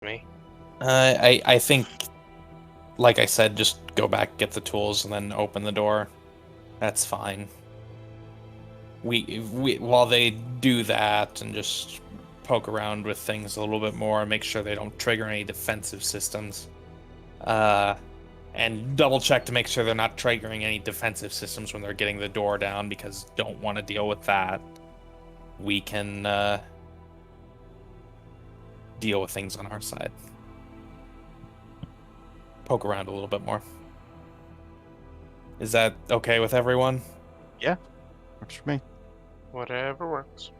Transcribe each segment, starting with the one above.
me. I think, like I said, just go back, get the tools, and then open the door. That's fine. We while they do that and just poke around with things a little bit more and make sure they don't trigger any defensive systems. And double check to make sure they're not triggering any defensive systems when they're getting the door down, because don't want to deal with that. We can deal with things on our side. Poke around a little bit more. Is that okay with everyone? Yeah, works for me. Whatever works.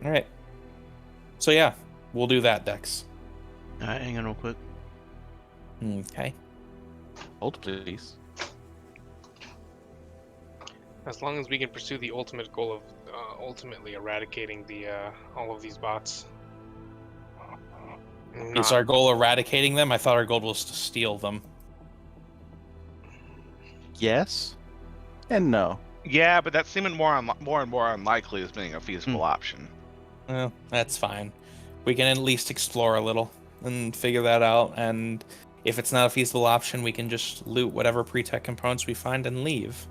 All right. So yeah, we'll do that, Dex. Alright, hang on real quick. Okay. Hold, please. As long as we can pursue the ultimate goal of ultimately eradicating the all of these bots. Is our goal eradicating them? I thought our goal was to steal them. Yes, and no. Yeah, but that's seeming more and more unlikely as being a feasible option. Well, that's fine. We can at least explore a little and figure that out. And if it's not a feasible option, we can just loot whatever pre-tech components we find and leave.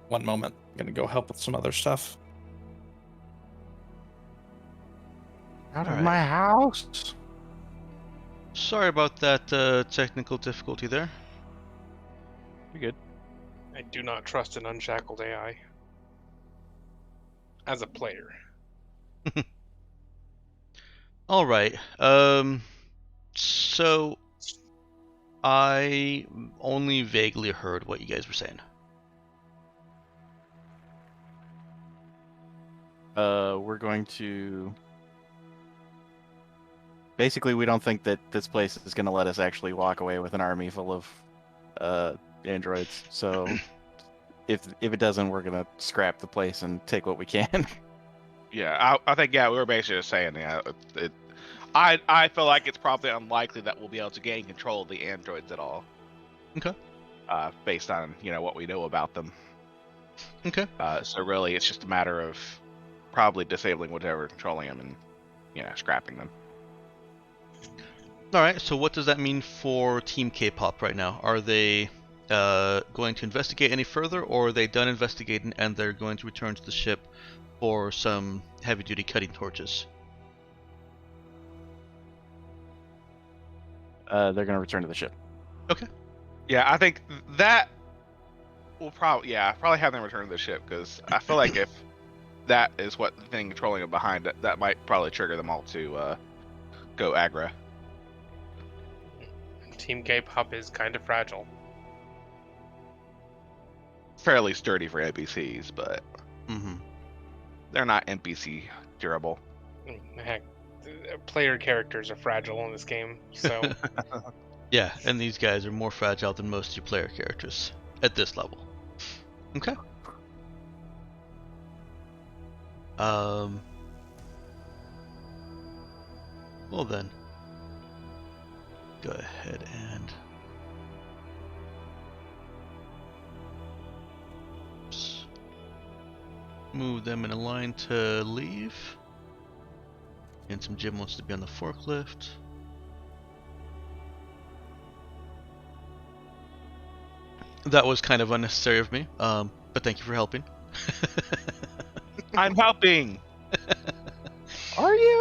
One moment. I'm gonna go help with some other stuff. Out of Alright. my house. Sorry about that technical difficulty there. You're good. I do not trust an unshackled AI. As a player. Alright, so I only vaguely heard what you guys were saying. We're going to... Basically, we don't think that this place is going to let us actually walk away with an army full of androids. So if it doesn't, we're going to scrap the place and take what we can. Yeah, I think we were basically just saying I feel like it's probably unlikely that we'll be able to gain control of the androids at all. Okay. Based on what we know about them. Okay. So really, it's just a matter of probably disabling whatever controlling them and scrapping them. Alright, so what does that mean for Team K-pop right now? Are they going to investigate any further, or are they done investigating and they're going to return to the ship for some heavy-duty cutting torches? They're going to return to the ship. Okay. Yeah, I think that will probably have them return to the ship, because I feel like if that is what the thing controlling them behind it, that might probably trigger them all to go aggro. Team K-pop is kind of fragile. Fairly sturdy for NPCs, but they're not NPC durable. Heck, player characters are fragile in this game, so... Yeah, and these guys are more fragile than most of your player characters at this level. Okay. Well then, go ahead and move them in a line to leave. And some Jim wants to be on the forklift. That was kind of unnecessary of me, but thank you for helping. I'm helping! Are you?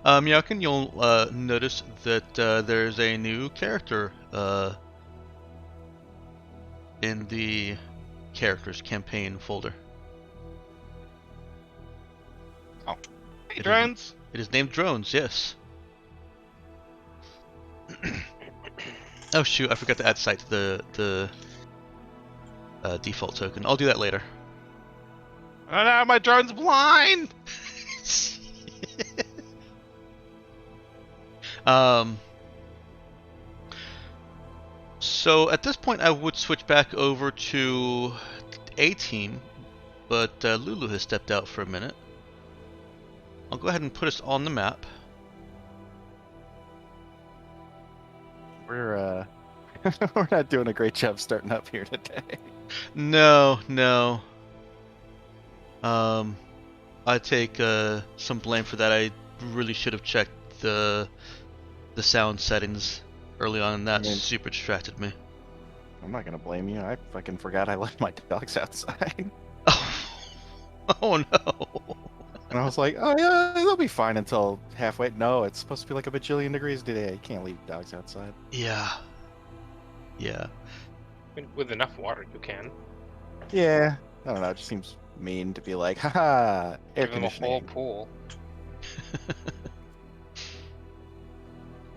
Yakin, you'll notice that there's a new character in the characters campaign folder. Oh, hey, drones! It is named Drones, yes. Oh shoot, I forgot to add site to the default token. I'll do that later. Oh no, my drone's blind! So at this point I would switch back over to A team, but Lulu has stepped out for a minute. I'll go ahead and put us on the map. We're we're not doing a great job starting up here today. No, no. I take some blame for that. I really should have checked the sound settings early on, and that I mean- super distracted me. I'm not gonna blame you. I fucking forgot I left my dogs outside. Oh no. And I was like, oh yeah, they'll be fine until halfway. No, it's supposed to be like a bajillion degrees today. You can't leave dogs outside. Yeah. Yeah. I mean, with enough water, you can. Yeah, I don't know. It just seems mean to be like, haha, air Give them a whole conditioning. pool.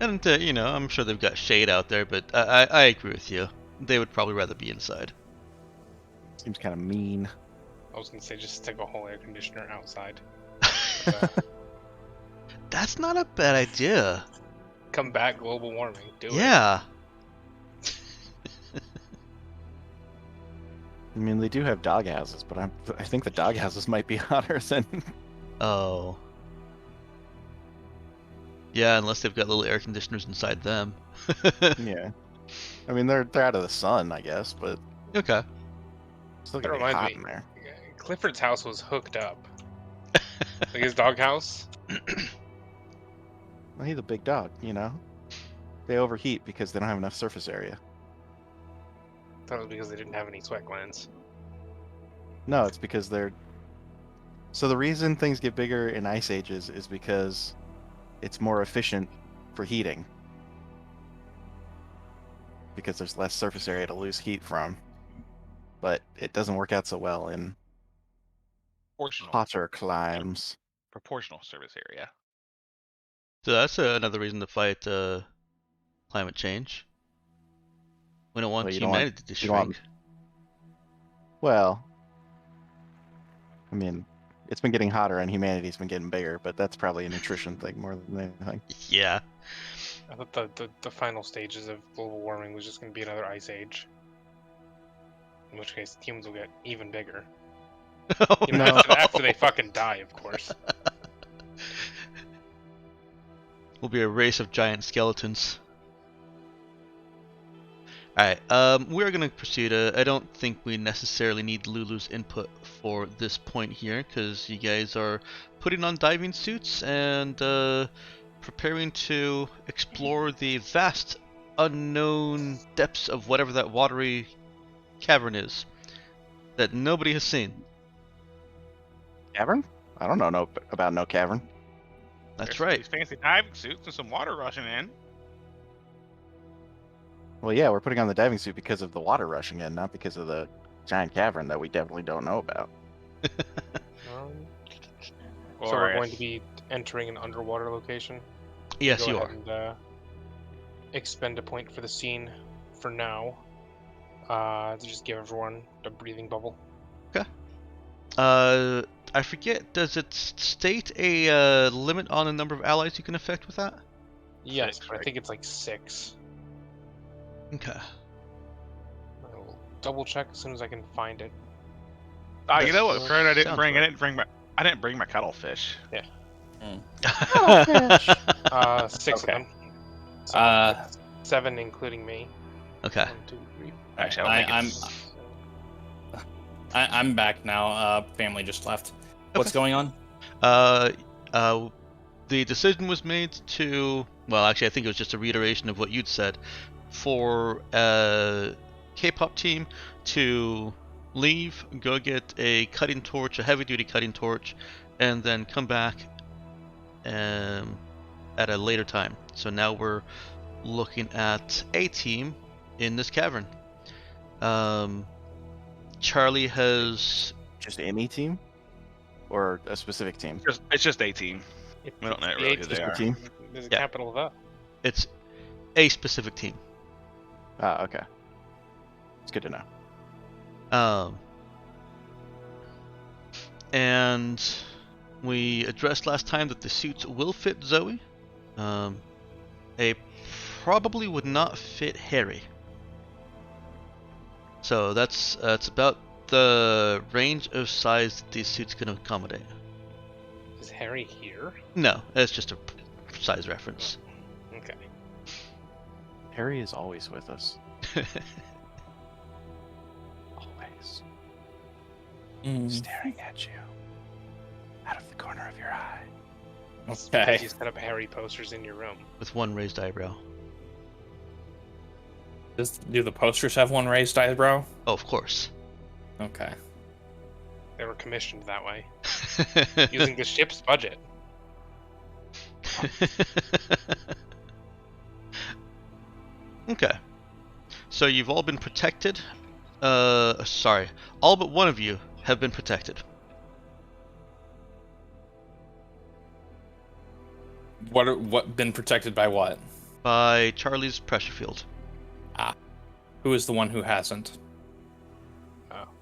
And you know, I'm sure they've got shade out there, but I agree with you. They would probably rather be inside. Seems kind of mean. I was gonna say just stick a whole air conditioner outside. That's not a bad idea. Combat global warming. Do it. Yeah. I mean, they do have dog houses, but I think the dog houses might be hotter than. Oh. Yeah, unless they've got little air conditioners inside them. Yeah. I mean, they're out of the sun, I guess, but Okay. still That gonna be reminds hot me. in there. Clifford's house was hooked up. Like his doghouse. Well, he's a big dog, you know. They overheat because they don't have enough surface area. That was because they didn't have any sweat glands. No, it's because they're. So the reason things get bigger in ice ages is because it's more efficient for heating. Because there's less surface area to lose heat from. But it doesn't work out so well in Proportional. hotter climes. Proportional service area. So that's another reason to fight climate change. We don't want Well, you don't want- humanity to you don't want- shrink. Well, I mean, it's been getting hotter and humanity's been getting bigger, but that's probably a nutrition thing more than anything. Yeah. I thought the final stages of global warming was just gonna be another ice age. In which case humans will get even bigger. Oh, You know, No. after they fucking die, of course. We'll be a race of giant skeletons. Alright, we're gonna proceed. I don't think we necessarily need Lulu's input for this point here, because you guys are putting on diving suits and preparing to explore the vast unknown depths of whatever that watery cavern is that nobody has seen. Cavern? I don't know about no cavern. That's There's right. These fancy diving suits and some water rushing in. Well, yeah, we're putting on the diving suit because of the water rushing in, not because of the giant cavern that we definitely don't know about. Um, so we're Glorious. going to be entering an underwater location. Yes, Go you ahead are. And, expend a point for the scene for now. To just give everyone a breathing bubble. I forget, does it state a limit on the number of allies you can affect with that? Yes, Six, but I right? think it's like 6. Okay. I will double check as soon as I can find it. Ah, you know what? Sounds Fred, I didn't bring. right. I didn't bring my cuttlefish. 6 Okay. of them. So that's 7 including me. Okay. 1, 2, 3. Actually, I don't I'm think it's. I'm back now. Family just left. What's going on? The decision was made to. Well, actually, I think it was just a reiteration of what you'd said, for K-pop team to leave, go get a cutting torch, a heavy-duty cutting torch, and then come back at a later time. So now we're looking at a team in this cavern. Charlie has. Just any team? Or a specific team? It's just a team. It, We don't know it's really the who they eighth are. Team? There's a Yeah. capital of that. It's a specific team. Ah, okay. It's good to know. And we addressed last time that the suits will fit Zoe. They probably would not fit Harry. So that's about the range of size that these suits can accommodate. Is Harry here? No, it's just a size reference. Okay. Harry is always with us. Always. Staring at you. Out of the corner of your eye. It's Okay. because you set up Harry posters in your room. With one raised eyebrow. Do the posters have one raised eyebrow? Oh, of course. Okay. They were commissioned that way, using the ship's budget. Okay. So you've all been protected. Sorry. All but one of you have been protected. What been protected by what? By Charlie's pressure field. Who is the one who hasn't?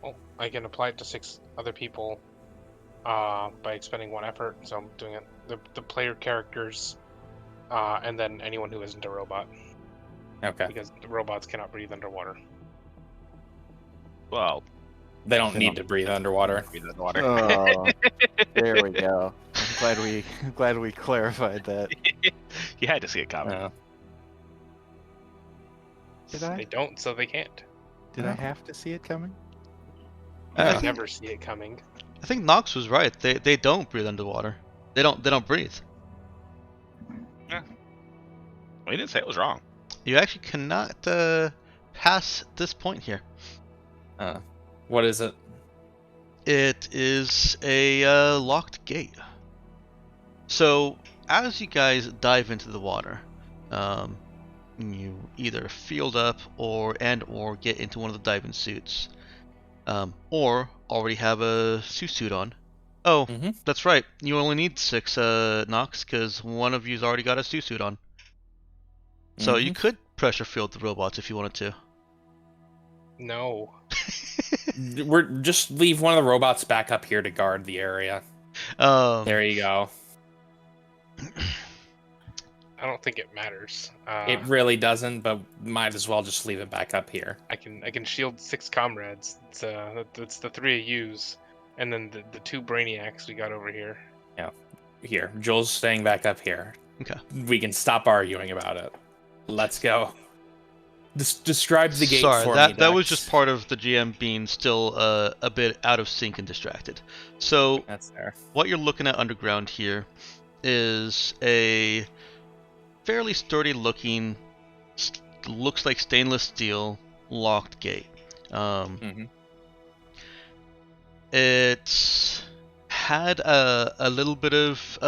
Well, I can apply it to 6 other people by expending 1 effort. So I'm doing it the player characters, and then anyone who isn't a robot, Okay. because the robots cannot breathe underwater. Well, They don't They need don't- to breathe underwater. be the water. Oh, there we go. I'm glad we clarified that. You had to see it coming. Yeah. Did I? They don't, so they can't. Did I have to see it coming? I Yeah. never see it coming. I think Nox was right. They don't breathe underwater. They don't breathe. We didn't say it was wrong. You actually cannot pass this point here. What is it? It is a locked gate. So as you guys dive into the water, you either field up or get into one of the diving suits, or already have a suit on. Oh, Mhm. that's right. You only need 6 Nox because one of you's already got a suit on. So you could pressure field the robots if you wanted to. No. We're just leave one of the robots back up here to guard the area. There you go. I don't think it matters. It really doesn't, but might as well just leave it back up here. I can shield 6 comrades. It's the 3 of yous, and then the 2 brainiacs we got over here. Here, Joel's staying back up here. Okay. We can stop arguing about it. Let's go. Describe the gate Sorry, for me. that was Dex. just part of the GM being still a bit out of sync and distracted. So That's there. what you're looking at underground here is a fairly sturdy looking, looks like stainless steel locked gate. It's had a little bit of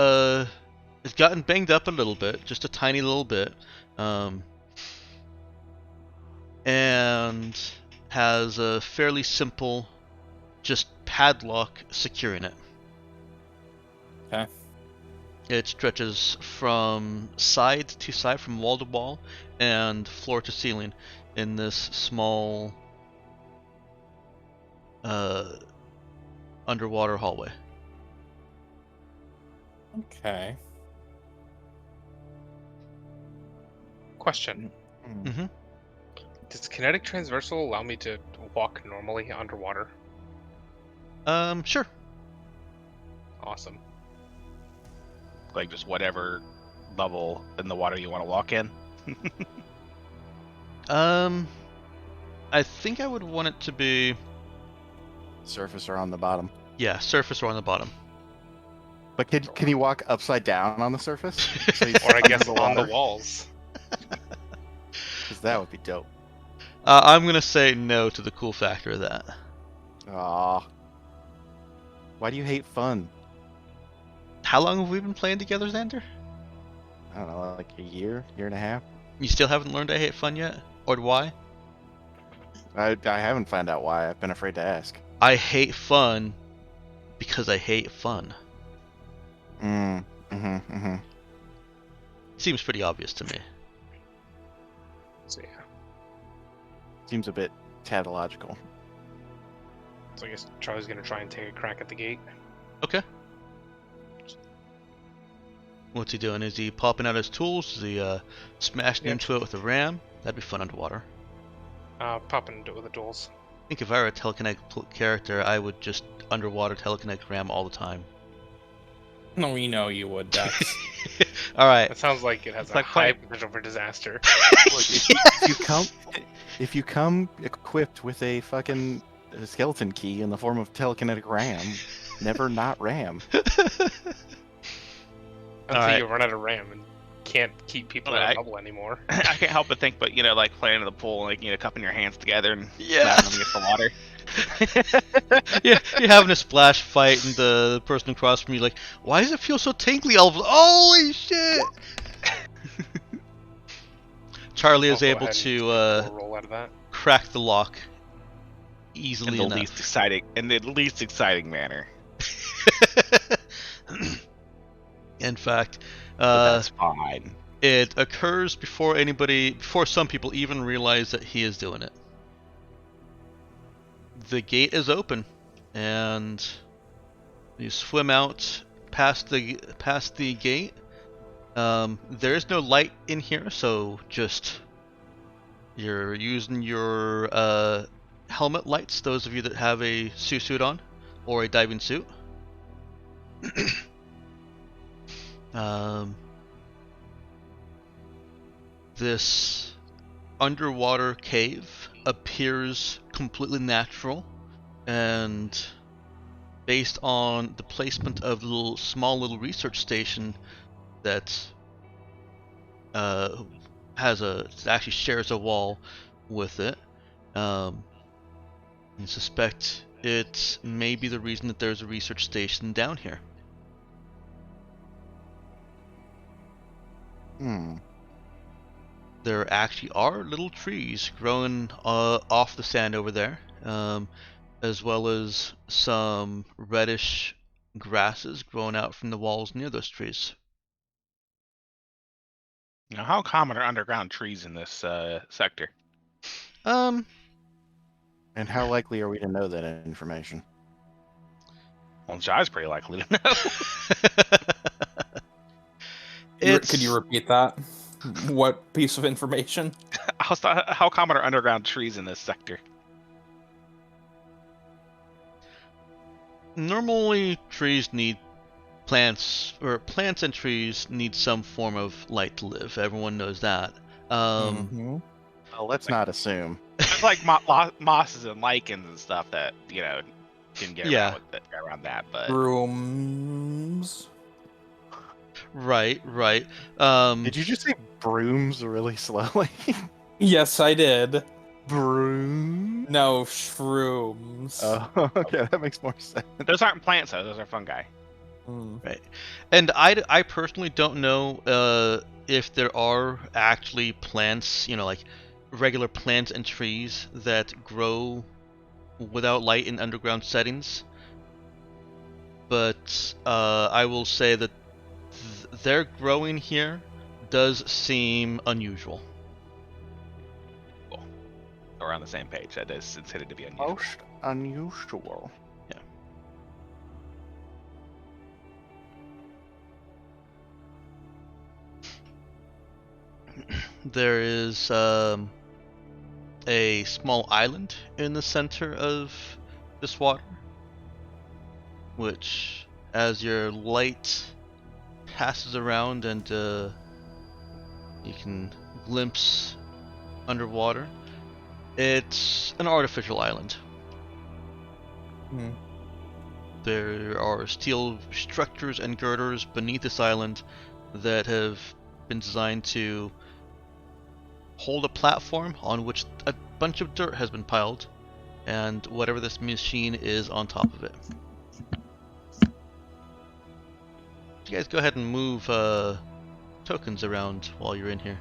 it's gotten banged up a little bit, just a tiny little bit, and has a fairly simple just padlock securing it. Okay. It stretches from side to side, from wall to wall, and floor to ceiling in this small underwater hallway. Okay. Question: Mm-hmm. Does kinetic transversal allow me to walk normally underwater? Sure. Awesome. Like just whatever level in the water you want to walk in. I think I would want it to be, Surface or on the bottom. yeah, surface or on the bottom. But can you walk upside down on the surface? So he's Or I under guess on the water? walls. 'Cause that would be dope. I'm gonna say no to the cool factor of that. Aw. Why do you hate fun? How long have we been playing together, Xander? I don't know, like a year and a half? You still haven't learned I hate fun yet? Or why? I haven't found out why. I've been afraid to ask. I hate fun because I hate fun. Seems pretty obvious to me. So yeah. Seems a bit tautological. So I guess Charlie's gonna try and take a crack at the gate. Okay. What's he doing? Is he popping out his tools? Is he smashing Yeah. into it with a ram? That'd be fun underwater. Popping into it with the tools. I think if I were a telekinetic character, I would just underwater telekinetic ram all the time. No, we know you would, Dex. All right. That sounds like it has It's a like high playing- potential for disaster. Look, if you come equipped with a fucking skeleton key in the form of telekinetic ram, never not ram. Until right. you run out of RAM and can't keep people Well, in a I- bubble anymore. I can't help but think, but like playing in the pool, like cupping your hands together and Yeah. smashing them against the water. Yeah, you're having a splash fight, and the person across from you like, why does it feel so tingly? Holy shit! Charlie is I'll go able ahead and to take a roll out of that. crack the lock in easily the enough. least exciting manner. In fact, But that's fine. it occurs before some people even realize that he is doing it. The gate is open, and you swim out past the gate. There is no light in here, so just you're using your helmet lights. Those of you that have a suit on or a diving suit. This underwater cave appears completely natural, and based on the placement of the small little research station that actually shares a wall with it, you suspect it may be the reason that there's a research station down here. There actually are little trees growing off the sand over there, as well as some reddish grasses growing out from the walls near those trees. Now, how common are underground trees in this sector? Um, And how likely are we to know that information? Well, Jai's pretty likely to know. Could you repeat that? What piece of information? How common are underground trees in this sector? Normally, trees need plants and trees need some form of light to live. Everyone knows that. Mhm. Well, let's not assume. It's like mosses and lichens and stuff that can get Yeah. around that, but Brooms. Right. Did you just say brooms really slowly? Yes, I did. Broom? No, shrooms. Oh, okay, that makes more sense. those aren't plants though; those are fungi. Mm. Right. And I personally don't know if there are actually plants, like regular plants and trees that grow without light in underground settings. But I will say that their growing here does seem unusual. Cool. We're on the same page. That is considered to be unusual. Most unusual. There is a small island in the center of this water, which, as your light passes around and you can glimpse underwater, it's an artificial island. Hmm. There are steel structures and girders beneath this island that have been designed to hold a platform on which a bunch of dirt has been piled, and whatever this machine is on top of it. You guys go ahead and move tokens around while you're in here.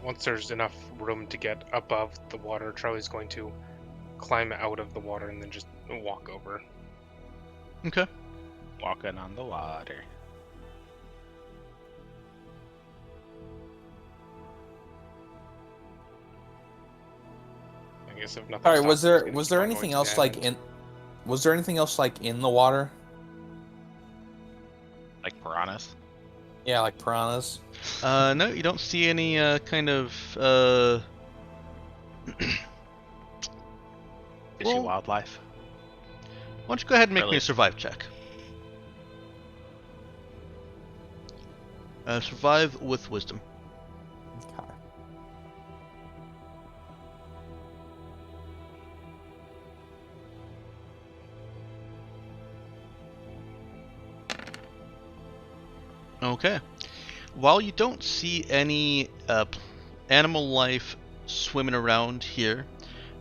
Once there's enough room to get above the water, Charlie's going to climb out of the water and then just walk over. Okay. Walking on the water. I guess if nothing. All right. stops, Was he's there gonna was keep there on going anything to the else like island. was there anything else like in the water? Like piranhas. Yeah, like piranhas. No, you don't see any kind of Fishy Well- wildlife. Why don't you go ahead and make me Really? a survive check? Survive with wisdom. Okay. Okay. While you don't see any animal life swimming around here,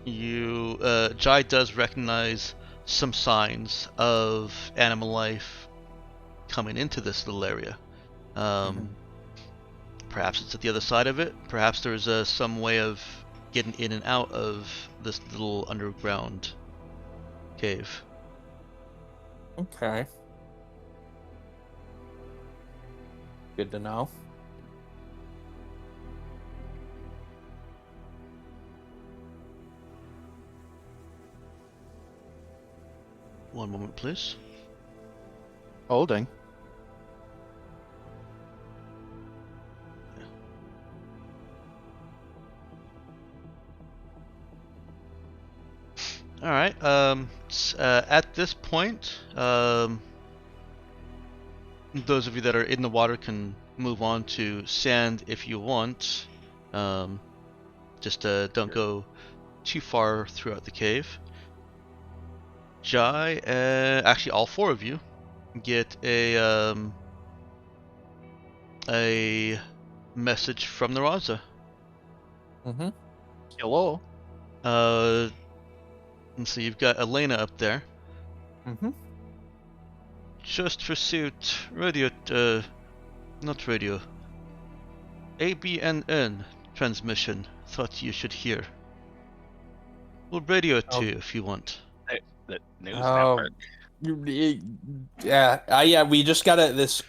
Jai does recognize some signs of animal life coming into this little area. Perhaps it's at the other side of it. Perhaps there's some way of getting in and out of this little underground cave. Okay. Good to know. One moment, please. Holding. All right. At this point, those of you that are in the water can move on to sand if you want. Just don't go too far throughout the cave. Jai, actually, all four of you get a message from the Raza. Mm-hmm. Hello. And so you've got Elena up there. Mm-hmm. Just received not radio. ABNN transmission. Thought you should hear. We'll radio it to you if you want. The news network. Yeah. We just got this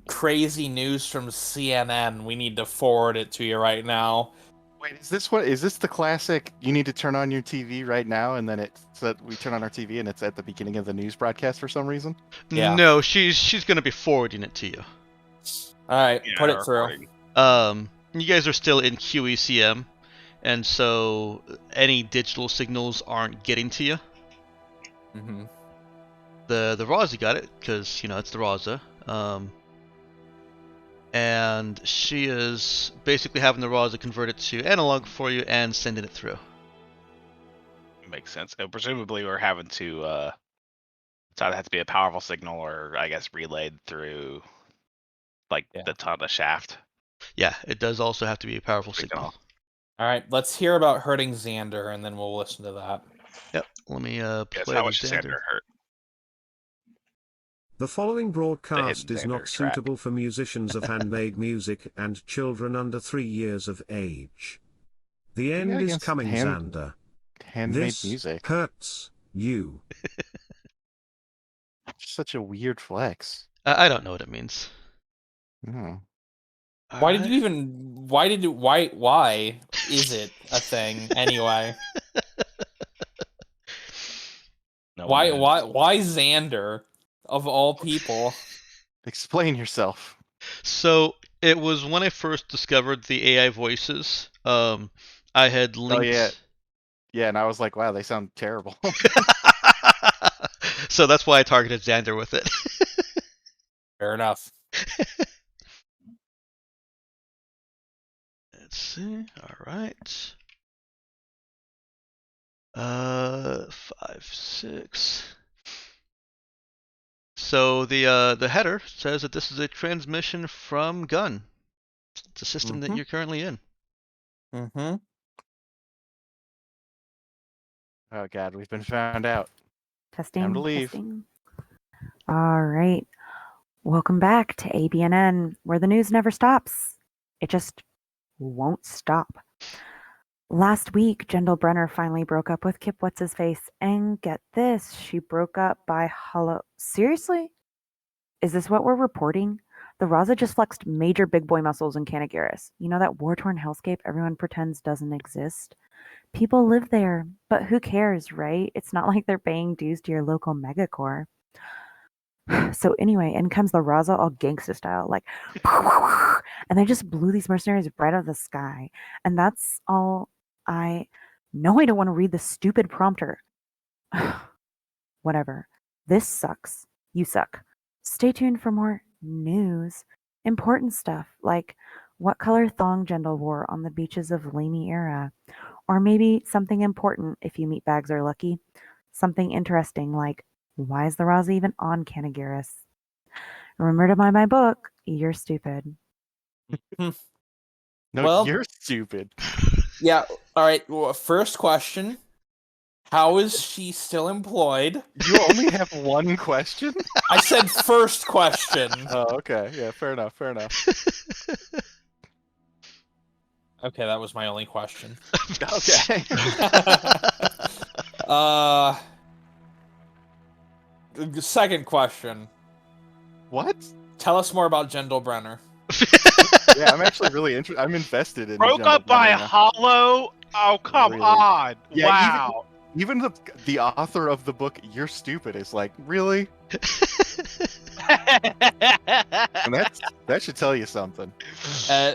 crazy news from CNN. We need to forward it to you right now. Wait, is this the classic? You need to turn on your TV right now, and then we turn on our TV, and it's at the beginning of the news broadcast for some reason. Yeah. No, she's gonna be forwarding it to you. All right, Yeah, put it through. recording. You guys are still in QECM, and so any digital signals aren't getting to you. Mm-hmm. The Raza got it because it's the Raza. And she is basically having the Raza convert it to analog for you and sending it through. Makes sense. And presumably, we're having to. So it has to be a powerful signal, or I guess relayed through, like the shaft. Yeah, it does also have to be a powerful signal. All right, let's hear about hurting Xander, and then we'll listen to that. Yep. Let me Guess play how the much Xander. Xander hurt. The following broadcast hidden is Xander not trap. suitable for musicians of handmade music and children under 3 years of age. The end is against coming, Xander. Handmade This music. hurts you. Such a weird flex. I don't know what it means. No. Why is it a thing anyway? No Why one knows. why Xander of all people? Explain yourself. So it was when I first discovered the AI voices. I had linked. Oh, yeah. Yeah, and I was like, wow, they sound terrible. So that's why I targeted Xander with it. Fair enough. Let's see. All right. 5, 6. So the header says that this is a transmission from Gun. It's a system that you're currently in. Mm-hmm. Oh god, we've been found out. Testing. Time to leave. Testing. All right. Welcome back to ABNN, where the news never stops. It just won't stop. Last week, Jendal Brenner finally broke up with Kip What's-His-Face, and get this, she broke up by hollow... Seriously? Is this what we're reporting? The Raza just flexed major big boy muscles in Canagiris. You know that war-torn hellscape everyone pretends doesn't exist? People live there, but who cares, right? It's not like they're paying dues to your local megacore. So anyway, in comes the Raza all gangsta style, like, and they just blew these mercenaries right out of the sky. And that's all I know. I don't want to read the stupid prompter. Whatever. This sucks. You suck. Stay tuned for more news. Important stuff like what color thong Jendel wore on the beaches of Lamey era. Or maybe something important if you meat bags are lucky. Something interesting like why is the Raza even on Canagiris? Remember to buy my book. You're stupid. No, Well- you're stupid. Yeah. All right. Well, first question: how is she still employed? You only have one question? I said first question. Oh, okay. Yeah, fair enough. Fair enough. Okay, that was my only question. Okay. The second question: What? tell us more about Jendel Brenner. Yeah, I'm actually really interested. I'm invested in. Broke Jendel up by Brenner now. Hollow. Oh come Really? on! Yeah, Wow. Even the author of the book "You're Stupid" is like, really? And that should tell you something.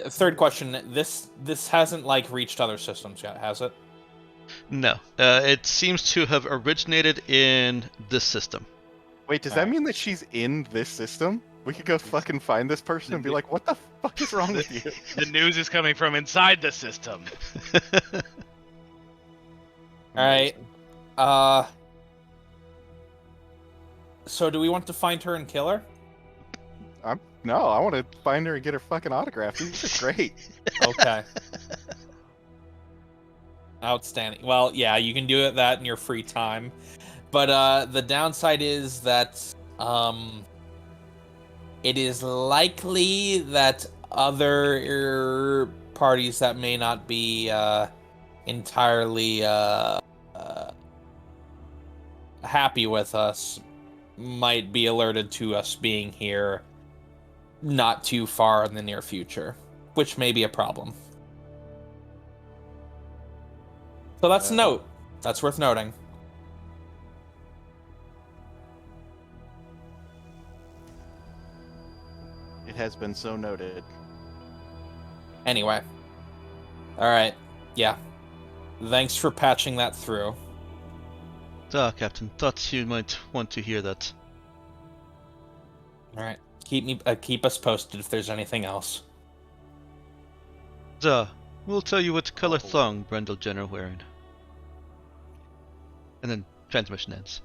Third question: this hasn't like reached other systems yet, has it? No, it seems to have originated in this system. Wait, does that mean that she's in this system? We could go fucking find this person and be like, what the fuck is wrong with you? The news is coming from inside the system. All right. So do we want to find her and kill her? No, I want to find her and get her fucking autograph. These are great. Okay. Outstanding. Well, yeah, you can do that in your free time, but the downside is that it is likely that other parties that may not be entirely happy with us might be alerted to us being here not too far in the near future, which may be a problem. So that's a note. That's worth noting. It has been so noted. Anyway. Alright. Yeah. Thanks for patching that through. Captain, thought you might want to hear that. Alright. Keep us posted if there's anything else. We'll tell you what color thong Brendel Jenner wearing. And then transmission ends.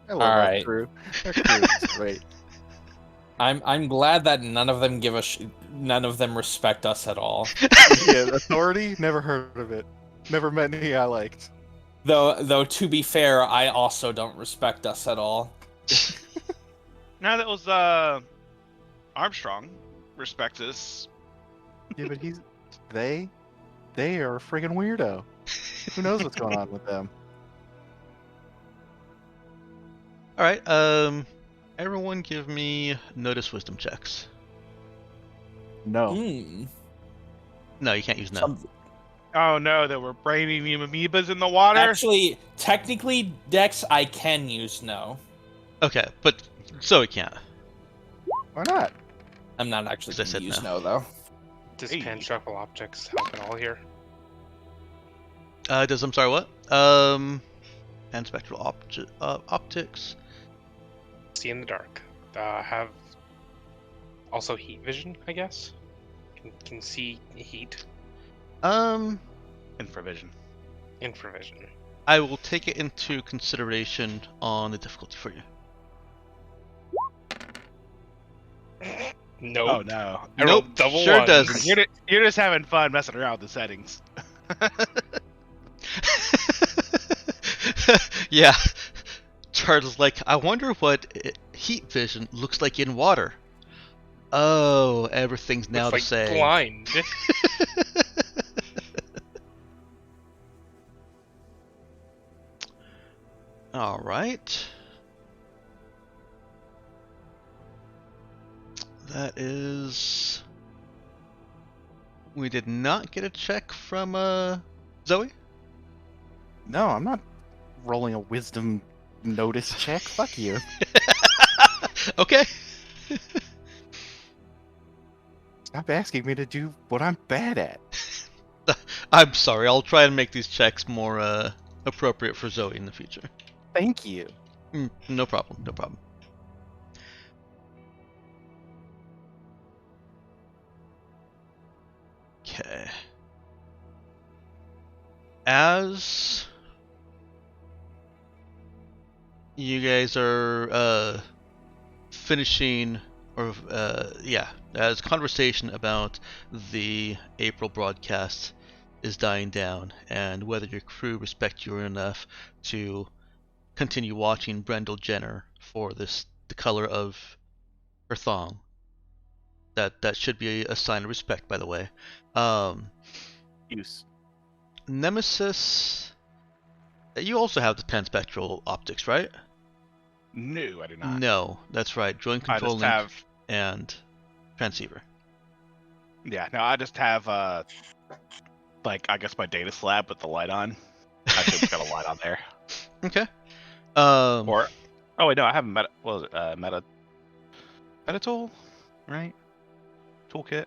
I love All our right. crew. Our crew is great. I'm glad that none of them none of them respect us at all. Yeah, authority, never heard of it. Never met any I liked. Though to be fair, I also don't respect us at all. Now that was Armstrong respects us. Yeah, but they are a friggin' weirdo. Who knows what's going on with them? All right. Everyone, give me notice wisdom checks. No. No, you can't use no. Oh no, there were brainy amoebas in the water. Actually, technically, Dex, I can use no. Okay, but so it can't. Why not? I'm not actually 'Cause I going to said use no. no, though. Does Hey. pan-shuffle optics help at all here? I'm sorry, what? Panspectral optics. See in the dark. Have also heat vision, I guess. Can see heat. Infravision. Infravision. I will take it into consideration on the difficulty for you. Nope. Oh no. I Nope, rolled double sure ones. doesn't. You're just having fun messing around with the settings. Yeah. Charles like, I wonder what heat vision looks like in water. Oh, everything's now Looks the like same. blind. All right. That is. We did not get a check from Zoe. No, I'm not rolling a wisdom notice check. Fuck you. Okay. Stop asking me to do what I'm bad at. I'm sorry. I'll try and make these checks more appropriate for Zoe in the future. Thank you. No problem. No problem. Okay. As you guys are finishing, or as conversation about the April broadcast is dying down, and whether your crew respect you enough to continue watching Brendel Jenner for the color of her thong. That should be a sign of respect, by the way. Use. Nemesis, you also have the panspectral optics, right? No, I do not. No, that's right. Joint I control just link have. and transceiver. Yeah, no, I just have I guess my data slab with the light on. Actually, it's got a light on there. Okay. Or, oh wait, no, I have a meta. What was it? Meta tool, right? Toolkit.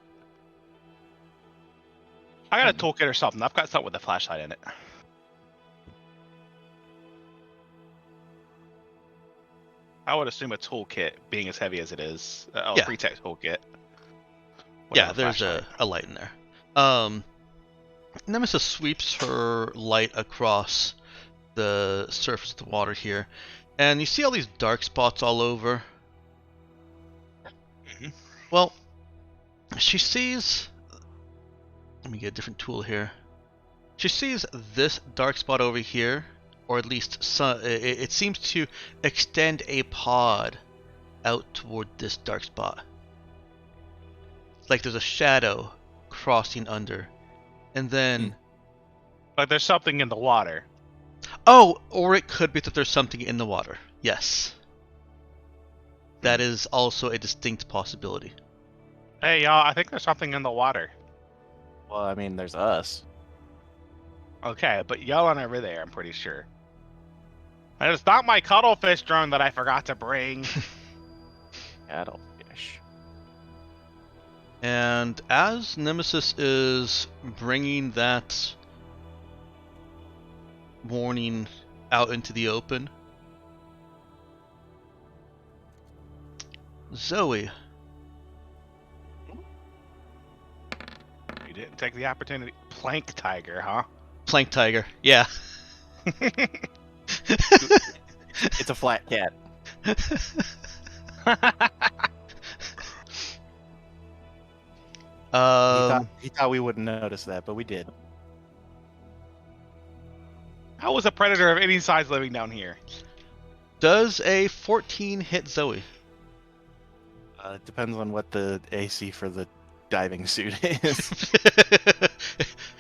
I got a toolkit or something. I've got something with a flashlight in it. I would assume a toolkit, being as heavy as it is. Yeah. Pre-tech toolkit. Yeah, there's a light in there. Nemesis sweeps her light across the surface of the water here, and you see all these dark spots all over. Mhm. Well, she sees. Let me get a different tool here. She sees this dark spot over here, or at least it seems to extend a pod out toward this dark spot. It's like there's a shadow crossing under, and then Like there's something in the water. oh, or it could be that there's something in the water. Yes, that is also a distinct possibility. Hey y'all, I think there's something in the water. Well, I mean, there's us. Okay, but y'all aren't over there, I'm pretty sure. And it's not my cuttlefish drone that I forgot to bring. Paddlefish. And as Nemesis is bringing that warning out into the open, Zoe. You didn't take the opportunity. Plank tiger, huh? Plank tiger, yeah. It's a flat cat. He thought we wouldn't notice that, but we did. How was a predator of any size living down here? Does a 14 hit Zoe? It depends on what the AC for the diving suit is,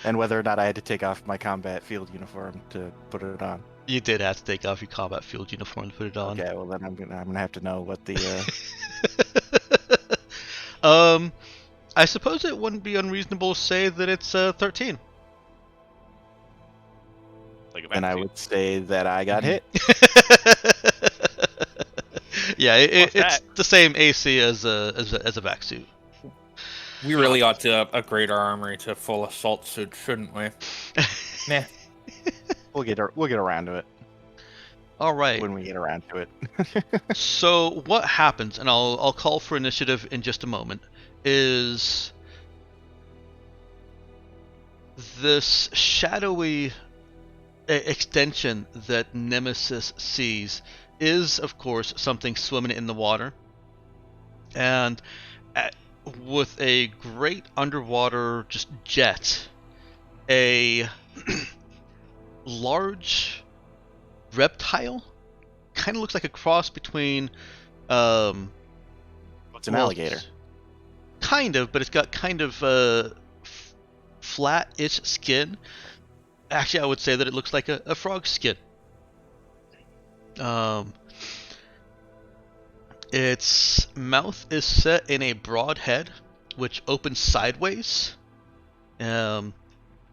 and whether or not I had to take off my combat field uniform to put it on. You did have to take off your combat field uniform to put it on. Okay, well then I'm gonna have to know what the. I suppose it wouldn't be unreasonable to say that it's 13. Like And I would say that I got hit. Yeah, What's it's that? the same AC as a vac suit. We really ought to upgrade our armory to full assault suit, shouldn't we? Nah. We'll get around to it All right. when we get around to it. So what happens, and I'll call for initiative in just a moment, is this shadowy extension that Nemesis sees is, of course, something swimming in the water, and with a great underwater just jet, a large reptile, kind of looks like a cross between What's an alligator? Kind of, but it's got kind of flat-ish skin. Actually, I would say that it looks like a frog skin. Its mouth is set in a broad head, which opens sideways. And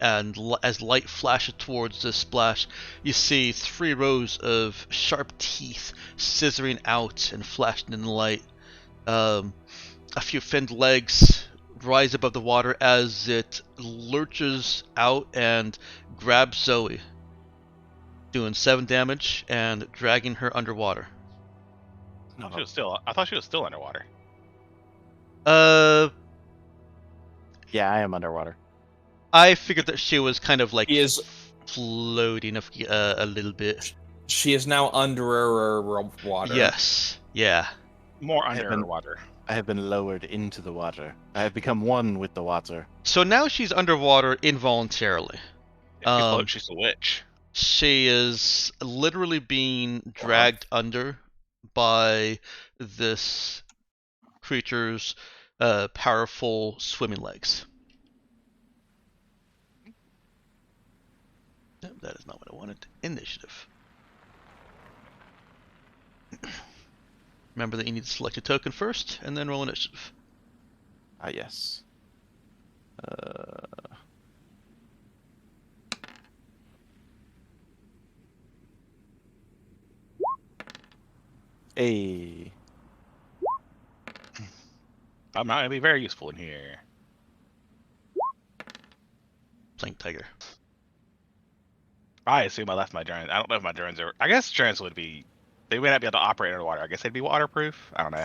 as light flashes towards the splash, you see 3 rows of sharp teeth scissoring out and flashing in the light. A few finned legs rise above the water as it lurches out and grabs Zoe, doing 7 damage and dragging her underwater. I thought she was still underwater. Yeah, I am underwater. I figured that she was kind of like He is floating a little bit. She is now under water. Yes. Yeah. More I have been- underwater. I have been lowered into the water. I have become one with the water. So now she's underwater involuntarily. If you float, she's a witch. She is literally being dragged under by this creature's powerful swimming legs. No, that is not what I wanted. Initiative. Remember that you need to select a token first, and then roll initiative. Ah, yes. Hey. I'm not gonna be very useful in here. Plank Tiger. I assume I left my drones. I don't know if my drones are. I guess drones would be. They may not be able to operate underwater. I guess they'd be waterproof. I don't know.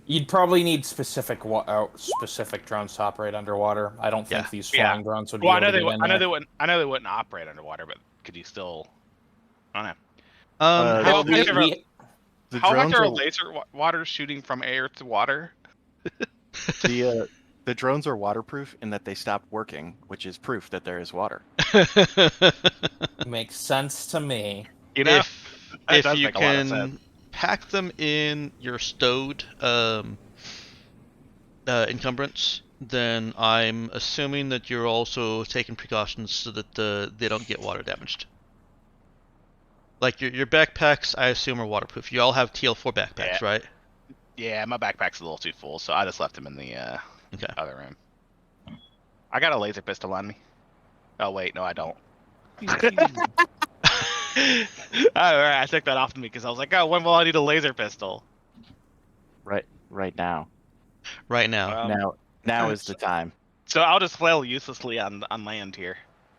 You'd probably need specific drones to operate underwater. I don't think Yeah. these Yeah. flying drones would be Well, I able know to they. get in I know there. they wouldn't. I know they wouldn't operate underwater, but could you still? I don't know. How effective are- The How drones effective are are laser water shooting from air to water? the drones are waterproof in that they stopped working, which is proof that there is water. Makes sense to me. You know, that if does you make a lot of sense. can pack them in your stowed encumbrance, then I'm assuming that you're also taking precautions so that they don't get water damaged. Like your backpacks, I assume are waterproof. You all have TL4 backpacks, Yeah. right? Yeah, my backpack's a little too full, so I just left them in the Okay. other room. I got a laser pistol on me. Oh wait, no, I don't. Alright, I took that off of me because I was like, oh, when will I need a laser pistol? Right now. Right now. Now is the time. So I'll just flail uselessly on land here.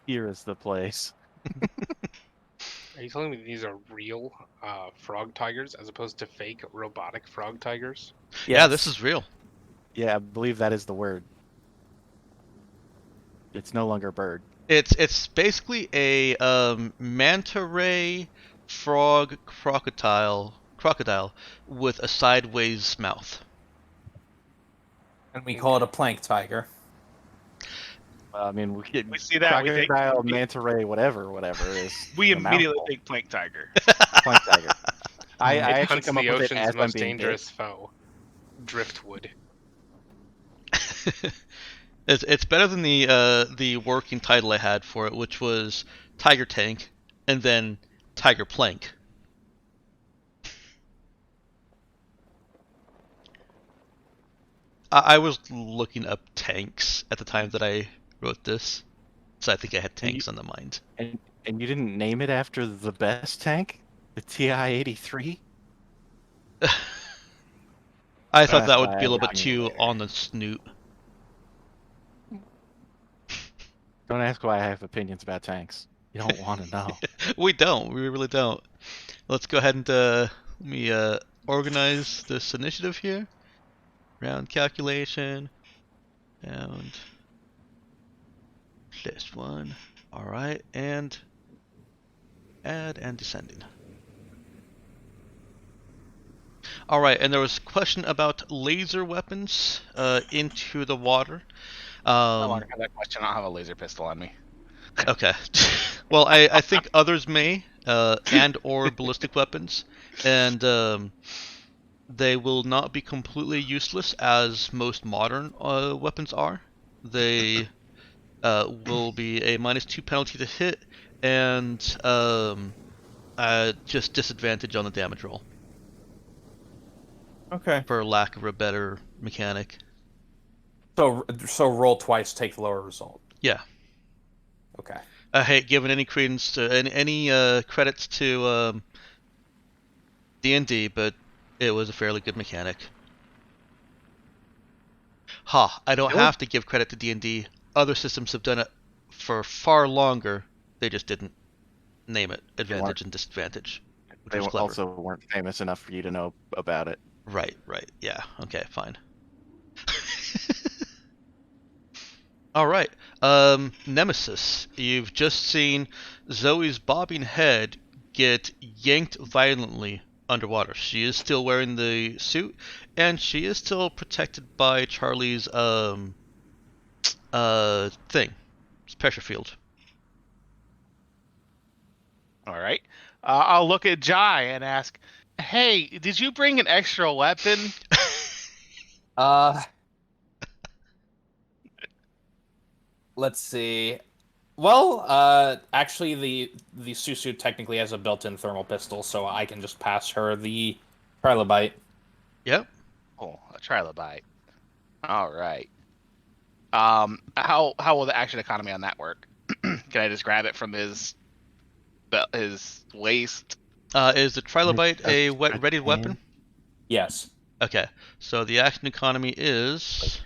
Here is the place. Are you telling me these are real frog tigers as opposed to fake robotic frog tigers? Yeah, this is real. Yeah, I believe that is the word. It's no longer bird. It's basically a manta ray frog crocodile with a sideways mouth. And we call it a plank tiger. I mean, We see that, we think- crocodile, manta ray, whatever is. We a immediately mouthful. think plank tiger. Plank tiger. I It actually hunts come up the with it ocean's as I'm most being dangerous foe, driftwood. It's better than the working title I had for it, which was Tiger Tank, and then Tiger Plank. I was looking up tanks at the time that I wrote this, so I think I had tanks on the mind. And you didn't name it after the best tank, the TI-83. I thought that That's would why be a I little bit was too later. on the snoot. Don't ask why I have opinions about tanks. You don't want to know. We don't. We really don't. Let's go ahead and let me organize this initiative here. Round calculation. And this one. All right, and add and descending. All right, and there was a question about laser weapons into the water. No longer have that question. I don't have a laser pistol on me. Okay. Well, I think others may, and or ballistic weapons, and they will not be completely useless as most modern weapons are. They will be a -2 penalty to hit, and just disadvantage on the damage roll, Okay. for lack of a better mechanic. So roll twice, take the lower result. Yeah. Okay. I hate giving any credence to any credits to D&D, but it was a fairly good mechanic. I don't have to give credit to D&D. Other systems have done it for far longer. They just didn't name it advantage and disadvantage, which They was clever. also weren't famous enough for you to know about it. Right. Yeah. Okay. Fine. All right. Nemesis, you've just seen Zoe's bobbing head get yanked violently underwater. She is still wearing the suit, and she is still protected by Charlie's thing, pressure field. All right. I'll look at Jai and ask, "Hey, did you bring an extra weapon?" Let's see. Well, actually, the Susu technically has a built-in thermal pistol, so I can just pass her the trilobite. Yep. Oh, a trilobite. All right. How will the action economy on that work? Can I just grab it from his waist? Is the trilobite a wet-readied weapon? hand. Yes. Okay. So the action economy is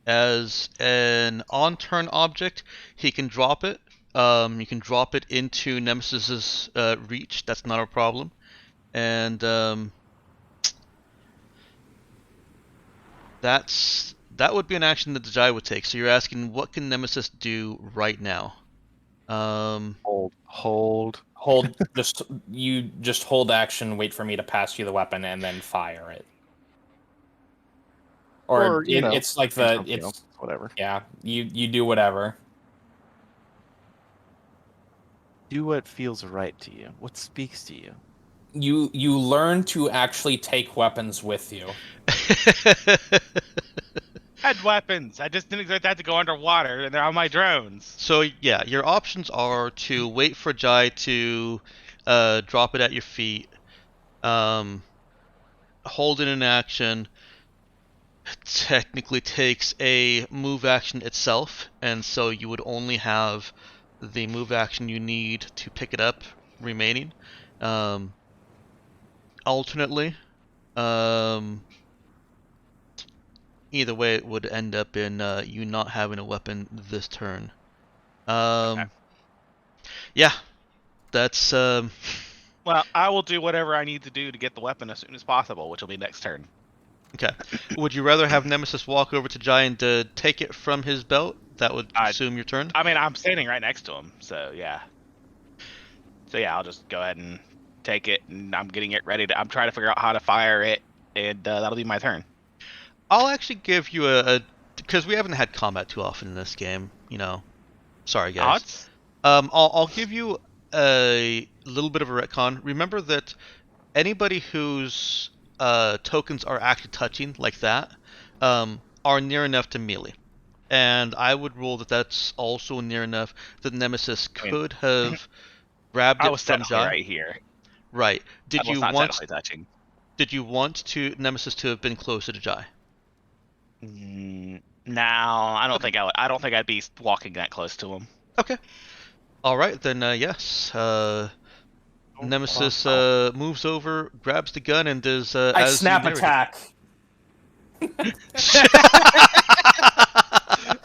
as an on-turn object, he can drop it. You can drop it into Nemesis's reach. That's not a problem. And that would be an action that the Jai would take. So you're asking, what can Nemesis do right now? Hold. You just hold action, wait for me to pass you the weapon, and then fire it. Or you know, it's like do something else, whatever. yeah, you do whatever. Do what feels right to you. What speaks to you. You learn to actually take weapons with you. Had weapons. I just didn't expect that to go underwater, and they're on my drones. So yeah, your options are to wait for Jai to drop it at your feet, hold it in action. Technically takes a move action itself, and so you would only have the move action you need to pick it up remaining. Alternately, either way, it would end up in you not having a weapon this turn. Okay. Yeah, that's Well, I will do whatever I need to do to get the weapon as soon as possible, which will be next turn. okay. Would you rather have Nemesis walk over to Jai and take it from his belt? That would consume your turn. I mean, I'm standing right next to him, so yeah. So yeah, I'll just go ahead and take it, and I'm getting it ready to. I'm trying to figure out how to fire it, and that'll be my turn. I'll actually give you a because we haven't had combat too often in this game. You know, sorry guys. Odds? I'll give you a little bit of a retcon. Remember that anybody whose tokens are actually touching like that are near enough to melee, and I would rule that that's also near enough that Nemesis could have grabbed I it was from technically Jai. right here. Right. I was not technically touching. Did you want to Nemesis to have been closer to Jai? No, I don't think I would. I don't think I'd be walking that close to him. Okay. All right, then yes. Nemesis moves over, grabs the gun, and does I as snap you narrated. attack.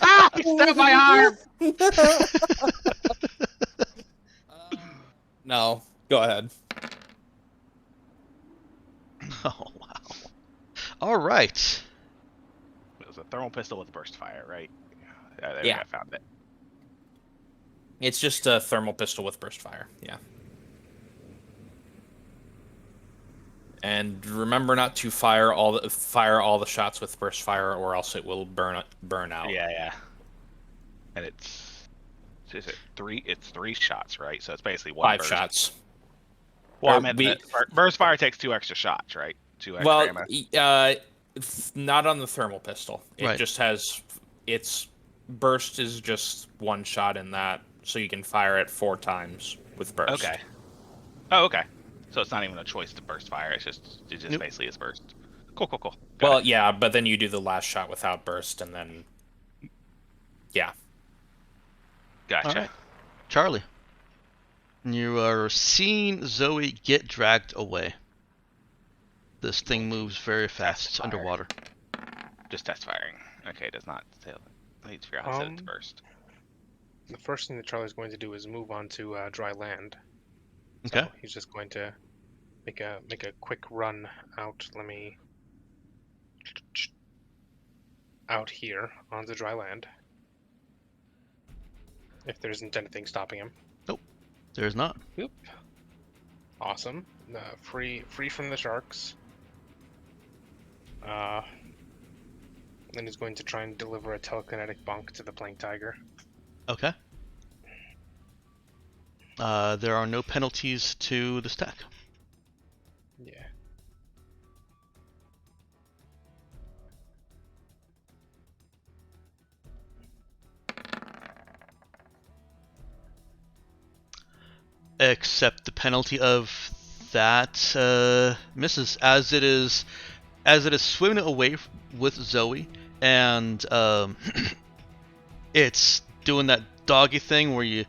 Ah! He stabbed my arm! No, go ahead. Oh wow! All right. It was a thermal pistol with burst fire, right? There Yeah. we go, I found it. It's just a thermal pistol with burst fire. Yeah. And remember not to fire all the shots with burst fire, or else it will burn out. Yeah. And is it three? It's 3 shots, right? So it's basically 1 5 burst. shots. Well, I Or meant we- that burst fire takes 2 extra shots, right? 2 extra Well, ammo. it's not on the thermal pistol. It Right. just has its burst is just 1 shot in that, so you can fire it 4 times with burst. Okay. Oh, okay. So it's not even a choice to burst fire. It just Nope. basically is burst. Cool. Got Well, it. yeah, but then you do the last shot without burst, and then yeah. Gotcha. All right. Charlie, you are seeing Zoe get dragged away. This thing moves very fast fire. underwater. Just test firing. Okay, it does not say. I need to figure out how to set it to burst. The first thing that Charlie's going to do is move on to dry land. Okay. So he's just going to make a quick run out. Let me out here on the dry land. if there isn't anything stopping him. There's not. Awesome. Free from the sharks. Then he's going to try and deliver a telekinetic bonk to the playing tiger. Okay. There are no penalties to the stack. Yeah. Except the penalty of that misses, as it is swimming away with Zoe, and it's doing that doggy thing where you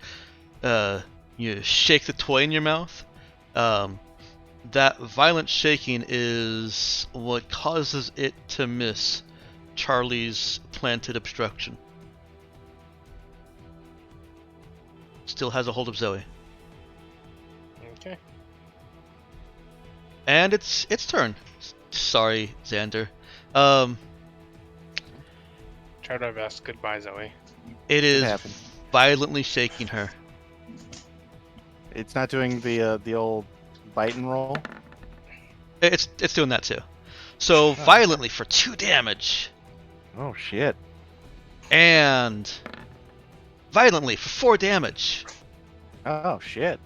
shake the toy in your mouth. That violent shaking is what causes it to miss Charlie's planted obstruction. Still has a hold of Zoe. Okay. And it's turn. Sorry, Xander. Try our best. Goodbye, Zoe. It is happened. violently shaking her. It's not doing the old bite and roll. It's doing that too. So violently for 2 damage, Oh shit! and violently for 4 damage. Oh shit!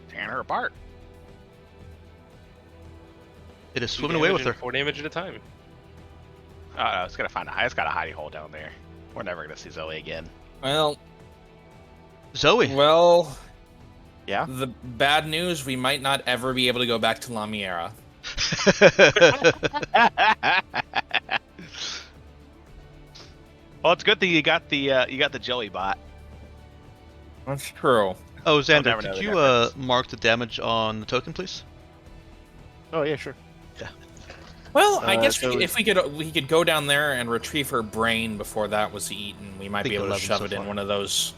Tearing her apart. It is 2 swimming away damage with and her. 4 damage at a time. Oh no, it's got a hidey hole down there. We're never gonna see Zoe again. Well, Zoe. Yeah. the bad news, we might not ever be able to go back to La Miera. Well, it's good that you got the Joey bot. That's true. Oh, never Xander, know could the you difference. mark the damage on the token, please? Oh yeah, sure. Well, I guess so- if we could go down there and retrieve her brain before that was eaten, we might think be able to 11 shove so it in far. one of those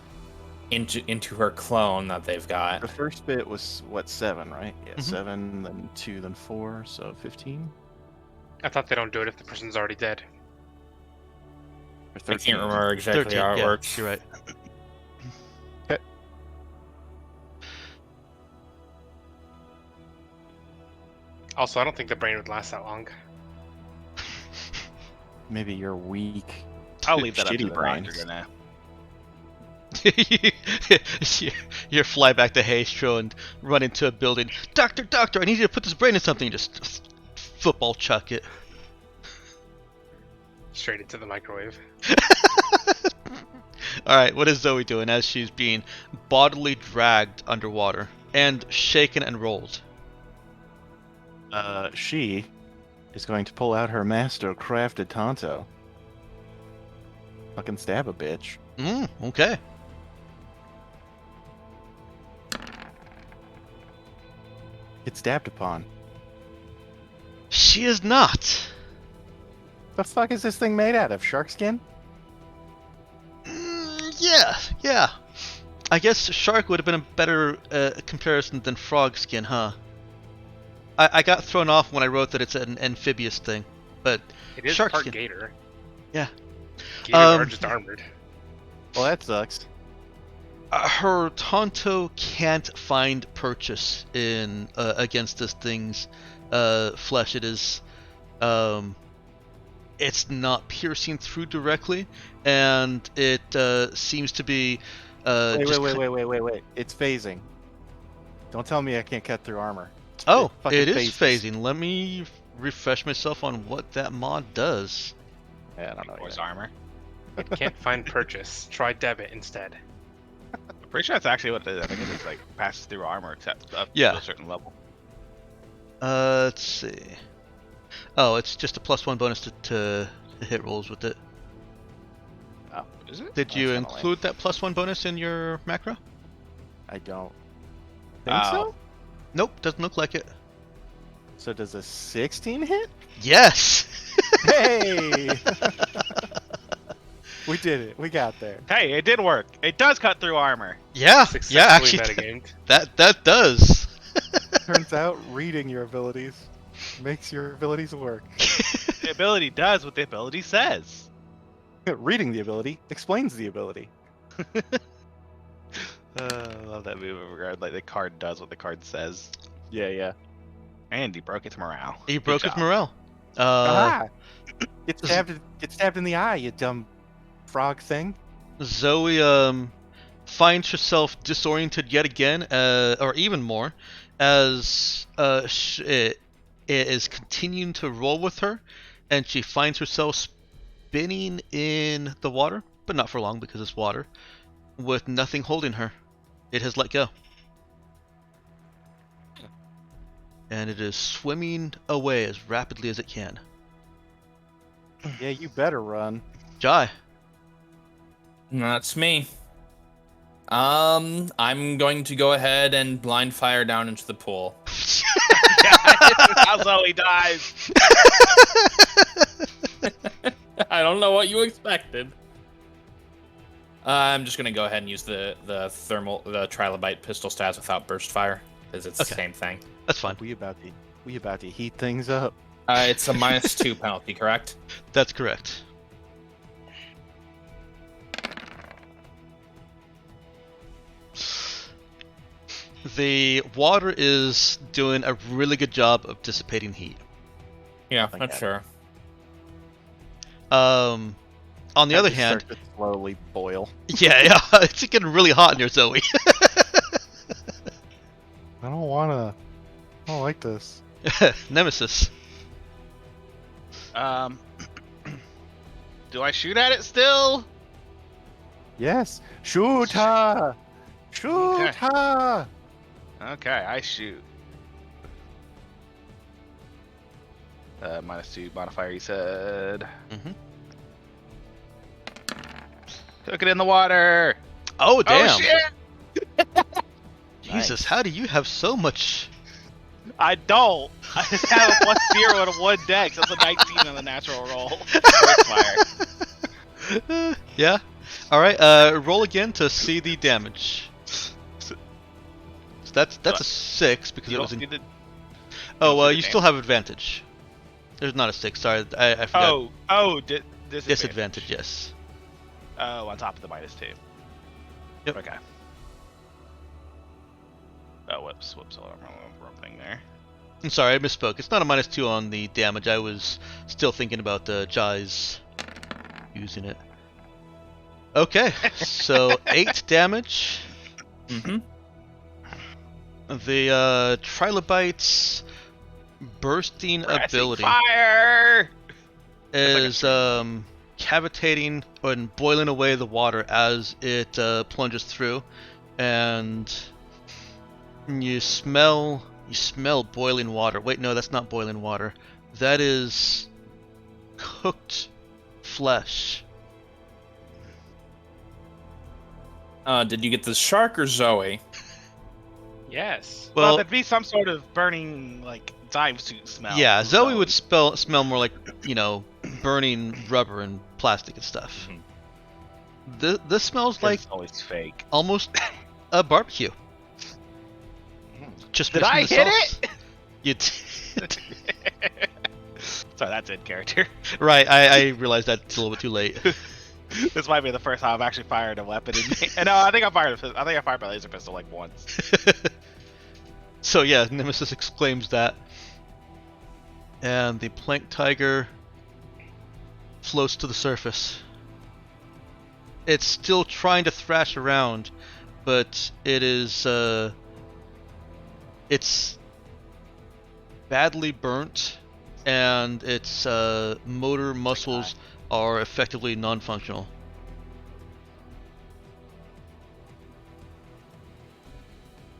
into her clone that they've got. The first bit was what, 7, right? Yeah, Mhm. 7, then 2, then 4, so 15 I thought they don't do it if the person's already dead. or I 13. can't remember exactly 13, how it yeah, works. you're right. Also, I don't think the brain would last that long. Maybe you're weak. I'll leave that up to Shitty the brains. doctor now. You fly back to Haystro and run into a building. Doctor, I need you to put this brain in something. Just football chuck it. Straight into the microwave. Alright, what is Zoe doing as she's being bodily dragged underwater and shaken and rolled? She is going to pull out her master crafted Tonto. Fucking stab a bitch. Okay. Get stabbed upon. She is not. The fuck is this thing made out of? Shark skin? Yeah. I guess shark would have been a better comparison than frog skin, huh? I got thrown off when I wrote that it's an amphibious thing, but It is Shark part skin. gator. Yeah. Gators are just armored. Well, that sucks. Her Tonto can't find purchase in against this thing's flesh. It is, it's not piercing through directly, and it seems to be. Wait. It's phasing. Don't tell me I can't cut through armor. Oh, fucking it is phases. phasing. Let me refresh myself on what that mod does. Yeah, I don't know. Voice yet. armor. It can't find purchase. Try debit instead. I'm pretty sure that's actually what it is. I think it is like passes through armor up Yeah. to a certain level. Let's see. Oh, it's just a +1 bonus to hit rolls with it. Oh, Is it? Did you That's kinda lame. include that +1 bonus in your macro? I don't think Oh. so. Nope, doesn't look like it. So does a 16 hit? Yes. Hey! We did it. We got there. Hey, it did work. It does cut through armor. Yeah, Successfully yeah, actually, metagamed. that does. Turns out reading your abilities makes your abilities work. The ability does what the ability says. Reading the ability explains the ability. I love that move of regard. Like the card does what the card says. Yeah. And he broke its morale. He Good broke his job. morale. Aha! Get stabbed in the eye, you dumb frog thing. Zoe finds herself disoriented yet again, or even more, as it is continuing to roll with her, and she finds herself spinning in the water, but not for long because it's water, with nothing holding her. It has let go. And it is swimming away as rapidly as it can. Yeah, you better run. Jai. That's me. I'm going to go ahead and blind fire down into the pool. How Zoe dies. I don't know what you expected. I'm just gonna go ahead and use the trilobite pistol stats without burst fire, because it's the same thing. That's fine. We about to heat things up. It's a -2 penalty, correct? That's correct. The water is doing a really good job of dissipating heat. Yeah, Like not that. sure. On the other hand, start to slowly boil. yeah, it's getting really hot near Zoe. I don't like this. Nemesis. Do I shoot at it still? Yes, shoot her! Shoot Okay. her! Okay, I shoot. -2 modifier, you said. Mm-hmm. Took it in the water. Oh damn! Oh shit! Jesus, Nice. how do you have so much? I don't. I just have a +0 and a 1 dex. That's a 19 on the natural roll. Burst fire. Yeah. All right. Roll again to see the damage. So that's a 6 because You it was don't in. need to. Oh, see you the still have advantage. There's not a 6. Sorry, I forgot. Disadvantage. Disadvantage. Yes. Oh, on top of the -2. Yep. Okay. Oh, whoops. Hold on, wrong thing there. I'm sorry, I misspoke. It's not a -2 on the damage. I was still thinking about Jai's using it. Okay, so 8 damage. Mm-hmm. The Trilobite's bursting Pressing ability fire. is cavitating and boiling away the water as it plunges through, and you smell boiling water. Wait, no, that's not boiling water. That is cooked flesh. Did you get the shark or Zoe? Yes. Well, Well, there'd be some sort of burning, like, dive suit smell. yeah, from Zoe would smell more like, burning rubber and plastic and stuff. This smells like It's always fake. almost a barbecue. Just Did missing I the hit sauce. it? You did. Sorry, that's in character. Right, I realized that's a little bit too late. This might be the first time I've actually fired a weapon. No, I think I fired my laser pistol like once. So yeah, Nemesis exclaims that, and the plank tiger floats to the surface. It's still trying to thrash around, but it is it's badly burnt, and its motor muscles are effectively non-functional.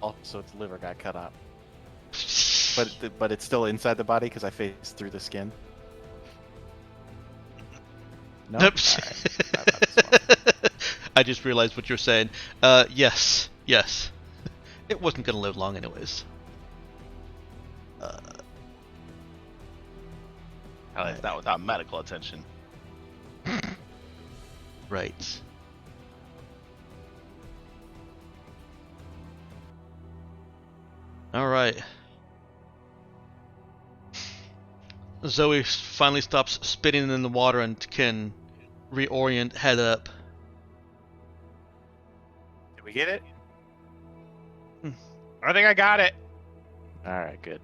Also, its liver got cut up, but it's still inside the body because I faced through the skin. No. Nope. Alright. How about this one? I just realized what you're saying. Yes. It wasn't gonna live long anyways. At least not without medical attention. Right. Alright. Zoe finally stops spitting in the water and can reorient, head up. Did we get it? I think I got it. All right, good.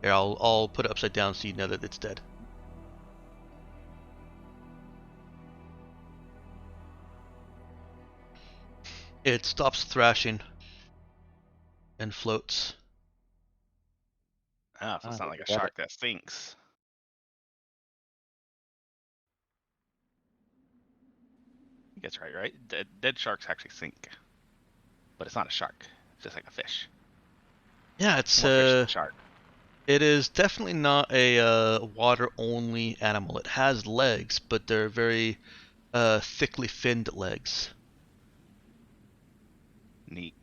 Here, I'll put it upside down so you know that it's dead. It stops thrashing and floats. Oh, so it's Oh, not like a got shark that sinks. I think that's right? Dead sharks actually sink. But it's not a shark. It's just like a fish. Yeah, it's More fish than shark. it is definitely not a water-only animal. It has legs, but they're very thickly finned legs. Neat.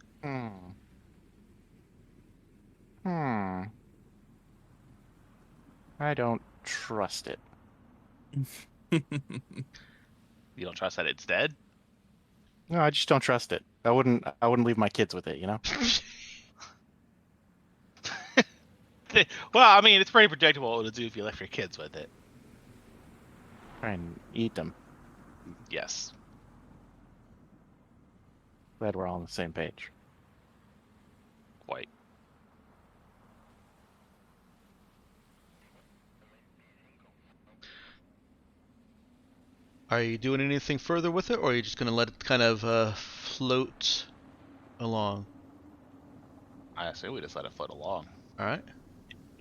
I don't trust it. You don't trust that it's dead? No, I just don't trust it. I wouldn't leave my kids with it, you know? Well, I mean, it's pretty predictable what it'll do if you left your kids with it. Try and eat them. Yes. Glad we're all on the same page. Quite. Are you doing anything further with it, or are you just going to let it kind of float along? I assume we just let it float along. All right.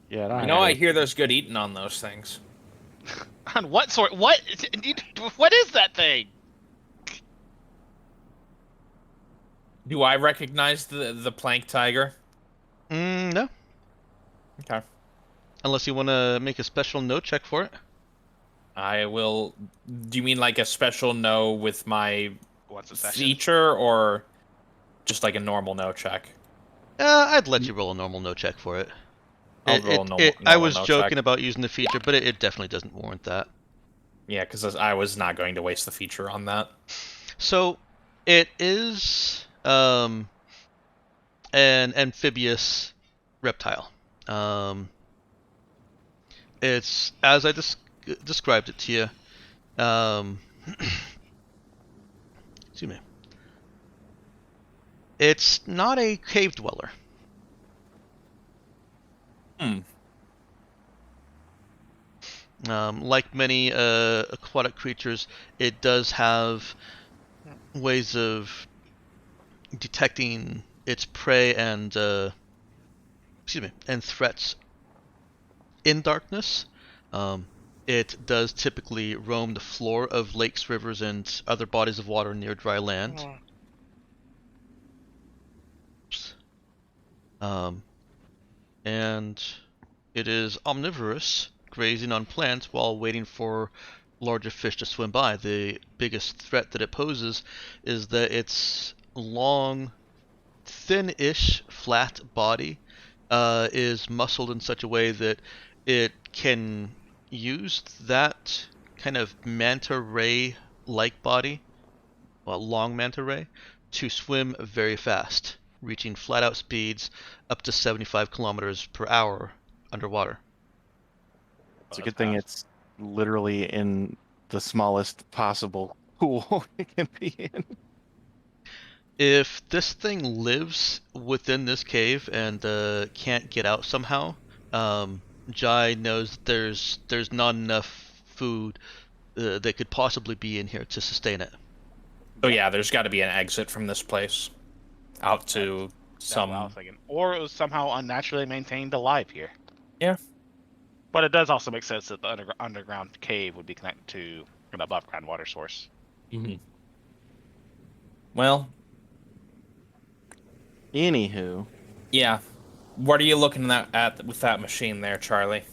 Yeah, You know, I hear there's good eating on those things. On what sort? What? What is that thing? Do I recognize the plank tiger? No. Okay. Unless you want to make a special no check for it. I will. Do you mean like a special no with my Once a session. feature, or just like a normal no check? I'd let you roll a normal no check for it. I'll roll a I normal was no joking check. about using the feature, but it definitely doesn't warrant that. Yeah, because I was not going to waste the feature on that. So, it is an amphibious reptile. It's as I described it to you. Excuse me. It's not a cave dweller. Like many aquatic creatures, it does have ways of detecting its prey and threats in darkness. It does typically roam the floor of lakes, rivers, and other bodies of water near dry land. And it is omnivorous, grazing on plants while waiting for larger fish to swim by. The biggest threat that it poses is that its long, thin-ish, flat body is muscled in such a way that it can use that kind of manta ray-like body, well, long manta ray, to swim very fast, reaching flat-out speeds up to 75 kilometers per hour underwater. It's a good thing it's literally in the smallest possible pool it can be in. If this thing lives within this cave and can't get out somehow, Jai knows that there's not enough food that could possibly be in here to sustain it. So yeah, there's got to be an exit from this place out to some. That's what I was thinking. Or it was somehow unnaturally maintained alive here. Yeah. But it does also make sense that the underground cave would be connected to an above ground water source. Mm-hmm. Well, Anywho, yeah. What are you looking at with that machine there, Charlie?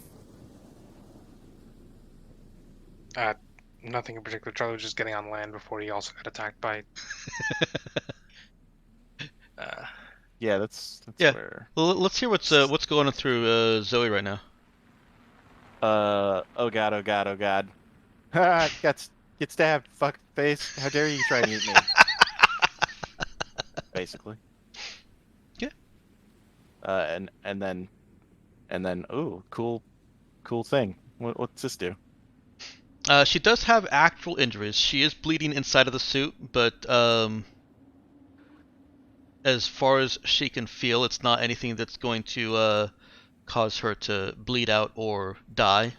Nothing in particular. Charlie was just getting on land before he also got attacked by. yeah, that's Yeah. where. Well, let's hear what's going on through Zoe right now. Oh god, oh god, oh god. Get stabbed, fuck face. How dare you try and eat me? Basically. Yeah. And then ooh, cool thing. What's this do? She does have actual injuries. She is bleeding inside of the suit, but as far as she can feel, it's not anything that's going to cause her to bleed out or die.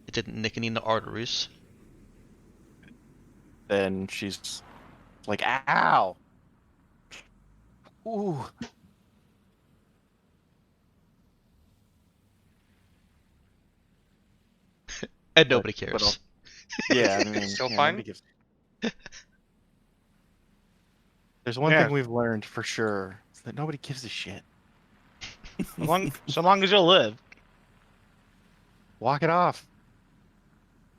It didn't nick any of the arteries. Then she's like, ow! Ooh. And But- nobody but cares. I'll- Yeah, I mean, Still yeah, fine? nobody gives- There's one Yeah. thing we've learned for sure: is that nobody gives a shit. So long as you'll live. Walk it off.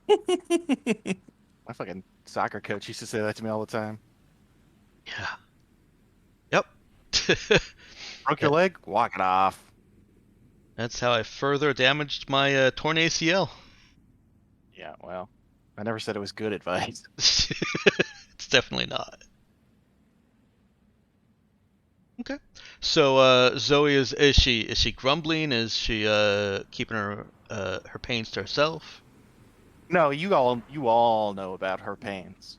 My fucking soccer coach used to say that to me all the time. Yeah. Yep. Broke your leg? Walk it off. That's how I further damaged my torn ACL. Yeah, well, I never said it was good advice. It's definitely not. Okay. So Zoe is she grumbling? Is she keeping her pains to herself? No, you all know about her pains.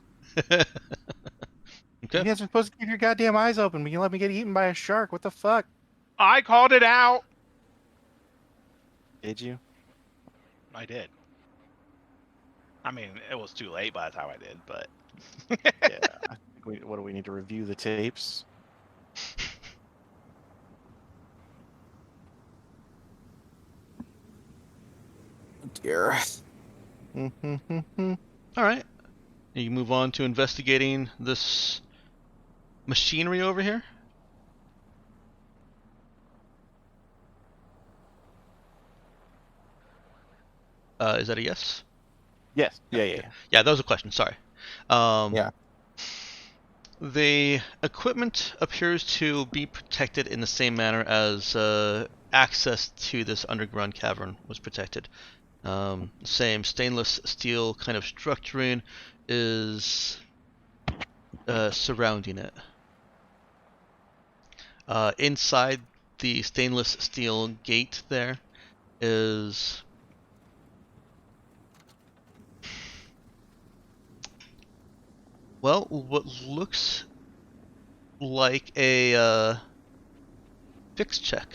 Okay. You guys are supposed to keep your goddamn eyes open, but you let me get eaten by a shark. What the fuck? I called it out. Did you? I did. I mean, it was too late by the time I did, but Yeah. I think what do we need to review the tapes? Dear. All right. You move on to investigating this machinery over here. Is that a yes? Yes. Yeah. Yeah, that was a question. Sorry. Yeah. The equipment appears to be protected in the same manner as access to this underground cavern was protected. Same stainless steel kind of structuring is surrounding it. Inside the stainless steel gate there is what looks like a fix check.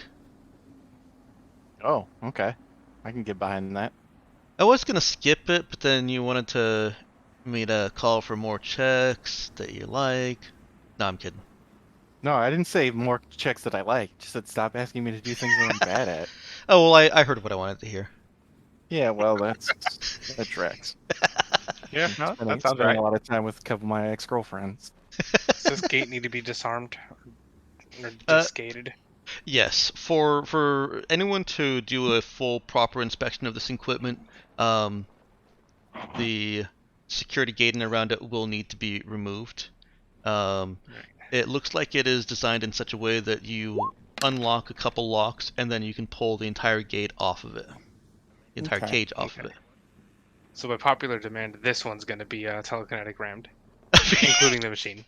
Oh, okay. I can get behind that. I was gonna skip it, but then you wanted me to call for more checks that you like. No, I'm kidding. No, I didn't say more checks that I like. Just said stop asking me to do things that I'm bad at. Oh well, I heard what I wanted to hear. Yeah, well, that tracks. yeah, no, Spending, that sounds spending right. a lot of time with a couple of my ex-girlfriends. Does this gate need to be disarmed or Uh, disgated? Yes, for anyone to do a full proper inspection of this equipment, the security gating around it will need to be removed. It looks like it is designed in such a way that you unlock a couple locks and then you can pull the entire gate off of it, the entire Okay. cage off of Okay. So by popular demand, this one's going to be telekinetic rammed, it. including the machine.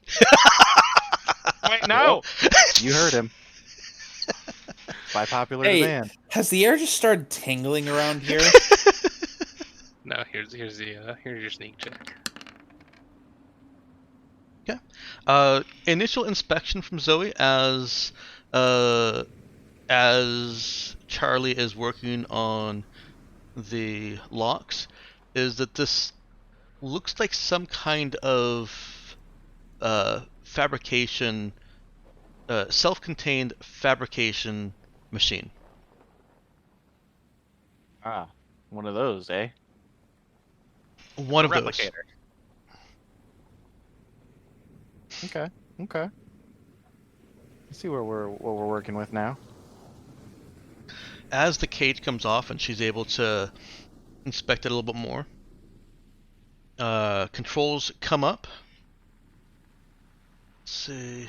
Wait, no. You heard him. By popular Hey, demand. has the air just started tingling around here? No, here's your sneak check. Initial inspection from Zoe as Charlie is working on the locks is that this looks like some kind of fabrication, self-contained fabrication machine. Ah, one of those, eh? One of those. Replicator. Okay. Let's see what we're working with now. As the cage comes off and she's able to inspect it a little bit more, controls come up. Let's see.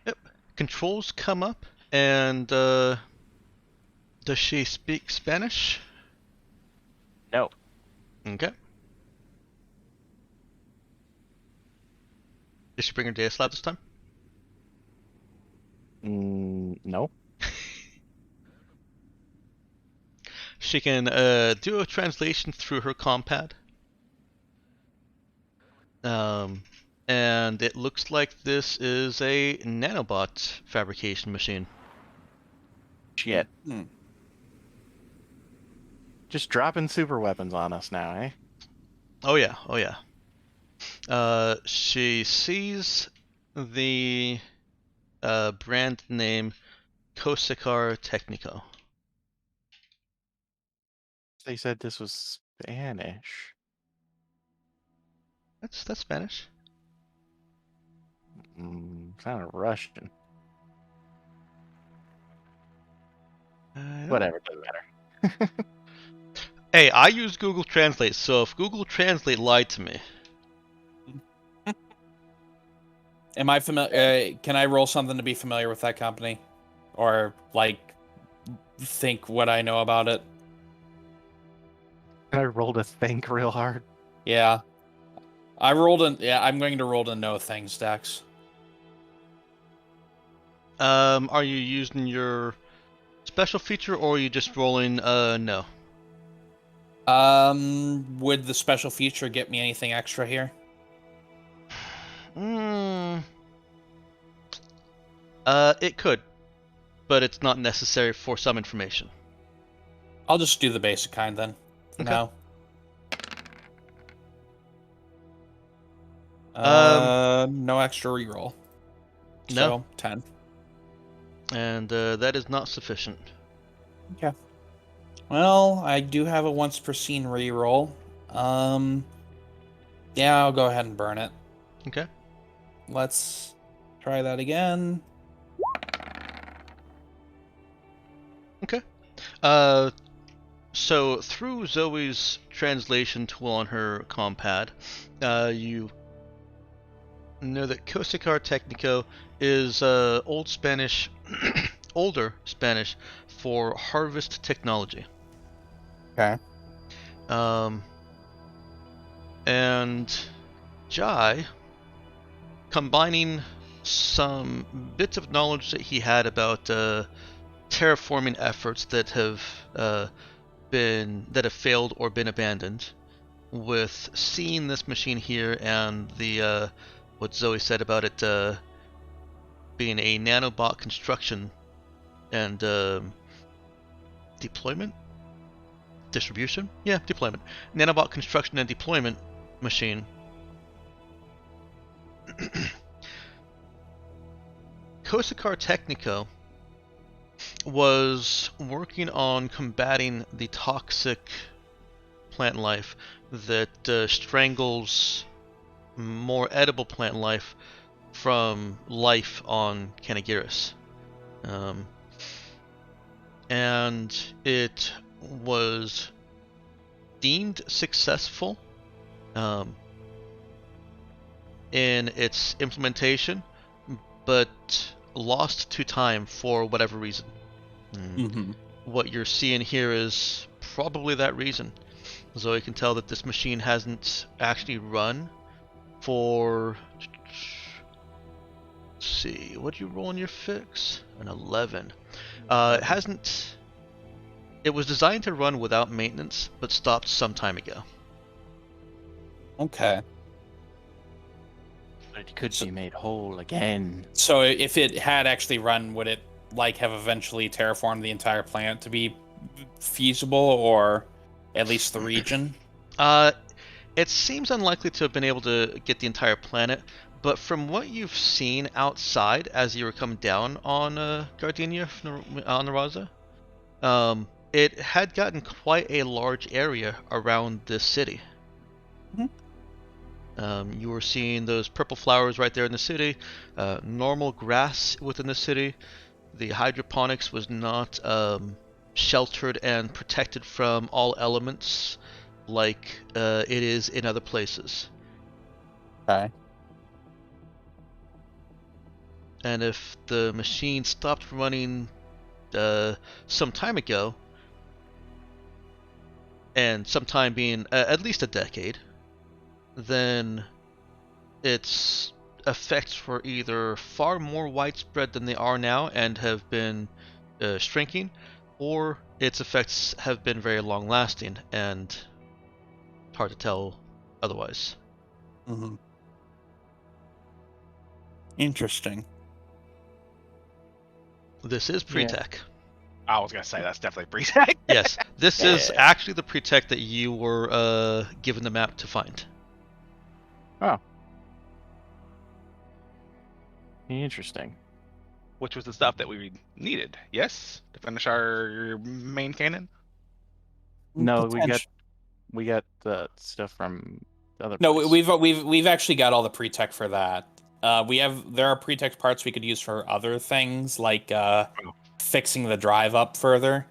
Yep. Controls come up, and does she speak Spanish? No. Okay. Did she bring her data slab this time? No. She can do a translation through her compad. And it looks like this is a nanobot fabrication machine. Shit. Hmm. Just dropping super weapons on us now, eh? Oh yeah, oh yeah. She sees the brand name Kosekar Technico. They said this was Spanish. That's Spanish. Sounded Russian. I don't- Whatever, doesn't matter. Hey, I use Google Translate, so if Google Translate lied to me, Am I familiar? Can I roll something to be familiar with that company, or like think what I know about it? I rolled a think real hard. Yeah, I rolled an. Yeah, I'm going to roll to know things, Dex. are you using your special feature or are you just rolling no? Would the special feature get me anything extra here? It could, but it's not necessary for some information. I'll just do the basic kind then. For Okay. now. No extra reroll. No. So 10. And that is not sufficient. Okay. Well, I do have a once per scene reroll. Yeah, I'll go ahead and burn it. Okay. Let's try that again. Okay. So through Zoe's translation tool on her compad, you know that Kosekar Technico is old Spanish, older Spanish for harvest technology. Okay. And Jai, combining some bits of knowledge that he had about terraforming efforts that have failed or been abandoned, with seeing this machine here and the what Zoe said about it being a nanobot construction and deployment, distribution, yeah, deployment, nanobot construction and deployment machine. Kosekar Technico was working on combating the toxic plant life that strangles more edible plant life from life on Canagiris. And it was deemed successful in its implementation, but lost to time for whatever reason. What you're seeing here is probably that reason. So you can tell that this machine hasn't actually run for... Let's see, what'd you roll in your fix? An 11. It hasn't... It was designed to run without maintenance, but stopped some time ago. Okay. But it could be made whole again. So if it had actually run, would it like have eventually terraformed the entire planet to be feasible, or at least the region? It seems unlikely to have been able to get the entire planet, but from what you've seen outside as you were coming down on Gardenia on Naraza, it had gotten quite a large area around this city. You were seeing those purple flowers right there in the city, normal grass within the city. The hydroponics was not sheltered and protected from all elements like it is in other places. Okay. And if the machine stopped running some time ago, and some time being at least a decade, then its effects were either far more widespread than they are now and have been shrinking, or its effects have been very long-lasting, and hard to tell otherwise. Mm-hmm. Interesting. This is pre-tech. I was gonna say that's definitely pre-tech. Yes, this is actually the pre-tech that you were given the map to find. Oh. Interesting. Which was the stuff that we needed, yes, to finish our main cannon. No, Potential. we got the stuff from the other No, place. we've actually got all the pre-tech for that. There are pre-tech parts we could use for other things, like fixing the drive up further,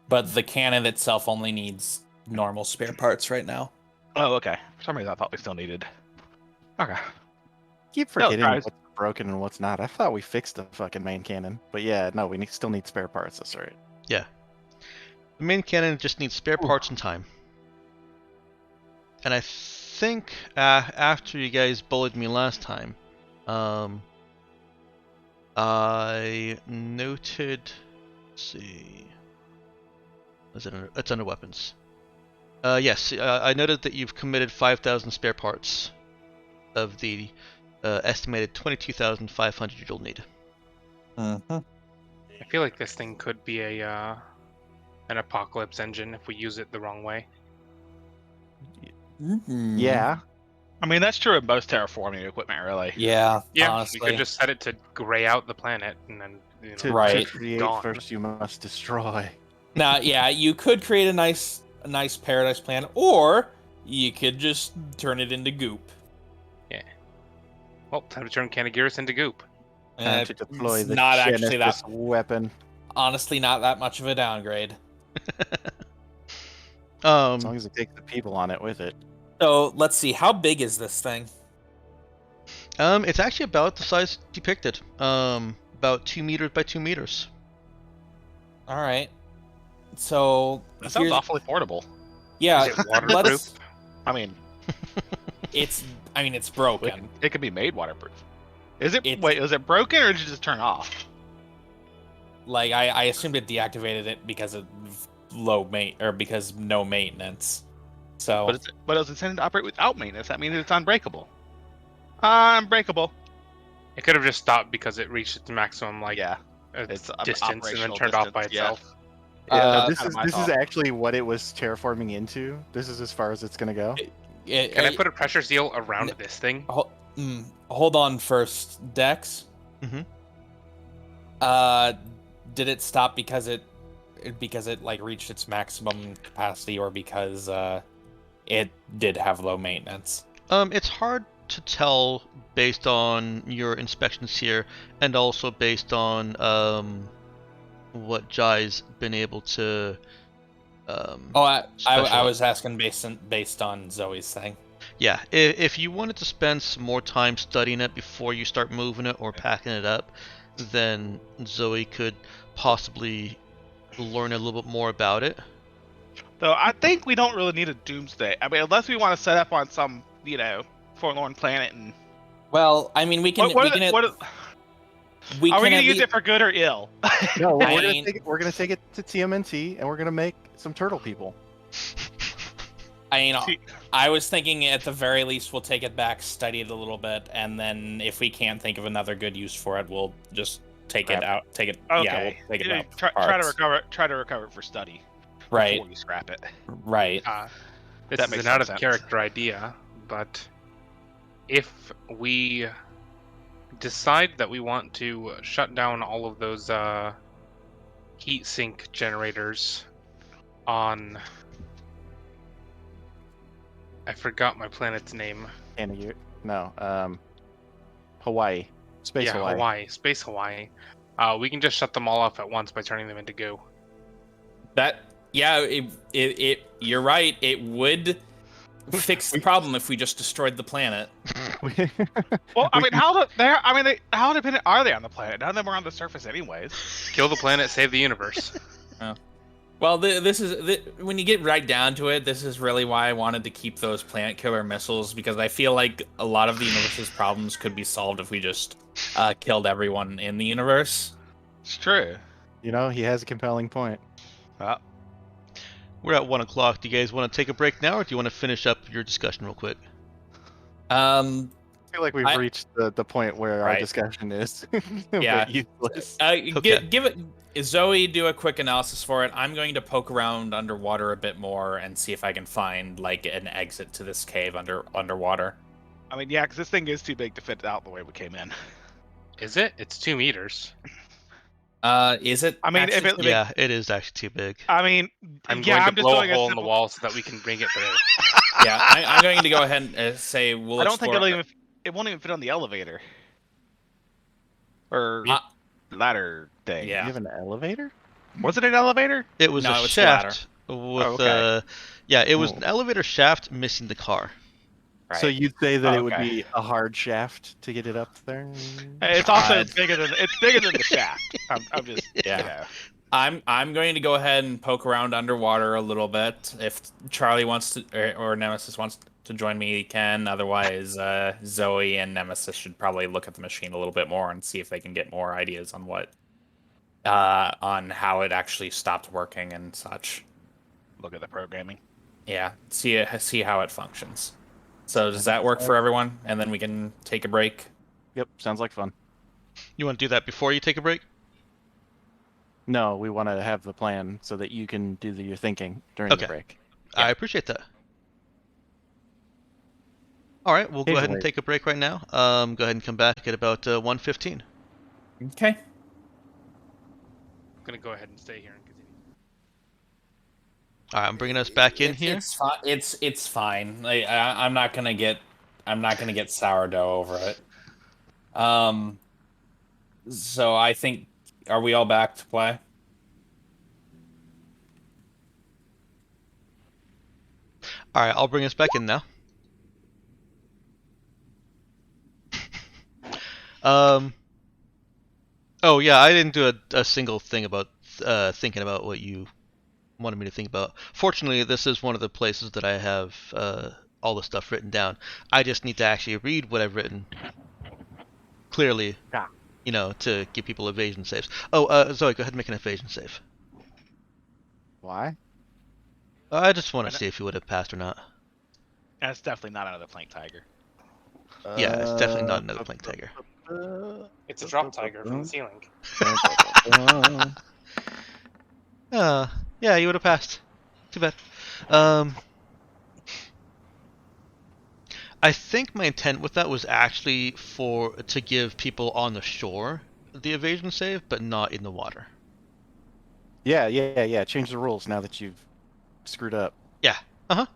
but the cannon itself only needs normal spare parts right now. Oh, okay. For some reason, I thought we still needed. Okay. Keep forgetting guys. what's broken and what's not. I thought we fixed the fucking main cannon, but yeah, no, we still need spare parts. That's right. Yeah. The main cannon just needs spare parts and time. And I think after you guys bullied me last time, I noted. Let's see. It's under weapons. Yes, I noted that you've committed 5,000 spare parts of the estimated 22,500 you'll need. Mm-hmm. I feel like this thing could be an apocalypse engine if we use it the wrong way. Mm-hmm. Yeah. I mean, that's true of most terraforming equipment, really. Yeah. Yeah, honestly. we could just set it to gray out the planet and then To Right. create gone. first, you must destroy. Now, yeah, you could create a nice paradise plan, or you could just turn it into goop. Well, time to turn Canagiris into goop. Time to deploy it's the not actually Genesis that. weapon. Honestly, not that much of a downgrade. As long as it takes the people on it with it. So let's see, how big is this thing? It's actually about the size depicted. About 2 meters by 2 meters. All right. So That sounds here's- awfully portable. Yeah, Is it let waterproof? us. I mean, It's broken. it could be made waterproof. Is it? It's- Wait, is it broken or did it just turn off? Like I assumed it deactivated it because of because no maintenance. So But it's intended to operate without maintenance. That means it's unbreakable. Unbreakable. It could have just stopped because it reached its maximum Yeah. It's distance and then operational turned off by distance, yeah. itself. Yeah, that's kinda my this is thought. actually what it was terraforming into. This is as far as it's gonna go. Can I put a pressure seal around this thing? Hold on first, Dex. Mhm. Did it stop because it like reached its maximum capacity, or because it did have low maintenance? It's hard to tell based on your inspections here, and also based on what Jai's been able to. I special- was asking based on Zoe's thing. Yeah, if you wanted to spend some more time studying it before you start moving it or packing it up, then Zoe could possibly learn a little bit more about it. Though I think we don't really need a doomsday. I mean, unless we want to set up on some, forlorn planet and. Well, I mean, we can. What we can. are we can gonna at use lea- it for good or ill? No, I we're mean- gonna take it to TMNT and we're gonna make some turtle people. I mean, See- I was thinking at the very least we'll take it back, study it a little bit, and then if we can't think of another good use for it, we'll just take it out. Take it. Okay. Yeah, we'll take it Yeah, out. try to parts. recover it for study. Right. Before you scrap it. Right. This That is makes an out of sense. character idea, but if we decide that we want to shut down all of those heat sink generators on, I forgot my planet's name. Hawaii. Space yeah, Hawaii. Space Hawaii. We can just shut them all off at once by turning them into goo. You're right. It would fix the problem if we just destroyed the planet. Well, I mean, how dependent are they on the planet? None of them are on the surface, anyways. Kill the planet, save the universe. Well, when you get right down to it, this is really why I wanted to keep those planet killer missiles, because I feel like a lot of the universe's problems could be solved if we just killed everyone in the universe. It's true. He has a compelling point. We're at 1 o'clock. Do you guys want to take a break now, or do you want to finish up your discussion real quick? I feel like we've I- reached the point where our Right. discussion is Yeah. useless. Give it. Zoe, do a quick analysis for it. I'm going to poke around underwater a bit more and see if I can find like an exit to this cave underwater. I mean, yeah, because this thing is too big to fit out the way we came in. Is it? It's 2 meters. Is it? I mean, if actually- it, Yeah, it is actually too big. I mean, I'm yeah, going I'm to just blow doing a hole in the simple- wall so that we can bring it through. Yeah, I'm going to go ahead and say we'll. I don't think explore- it won't even fit on the elevator or Uh, ladder thing. yeah. You have an elevator? Was it an elevator? It was No, a it's a ladder. shaft with okay. yeah, it was Oh. an elevator shaft missing the car. Right. So you'd say that it would Okay. be a hard shaft to get it up there? It's also God. bigger than the shaft. I'm just Yeah. I'm going to go ahead and poke around underwater a little bit. If Charlie wants to, or Nemesis wants to join me, he can. Otherwise, Zoe and Nemesis should probably look at the machine a little bit more and see if they can get more ideas on on how it actually stopped working and such. Look at the programming. Yeah, see how it functions. So does that work for everyone? And then we can take a break. Yep, sounds like fun. You want to do that before you take a break? No, we want to have the plan so that you can do your thinking during Okay. the break. I appreciate that. All right, we'll go ahead and Occasionally. take a break right now. Go ahead and come back at about 1:15. Okay. I'm gonna go ahead and stay here and continue. All right, I'm bringing us back in here. It's fine. It's fine. I'm not gonna get sourdough over it. So I think, are we all back to play? All right, I'll bring us back in now. Oh yeah, I didn't do a single thing about thinking about what you wanted me to think about. Fortunately, this is one of the places that I have all the stuff written down. I just need to actually read what I've written clearly, Yeah. to give people evasion saves. Oh, Zoe, go ahead and make an evasion save. Why? I just want to see if you would have passed or not. That's definitely not another plank tiger. Yeah, it's definitely not another plank tiger. It's a drop tiger from the ceiling. Yeah, you would have passed. Too bad. I think my intent with that was actually to give people on the shore the evasion save, but not in the water. Yeah. Change the rules now that you've screwed up. Yeah. Uh-huh.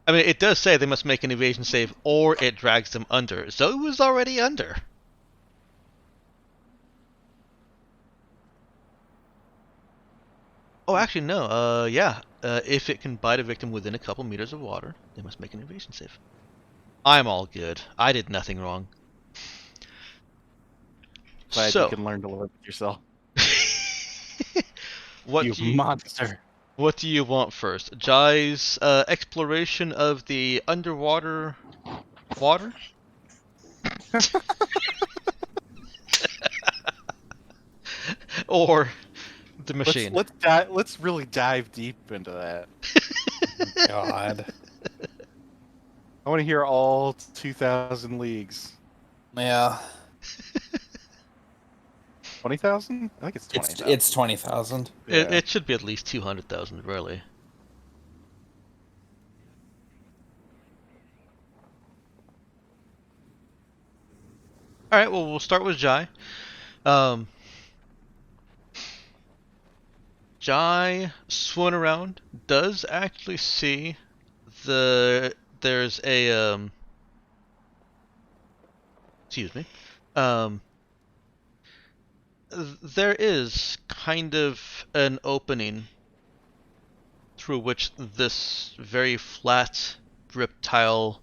I mean, it does say they must make an evasion save or it drags them under. Zoe was already under. Oh, actually, no. Yeah. If it can bite a victim within a couple meters of water, they must make an evasion save. I'm all good. I did nothing wrong. Glad So, you can learn to live with yourself. what You do you monster. what do you want first? Jai's exploration of the underwater water? Or the machine? Let's really dive deep into that. God. I want to hear all 2,000 leagues. Yeah. 20,000? I think it's 20,000. It's 20,000. It should be at least 200,000, really. Alright, well, we'll start with Jai. Jai, swimming around, does actually see there's a, excuse me, there is kind of an opening through which this very flat reptile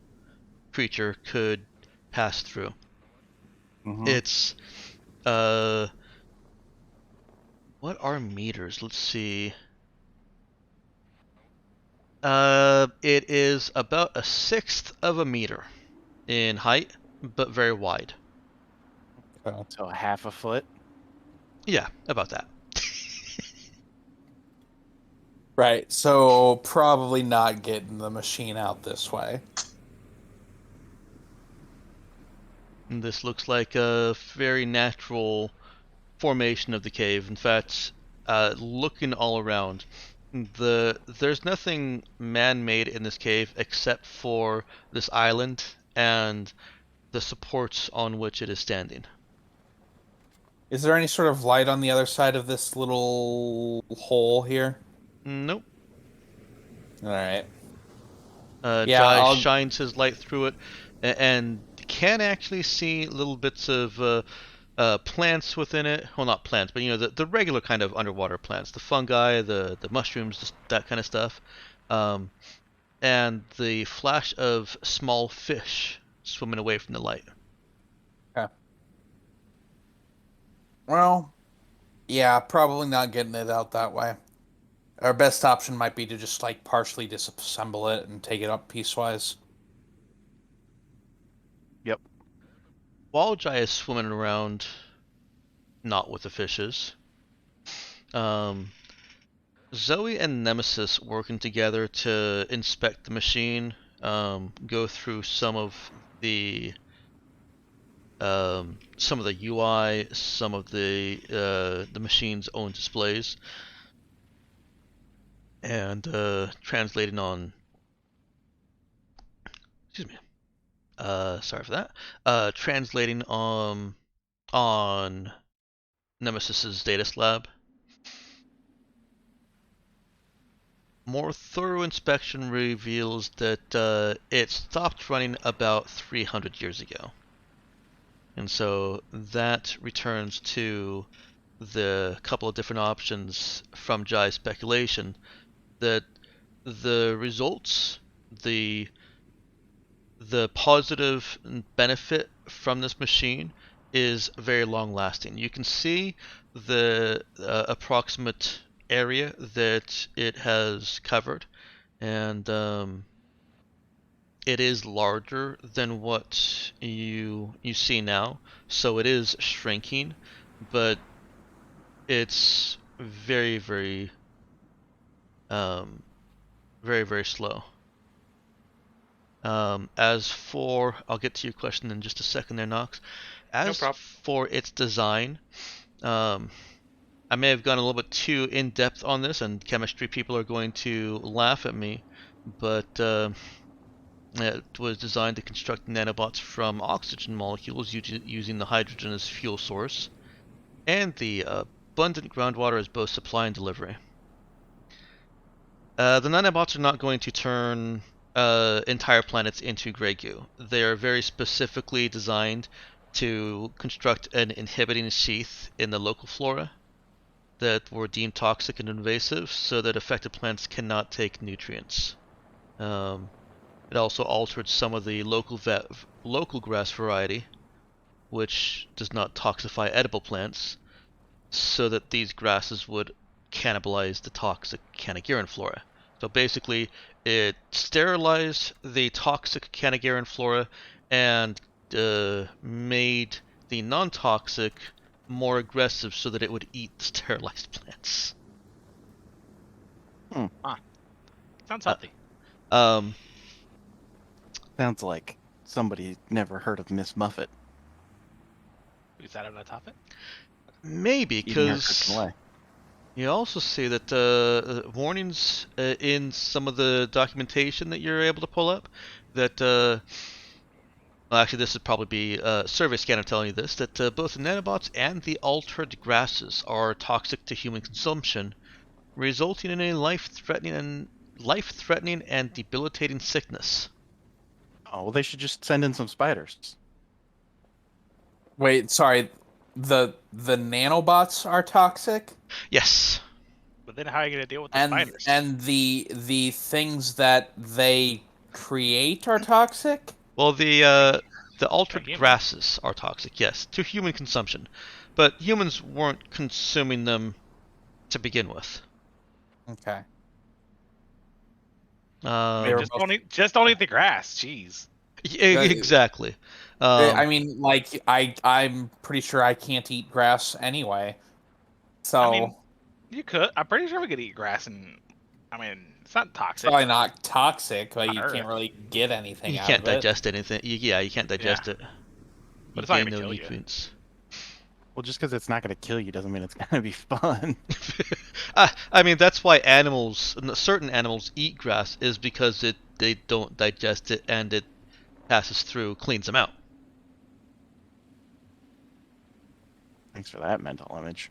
creature could pass through. Mhm. It's what are meters? Let's see. It is about 1/6 of a meter in height, but very wide. So half a foot. Yeah, about that. Right, so probably not getting the machine out this way. And this looks like a very natural formation of the cave. In fact, looking all around, there's nothing man-made in this cave except for this island and the supports on which it is standing. Is there any sort of light on the other side of this little hole here? Nope. Alright. Yeah, Jai I'll... shines his light through it and can actually see little bits of plants within it. Well, not plants, but the regular kind of underwater plants, the fungi, the mushrooms, just that kind of stuff, and the flash of small fish swimming away from the light. Okay. Well, yeah, probably not getting it out that way. Our best option might be to just, like, partially disassemble it and take it up piecewise. Yep. While Jai is swimming around, not with the fishes, Zoe and Nemesis working together to inspect the machine, go through some of the UI, some of the machine's own displays, and translating on. Excuse me. Sorry for that. Translating on Nemesis's data slab. More thorough inspection reveals that it stopped running about 300 years ago. And so that returns to the couple of different options from Jai's speculation that the results, the positive benefit from this machine is very long lasting. You can see the approximate area that it has covered, and it is larger than what you see now, so it is shrinking, but it's very, very very, very slow. As for, I'll get to your question in just a second there, Nox. As for its design, I may have gone a little bit too in-depth on this, and chemistry people are going to laugh at me, but it was designed to construct nanobots from oxygen molecules using the hydrogen as fuel source, and the abundant groundwater as both supply and delivery. The nanobots are not going to turn entire planets into grey goo. They are very specifically designed to construct an inhibiting sheath in the local flora that were deemed toxic and invasive, so that affected plants cannot take nutrients. It also altered some of the local grass variety, which does not toxify edible plants, so that these grasses would cannibalize the toxic Canagiran flora. So basically, it sterilized the toxic Canagiran flora and made the non-toxic more aggressive so that it would eat the sterilized plants. Sounds healthy. Sounds like somebody never heard of Miss Muffet. Is that on the topic? Maybe, Eating her because cooking away. you also see that warnings in some of the documentation that you're able to pull up that well, actually, this would probably be a survey scanner telling you this, that both the nanobots and the altered grasses are toxic to human consumption, resulting in a life-threatening and debilitating sickness. Oh, well, they should just send in some spiders. Wait, sorry. The nanobots are toxic? Yes. But then how are you going to deal with the spiders? And the things that they create are toxic? Well, the altered grasses are toxic, yes, to human consumption, but humans weren't consuming them to begin with. Okay. Just don't eat the grass. Jeez. Exactly. I mean, like, I'm pretty sure I can't eat grass anyway. So I mean, you could. I'm pretty sure we could eat grass and I mean, it's not It's toxic. probably not toxic, but On you Earth. can't really get anything You out can't of it. digest anything. Yeah, you can't digest it. But You it's not gain gonna no kill you. nutrients. Well, just because it's not going to kill you doesn't mean it's going to be fun. I mean, that's why certain animals eat grass, is because they don't digest it and it passes through, cleans them out. Thanks for that mental image.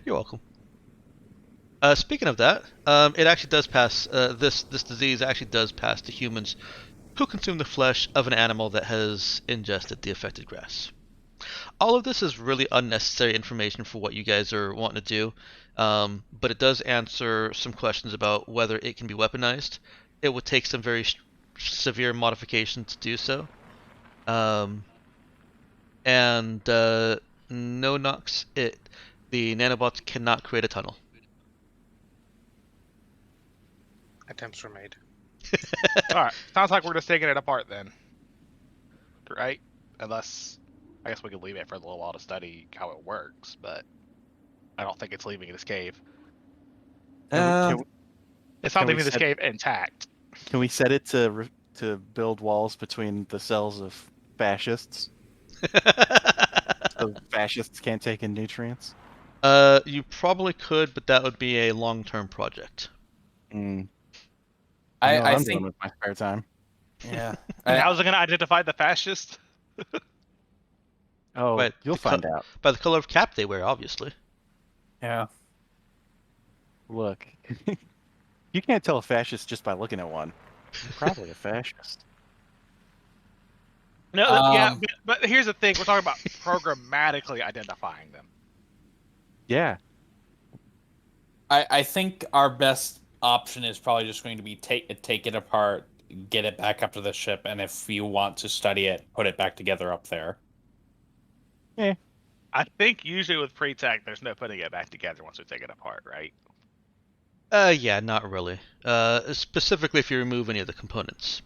You're welcome. Speaking of that, it actually does pass. This disease actually does pass to humans who consume the flesh of an animal that has ingested the affected grass. All of this is really unnecessary information for what you guys are wanting to do, but it does answer some questions about whether it can be weaponized. It would take some very severe modification to do so. And no Nox, the nanobots cannot create a tunnel. Attempts were made. All right. Sounds like we're just taking it apart then. Right? Unless, I guess we could leave it for a little while to study how it works, but I don't think it's leaving this cave. It's not Can we leaving this set- cave intact. Can we set it to build walls between the cells of fascists so fascists can't take in nutrients? You probably could, but that would be a long-term project. Mm. You know what I I'm doing think, with my spare time. yeah. How's it going to identify the fascist? Oh, But you'll find out. By the color of cap they wear, obviously. Yeah. Look, you can't tell a fascist just by looking at one. You're probably a fascist. No, yeah, Um, but here's the thing: we're talking about programmatically identifying them. Yeah. I think our best option is probably just going to be take it apart, get it back up to the ship, and if you want to study it, put it back together up there. I think usually with pre-tech, there's no putting it back together once we take it apart, right? Yeah, not really. Specifically if you remove any of the components.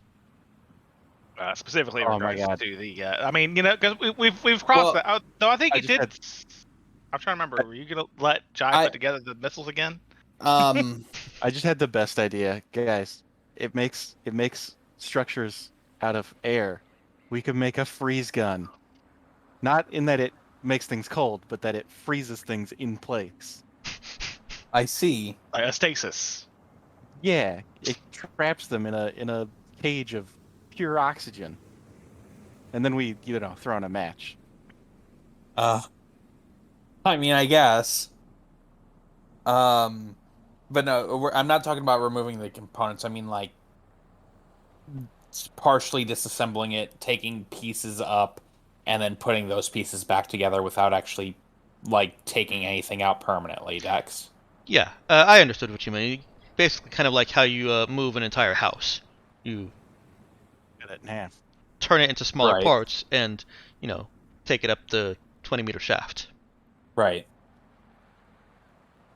Specifically in Oh my regards God. to the, I mean, because we've crossed Well, that. Though I think I you just did. had- I'm trying to remember. Were you gonna let Jai I- put together the missiles again? Um, I just had the best idea, guys. It makes structures out of air. We could make a freeze gun. Not in that it makes things cold, but that it freezes things in place. I see. Like a stasis. Yeah, it traps them in a cage of pure oxygen. And then we, throw in a match. I mean, I guess. But no, I'm not talking about removing the components. I mean, like, partially disassembling it, taking pieces up, and then putting those pieces back together without actually, like, taking anything out permanently, Dex. Yeah, I understood what you mean. Basically, kind of like how you move an entire house. You Cut it in half. turn it into smaller Right. parts and, take it up the 20-meter shaft. Right.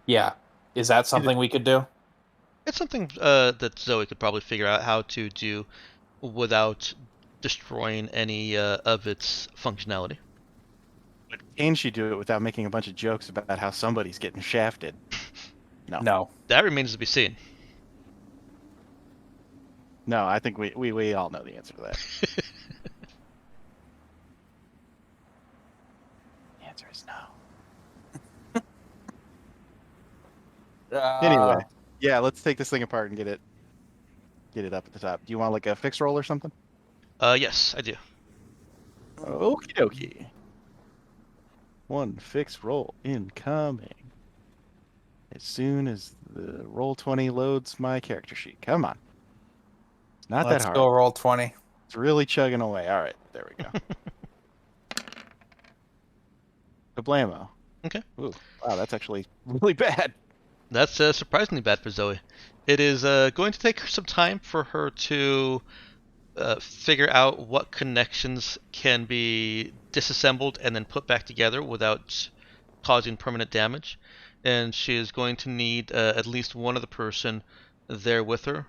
Yeah. Is that something we could do? It's something that Zoe could probably figure out how to do without destroying any of its functionality. But can she do it without making a bunch of jokes about how somebody's getting shafted? No. That remains to be seen. No, I think we all know the answer to that. The answer is no. Anyway, yeah, let's take this thing apart and get it up at the top. Do you want like a fixed roll or something? Yes, I do. Okie dokie. One fixed roll incoming. As soon as the roll 20 loads my character sheet. Come on. It's not Let's that hard. go roll 20. It's really chugging away. All right, there we go. Kablamo. Okay. Ooh, wow, that's actually really bad. That's surprisingly bad for Zoe. It is going to take her some time for her to figure out what connections can be disassembled and then put back together without causing permanent damage. And she is going to need at least one other person there with her,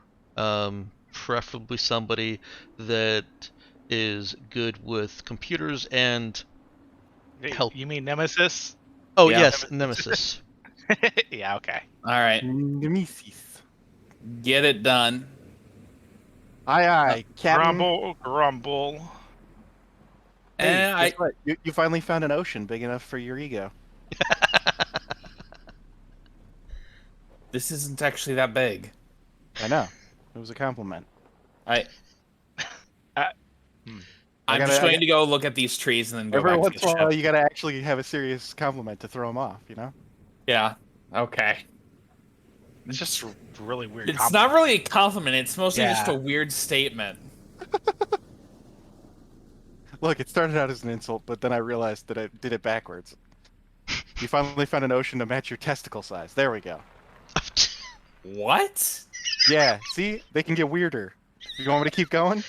preferably somebody that is good with computers and help. You mean Nemesis? Oh Yeah. yes, Nemesis. Yeah, okay. All right, Nemesis. get it done. Aye, aye, Captain. Grumble, grumble. Hey, And guess what? You finally found an ocean big enough for your ego. this isn't actually that big. I know. It was a compliment. I I I'm gotta- just I going got- to go look at these trees and then go Every back to once the in a while, ship. you gotta actually have a serious compliment to throw them off, you know? Yeah. Okay. It's just a really weird. It's compliment. not really a compliment. It's mostly just Yeah. a weird statement. Look, it started out as an insult, but then I realized that I did it backwards. You finally found an ocean to match your testicle size. There we go. What? Yeah, see? They can get weirder. You want me to keep going?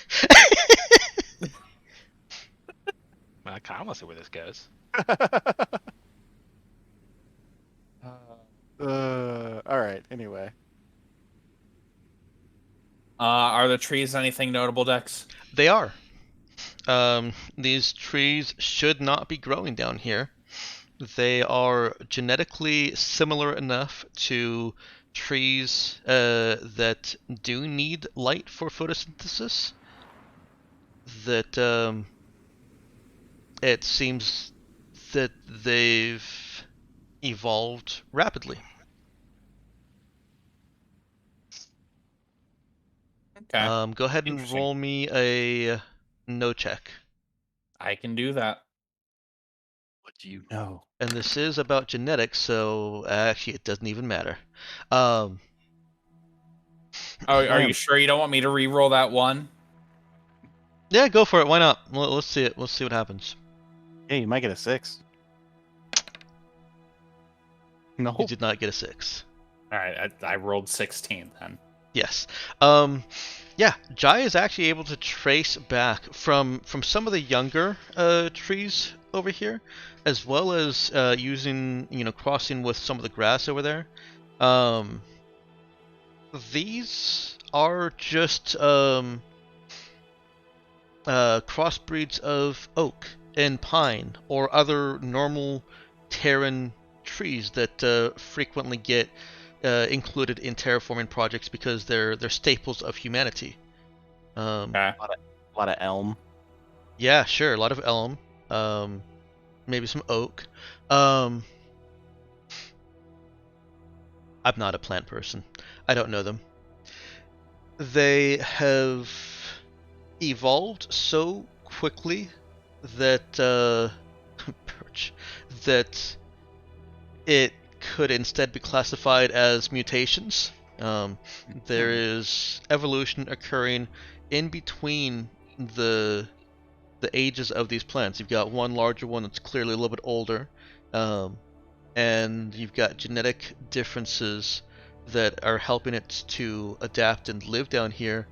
I kind of want to see where this goes. Alright, anyway. Are the trees anything notable, Dex? They are. These trees should not be growing down here. They are genetically similar enough to trees that do need light for photosynthesis that it seems that they've evolved rapidly. Okay. Go ahead and Interesting. roll me a no check. I can do that. What do you know? And this is about genetics, so actually it doesn't even matter. Um, Oh, are Damn. you sure you don't want me to re-roll that one? yeah, go for it. Why not? Let's see it. Let's see what happens. Hey, you might get a 6. No. You did not get a 6. All right, I rolled 16 then. Yes. Yeah, Jai is actually able to trace back from some of the younger trees over here, as well as using, crossing with some of the grass over there. These are just crossbreeds of oak and pine or other normal Terran trees that frequently get included in terraforming projects because they're staples of humanity. Okay. A lot of elm. Yeah, sure, a lot of elm, maybe some oak. I'm not a plant person. I don't know them. They have evolved so quickly that perch, that it could instead be classified as mutations. There is evolution occurring in between the ages of these plants. You've got one larger one that's clearly a little bit older, and you've got genetic differences that are helping it to adapt and live down here,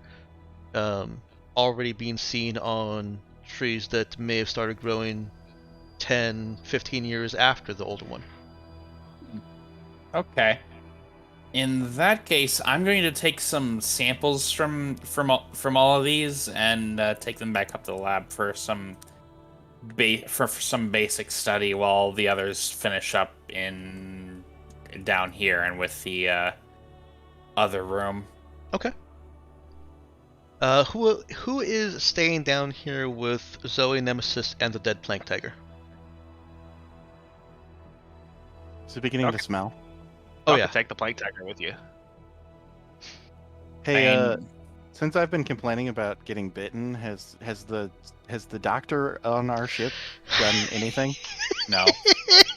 already being seen on trees that may have started growing 10, 15 years after the older one. Okay. In that case, I'm going to take some samples from all of these and take them back up to the lab for some some basic study while the others finish up in down here and with the other room. Okay. Who is staying down here with Zoe, Nemesis, and the dead Plank Tiger? Is it beginning to Okay. smell? Oh I'll yeah. have to take the plank tiger with you. Hey, And- since I've been complaining about getting bitten, has the doctor on our ship done anything? No.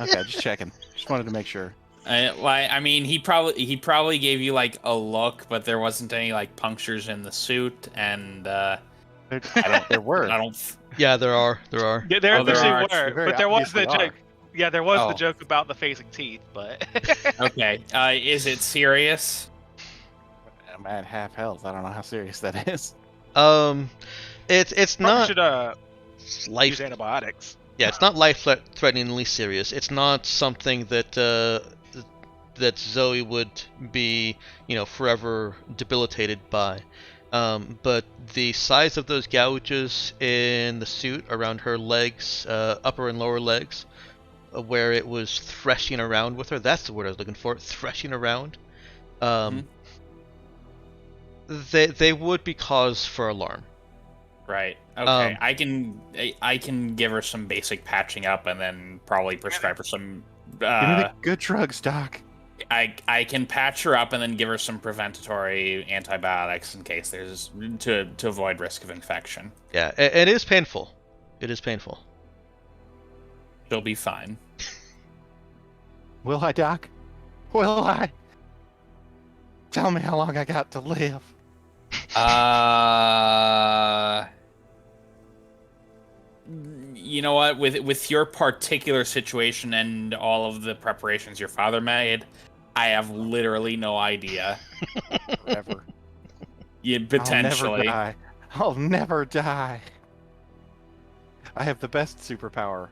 Okay, just checking. Just wanted to make sure. I mean, he probably gave you like a look, but there wasn't any like punctures in the suit, and There were. I don't. Yeah, there are. Yeah, there Oh, there actually are. There were, very but there was the obviously joke. Yeah, there was Oh. the joke about the facing teeth, but Okay. Is it serious? I'm at half health. I don't know how serious that is. It's probably not should life. use antibiotics. Yeah, it's not life-threateningly serious. It's not something that that Zoe would be, forever debilitated by. But the size of those gouges in the suit around her legs, upper and lower legs, where it was threshing around with her. That's the word I was looking for. Threshing around. They would be cause for alarm. Right. Okay. I can give her some basic patching up and then probably prescribe her some. Give me the good drugs, Doc. I can patch her up and then give her some preventatory antibiotics in case there's to avoid risk of infection. Yeah, it is painful. It is painful. She'll be fine. Will I, Doc? Will I? Tell me how long I got to live. You know what? With your particular situation and all of the preparations your father made, I have literally no idea. Forever. Yeah, potentially. I'll never die. I have the best superpower.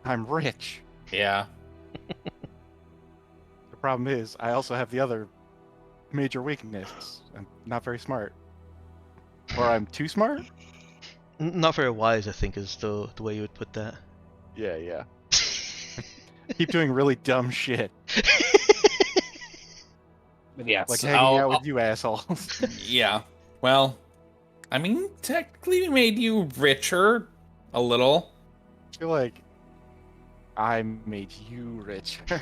I'm rich. Yeah. The problem is, I also have the other major weakness. I'm not very smart. Or I'm too smart? Not very wise, I think, is the way you would put that. Yeah. Keep doing really dumb shit. Yes. Like hanging out with you assholes. Yeah. Well, I mean, technically we made you richer a little. I feel like I made you richer.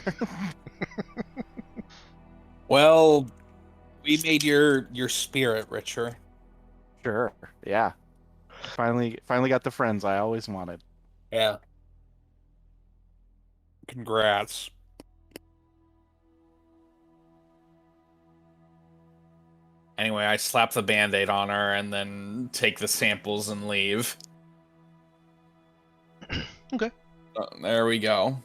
Well, we made your spirit richer. Sure. Yeah. Finally got the friends I always wanted. Yeah. Congrats. Anyway, I slap the band-aid on her and then take the samples and leave. Okay. There we go.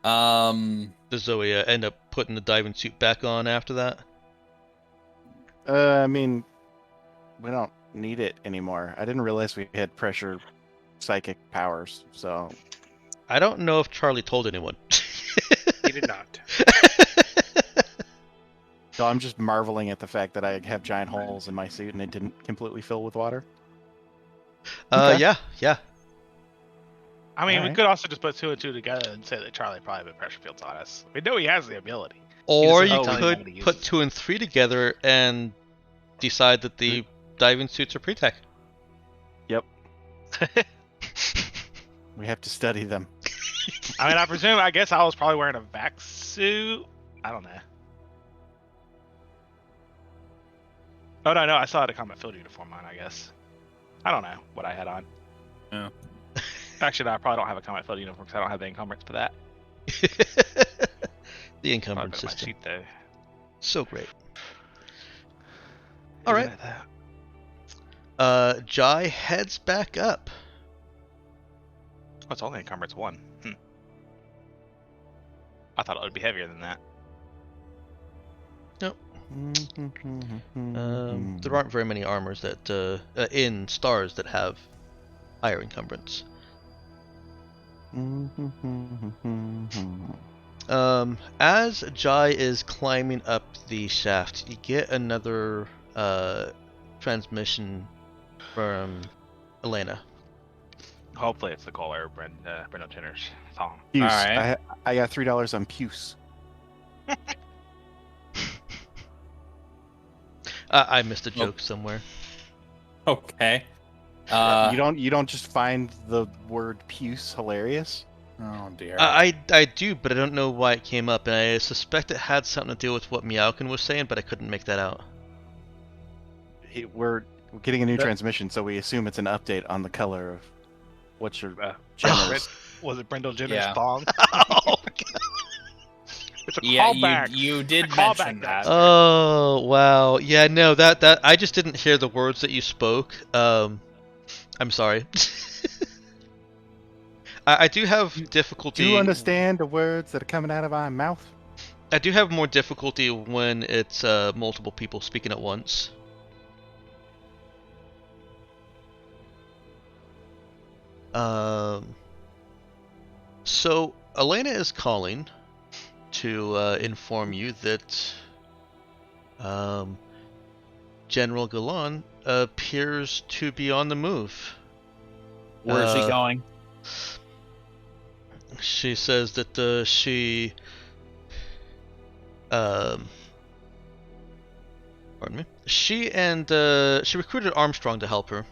Does Zoe end up putting the diving suit back on after that? I mean, we don't need it anymore. I didn't realize we had pressure psychic powers, so... I don't know if Charlie told anyone. He did not. So I'm just marveling at the fact that I have giant holes in my suit and it didn't completely fill with water. Okay. Yeah. I mean, we Alright. could also just put two and two together and say that Charlie probably put pressure fields on us. We know he has the ability. Or He you doesn't tell anyone could to use put it. 2 and 3 together and decide that the diving suits are pre-tech. Yep. We have to study them. I mean, I guess I was probably wearing a vac suit. I don't know. Oh, no, I still had a combat field uniform on, I guess. I don't know what I had on. Yeah. Actually, no, I probably don't have a combat field uniform because I don't have the encumbrance for that. The encumbrance Probably put my system. sheet though. So great. Isn't Alright. it that? Jai heads back up. Oh, it's only encumbrance 1. I thought it would be heavier than that. There aren't very many armors that in stars that have higher encumbrance. As Jai is climbing up the shaft, you get another transmission from Elena. Hopefully, it's the caller, Brenda Jenner's song. Puce. Alright. I got $3 on Puce. I missed a joke somewhere. Okay. You don't just find the word Puce hilarious? Oh dear. I do, but I don't know why it came up, and I suspect it had something to do with what Meowkin was saying, but I couldn't make that out. We're getting a new transmission, so we assume it's an update on the color of what's your Jenner's. Was it Brenda Jenner's Yeah. thong? Oh, It's a Yeah, callback. you did It's a callback, mention that. Darkstar. Oh wow, yeah, no, that I just didn't hear the words that you spoke. I'm sorry. I do have difficulty. Do you understand the words that are coming out of my mouth? I do have more difficulty when it's multiple people speaking at once. So Elena is calling to inform you that General Galan appears to be on the move. Where is he going? She says that pardon me. She recruited Armstrong to help her.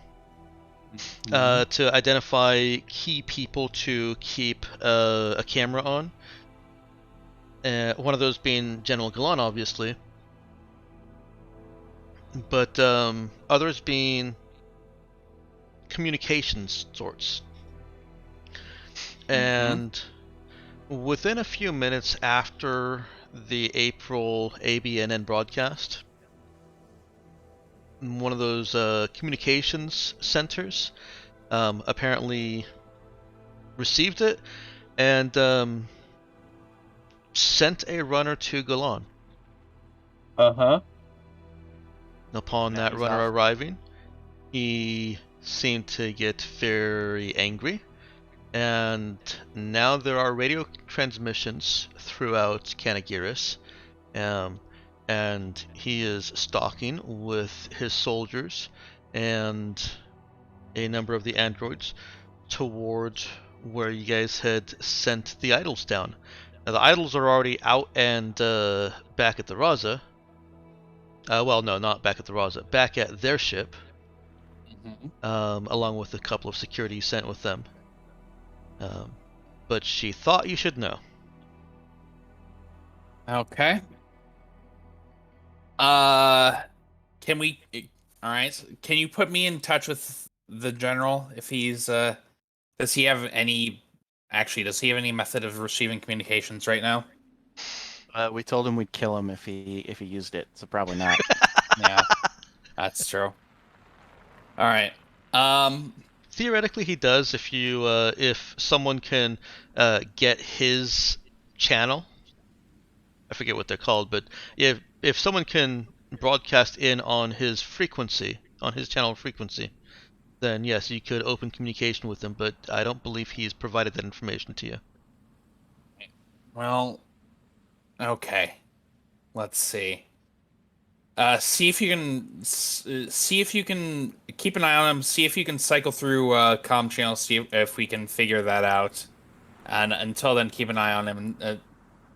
To identify key people to keep a camera on. One of those being General Galan, obviously. But others being communications sorts. And within a few minutes after the April ABNN broadcast, one of those communications centers apparently received it and sent a runner to Galan. Upon that he's runner off. arriving, he seemed to get very angry, and now there are radio transmissions throughout Kanagiris, and he is stalking with his soldiers and a number of the androids towards where you guys had sent the idols down. Now, the idols are already out and back at the Raza. Well, no, not back at the Raza. Back at their ship, along with a couple of security sent with them. But she thought you should know. Okay. Can we? All right. Can you put me in touch with the general if he's? Does he have any? Actually, does he have any method of receiving communications right now? We told him we'd kill him if he used it, so probably not. Yeah, that's true. All right. Theoretically, he does if someone can get his channel. I forget what they're called, but if someone can broadcast in on his frequency, on his channel frequency, then yes, you could open communication with him. But I don't believe he's provided that information to you. Well, okay. Let's see. See if you can see if you can keep an eye on him. See if you can cycle through comm channels. See if we can figure that out. And until then, keep an eye on him and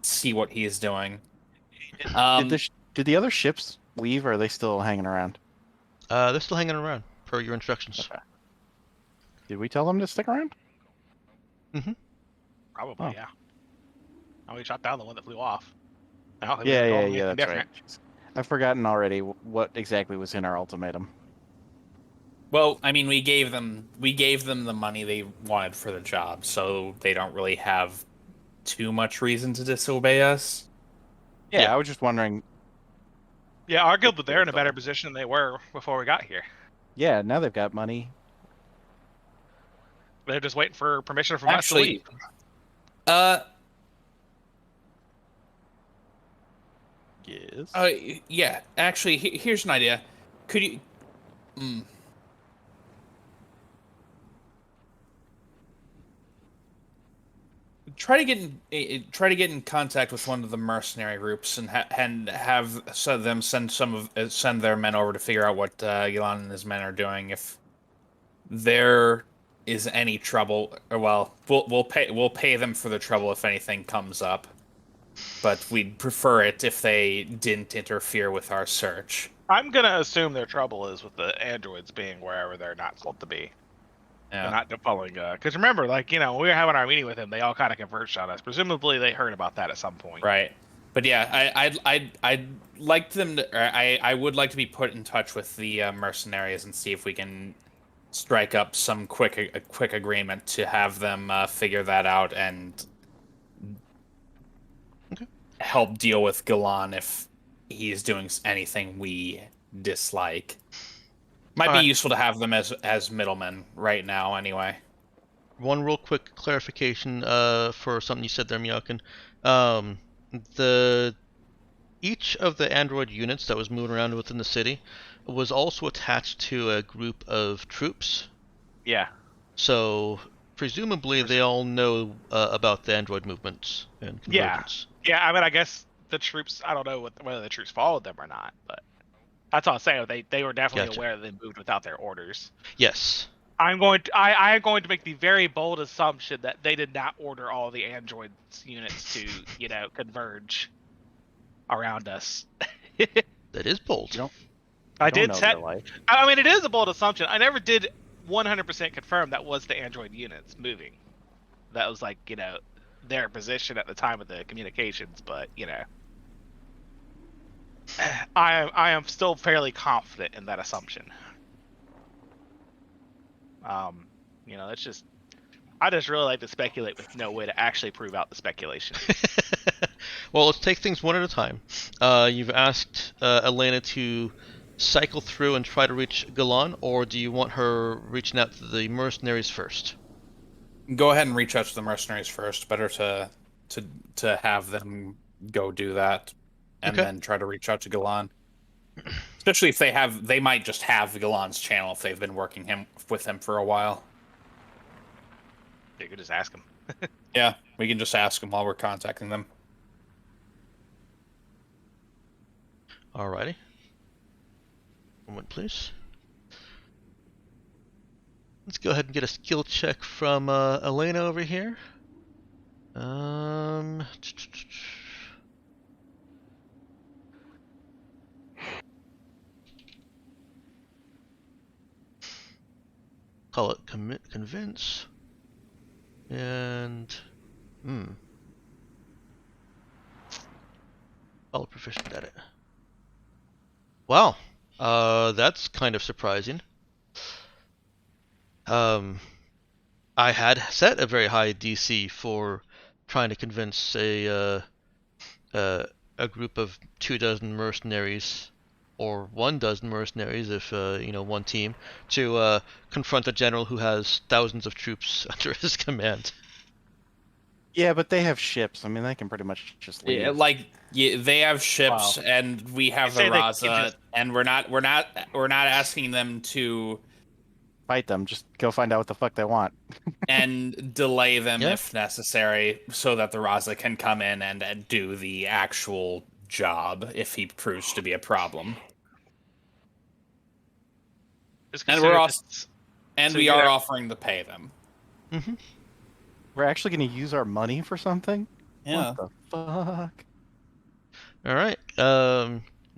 see what he is doing. Did the other ships leave, or are they still hanging around? They're still hanging around per your instructions. Okay. Did we tell them to stick around? Probably, Oh. yeah. Oh, we shot down the one that flew off. Yeah, that's right. Jeez. I've forgotten already what exactly was in our ultimatum. Well, I mean, we gave them the money they wanted for the job, so they don't really have too much reason to disobey us. Yeah, I was just wondering. Yeah, our guild, but they're in a better position than they were before we got here. Yeah, now they've got money. They're just waiting for permission from us to leave. Yes. Yeah. Actually, here's an idea. Could you? Try to get in contact with one of the mercenary groups and have them send their men over to figure out what Gilan and his men are doing. If there is any trouble, well, we'll pay them for the trouble if anything comes up. But we'd prefer it if they didn't interfere with our search. I'm gonna assume their trouble is with the androids being wherever they're not supposed to be. Yeah. And not following. Because remember, when we were having our meeting with them, they all kind of converged on us. Presumably, they heard about that at some point. Right. But yeah, I'd like them to. I would like to be put in touch with the mercenaries and see if we can strike up some quick agreement to have them figure that out and help deal with Galan if he's doing anything we dislike. Might be useful to have them as middlemen right now, anyway. One real quick clarification for something you said there, Miyakin. Each of the android units that was moving around within the city was also attached to a group of troops. Yeah. So presumably they all know about the android movements and convergence. Yeah. I mean, I guess the troops. I don't know whether the troops followed them or not, but that's all I'm saying. They were definitely aware that they moved without their orders. Yes. I am going to make the very bold assumption that they did not order all the android units to, converge around us. That is bold. You I don't did know set. real life. I mean, it is a bold assumption. I never did 100% confirm that was the android units moving. That was like, their position at the time of the communications, but I am still fairly confident in that assumption. It's just I just really like to speculate with no way to actually prove out the speculation. Well, let's take things one at a time. You've asked Elena to cycle through and try to reach Galan, or do you want her reaching out to the mercenaries first? Go ahead and reach out to the mercenaries first. Better to have them go do that, and Okay. then try to reach out to Galan. Especially if they might just have Galan's channel if they've been working with him for a while. You could just ask him. Yeah, we can just ask them while we're contacting them. Alrighty. Moment, please. Let's go ahead and get a skill check from Elena over here. Call it convince. And call it proficient at it. Wow, that's kind of surprising. I had set a very high DC for trying to convince a group of 24 mercenaries, or 12 mercenaries if one team, to confront a general who has thousands of troops under his command. Yeah, but they have ships. I mean, they can pretty much just leave. Yeah, they have ships, Wow. and we have the Say they can Raza, just- and we're not asking them to Fight them. Just go find out what the fuck they want. and delay them Yeah. if necessary, so that the Raza can come in and do the actual job if he proves to be a problem. Just And consider we're this- And So we you are have- offering to pay them. Mm-hmm. We're actually going to use our money for something? Yeah. What the fuck? All right.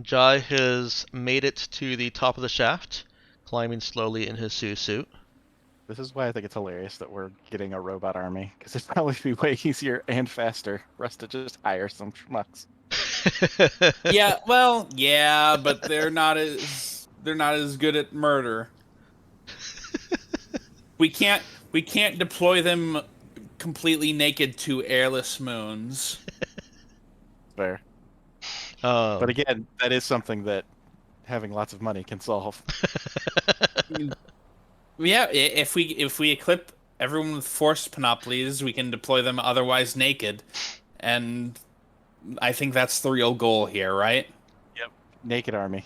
Jai has made it to the top of the shaft, climbing slowly in his suit. This is why I think it's hilarious that we're getting a robot army, because it'd probably be way easier and faster for us to just hire some schmucks. Yeah, well, yeah, but they're not as good at murder. We can't deploy them completely naked to airless moons. Fair. But But again, that is something that having lots of money can solve. Yeah, if we equip everyone with force panoplies, we can deploy them otherwise naked, and I think that's the real goal here, right? Naked army.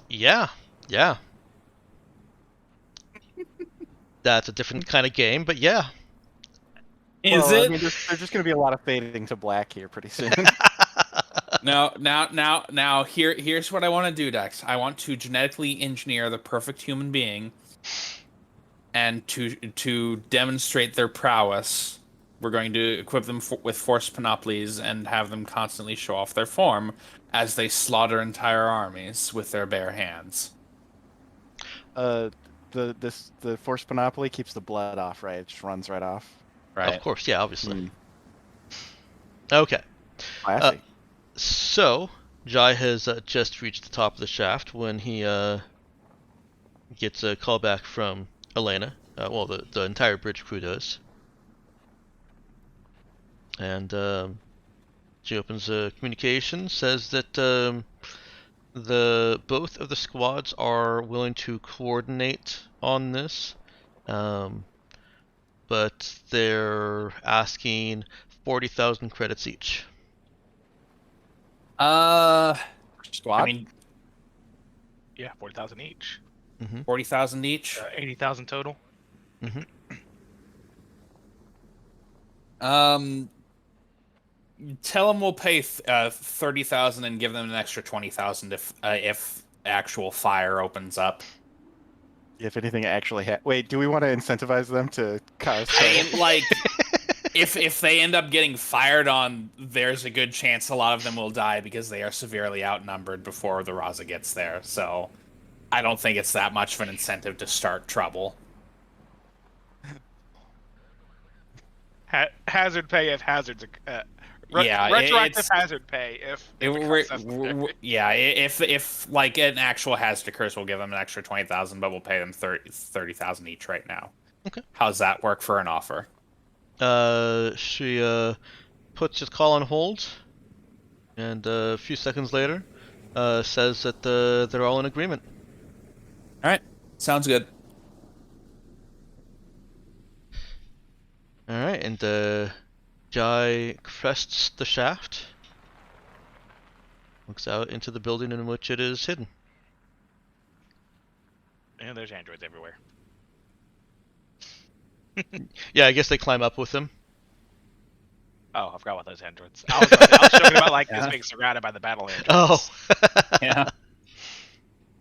yeah. That's a different kind of game, but yeah. Is Well, it? I mean, there's just going to be a lot of fading to black here pretty soon. Now, here's what I want to do, Dex. I want to genetically engineer the perfect human being, and to demonstrate their prowess, we're going to equip them with force panoplies and have them constantly show off their form as they slaughter entire armies with their bare hands. The force panoply keeps the blood off, right? It just runs right off. Right. Of course, yeah, obviously. Hmm. Okay. Classy. So, Jai has just reached the top of the shaft when he gets a call back from Elena. Well, the entire bridge crew does. And she opens communication, says that both of the squads are willing to coordinate on this, but they're asking 40,000 credits each. Squad? I mean, Yeah, 40,000 each. 40,000 each. 80,000 total. Tell them we'll pay 30,000 and give them an extra 20,000 if actual fire opens up. If anything actually wait, do we want to incentivize them to cause I trouble? mean, like, if they end up getting fired on, there's a good chance a lot of them will die because they are severely outnumbered before the Raza gets there. So I don't think it's that much of an incentive to start trouble. Hazard pay if hazards. Yeah, Retroactive it's hazard pay if it becomes necessary. yeah. If like an actual hazard occurs, we'll give them an extra 20,000, but we'll pay them 30,000 each right now. Okay. How's that work for an offer? She puts his call on hold, and a few seconds later, says that they're all in agreement. All right, sounds good. All right, and Jai crests the shaft, looks out into the building in which it is hidden. And there's androids everywhere. Yeah, I guess they climb up with him. Oh, I forgot about those androids. I was joking about like this being surrounded by the battle androids. Oh. Yeah.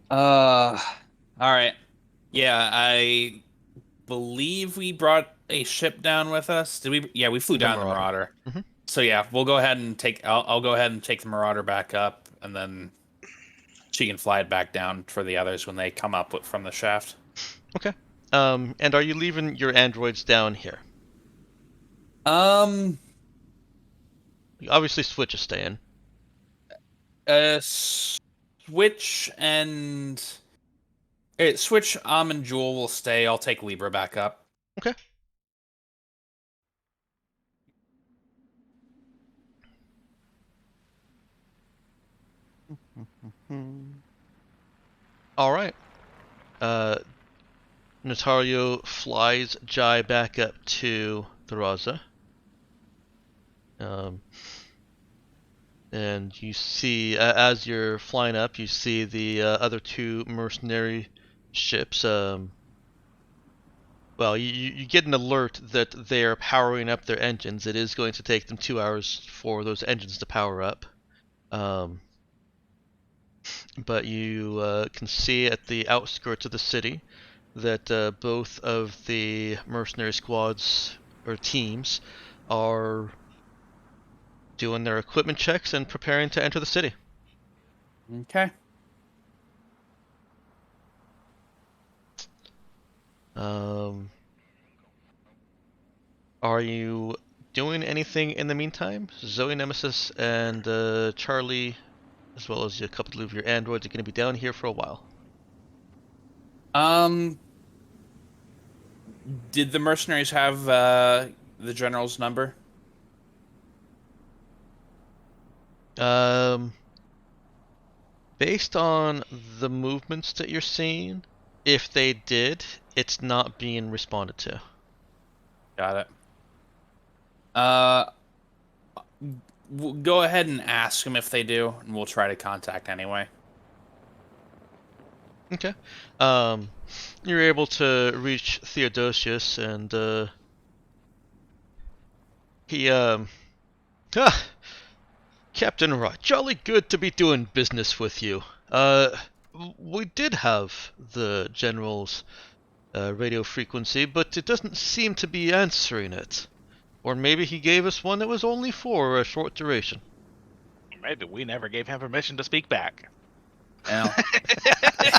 All right. Yeah, I believe we brought a ship down with us. Did we? Yeah, we flew down the Marauder. Mhm. So yeah, we'll go ahead and take. I'll go ahead and take the Marauder back up, and then she can fly it back down for the others when they come up from the shaft. Okay. And are you leaving your androids down here? Obviously, Switch is staying. Switch and Switch, and Jewel will stay. I'll take Libra back up. Okay. All right. Notario flies Jai back up to the Raza. And you see, as you're flying up, you see the other two mercenary ships. Well, you get an alert that they're powering up their engines. It is going to take them 2 hours for those engines to power up. But you can see at the outskirts of the city that both of the mercenary squads or teams are doing their equipment checks and preparing to enter the city. Okay. Are you doing anything in the meantime? Zoe, Nemesis, and Charlie, as well as a couple of your androids, are going to be down here for a while. Did the mercenaries have the general's number? Based on the movements that you're seeing, if they did, it's not being responded to. Got it. Go ahead and ask them if they do, and we'll try to contact anyway. Okay. You're able to reach Theodosius, and he Captain Wright, jolly good to be doing business with you. We did have the General's radio frequency, but it doesn't seem to be answering it. Or maybe he gave us one that was only for a short duration. Maybe we never gave him permission to speak back. Well,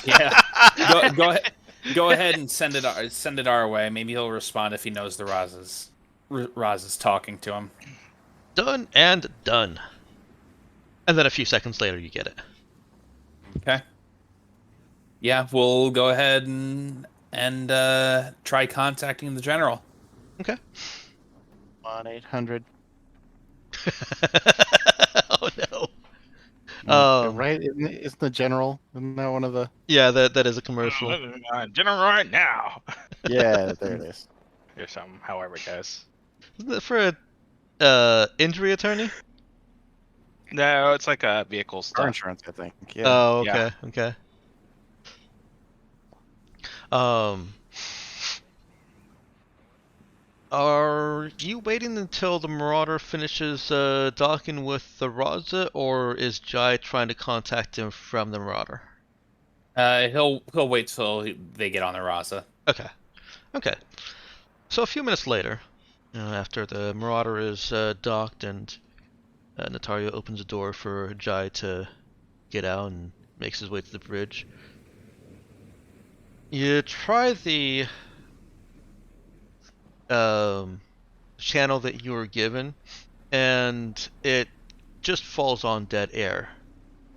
yeah. Go ahead and send it our way. Maybe he'll respond if he knows the Raz's talking to him. Done and done. And then a few seconds later, you get it. Okay. Yeah, we'll go ahead and try contacting the general. Okay. 1-800. Oh no. Right? Isn't the general? Isn't that one of the? Yeah, that is a commercial. General right now. Yeah, there it is. Or something, however it goes. Isn't it for a injury attorney? No, it's like a vehicle Car stuff. insurance, I think. Yeah. Oh, okay, Yeah. okay. Are you waiting until the Marauder finishes docking with the Raza, or is Jai trying to contact him from the Marauder? He'll wait till they get on the Raza. Okay. Okay. So a few minutes later, after the Marauder is docked and Natario opens the door for Jai to get out and makes his way to the bridge, you try the channel that you were given, and it just falls on dead air.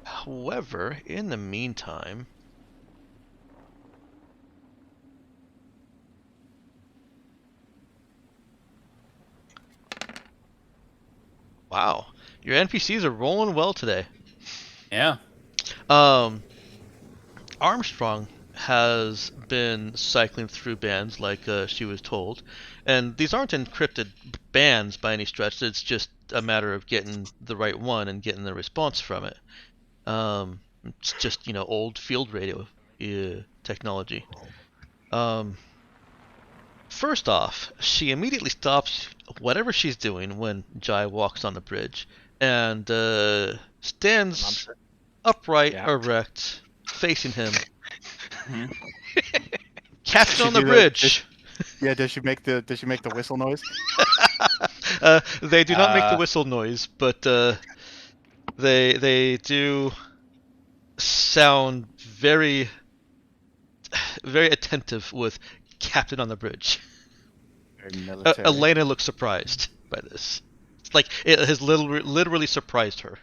However, in the meantime, wow, your NPCs are rolling well today. Yeah. Armstrong has been cycling through bands like she was told, and these aren't encrypted bands by any stretch. It's just a matter of getting the right one and getting the response from it. It's just old field radio technology. First off, she immediately stops whatever she's doing when Jai walks on the bridge and stands upright, erect, facing him. Captain on the bridge. Does she make the whistle noise? They do not make the whistle noise, but they do sound very, very attentive with Captain on the bridge. Elena looks surprised by this. It's like it has literally surprised her.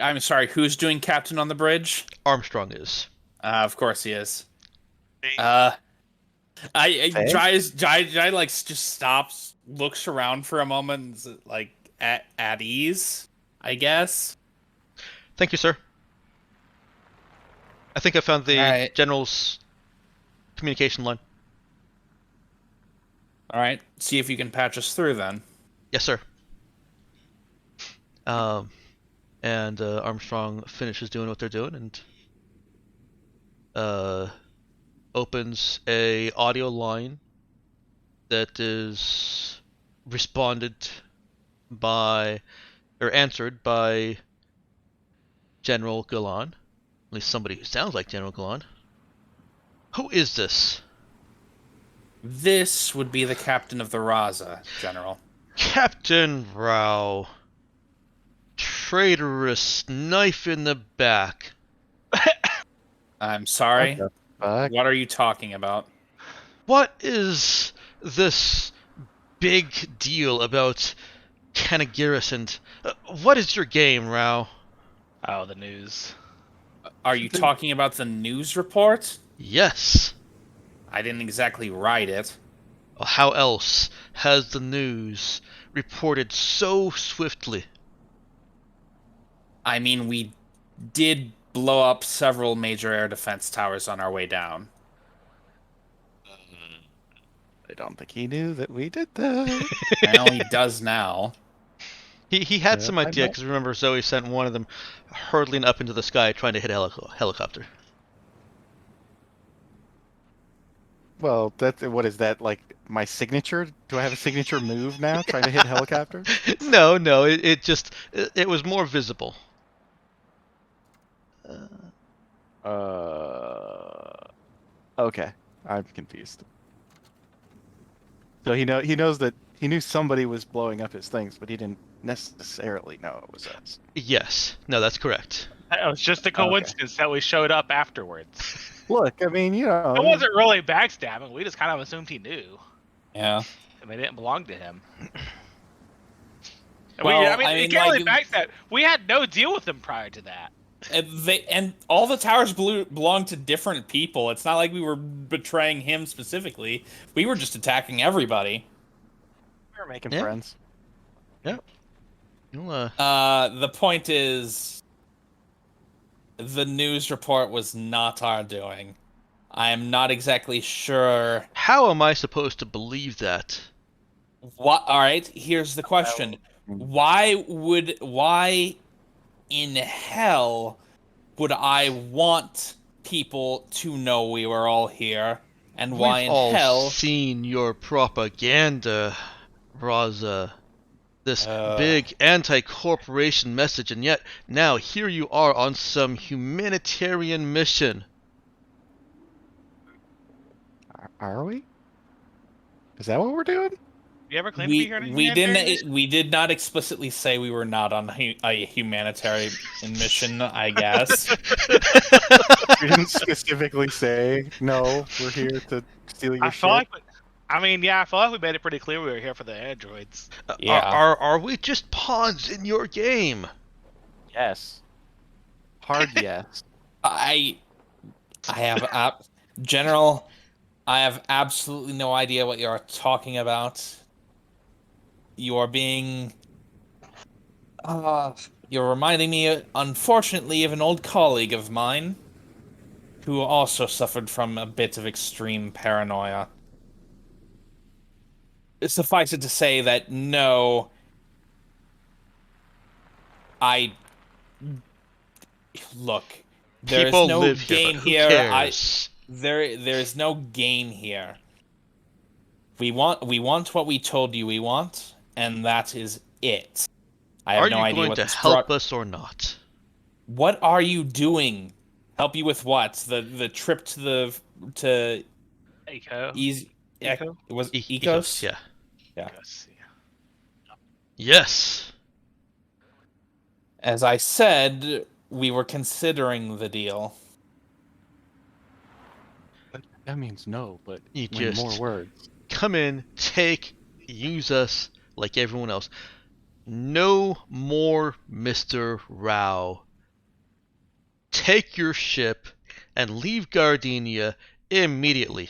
I'm sorry, who's doing Captain on the Bridge? Armstrong is. Of course he is. Jai like just stops, looks around for a moment, like at ease, I guess. Thank you, sir. I think I found the general's communication line. All right, see if you can patch us through then. Yes, sir. And Armstrong finishes doing what they're doing and opens a audio line that is answered by General Galan. At least somebody who sounds like General Galan. Who is this? This would be the captain of the Raza, General. Captain Rao. Traitorous knife in the back. I'm sorry. What are you talking about? What is this big deal about Kanagiris and what is your game, Rao? Oh, the news. Are you talking about the news report? Yes. I didn't exactly write it. How else has the news reported so swiftly? I mean, we did blow up several major air defense towers on our way down. I don't think he knew that we did that. I know he does now. He had some idea, because remember Zoe sent one of them hurtling up into the sky trying to hit a helicopter. Well, what is that, like my signature? Do I have a signature move now, trying to hit helicopters? No, it was more visible. Okay, I'm confused. So he knows that he knew somebody was blowing up his things, but he didn't necessarily know it was us. Yes, no, that's correct. It was just a coincidence that we showed up afterwards. Look, I mean, It wasn't really backstabbing. We just kind of assumed he knew. Yeah. And they didn't belong to him. Well, he can't really backstab. We had no deal with them prior to that. And all the towers belonged to different people. It's not like we were betraying him specifically. We were just attacking everybody. We were making friends. Yeah. The point is, the news report was not our doing. I am not exactly sure. How am I supposed to believe that? What? All right. Here's the question: Why in hell would I want people to know we were all here? And why We've in all hell? Seen your propaganda, Raza. this big anti-corporation message, and yet now here you are on some humanitarian mission. Are we? Is that what we're doing? You ever claim to be here on a We humanitarian mission? didn't we did not explicitly say we were not on a humanitarian mission, I guess. We didn't specifically say no. We're here to steal your I shit. feel like, I feel like we made it pretty clear we were here for the androids. Yeah. Are we just pawns in your game? Yes. Hard yes. I have General, I have absolutely no idea what you're talking about. You are being you're reminding me, unfortunately, of an old colleague of mine who also suffered from a bit of extreme paranoia. Suffice it to say that no, look, there is People no live here, game but who here. cares? There's no game here. We want what we told you we want, and that is it. I have Are no you idea going what to the help us or not? What are you doing? Help you with what? The trip to Eco. easy. Eco? It was Ecos, Ecos. yeah. Yeah. Yes. As I said, we were considering the deal. That means no, but You win just more words. come in, take, use us like everyone else. No more Mr. Rao. Take your ship and leave Gardenia immediately.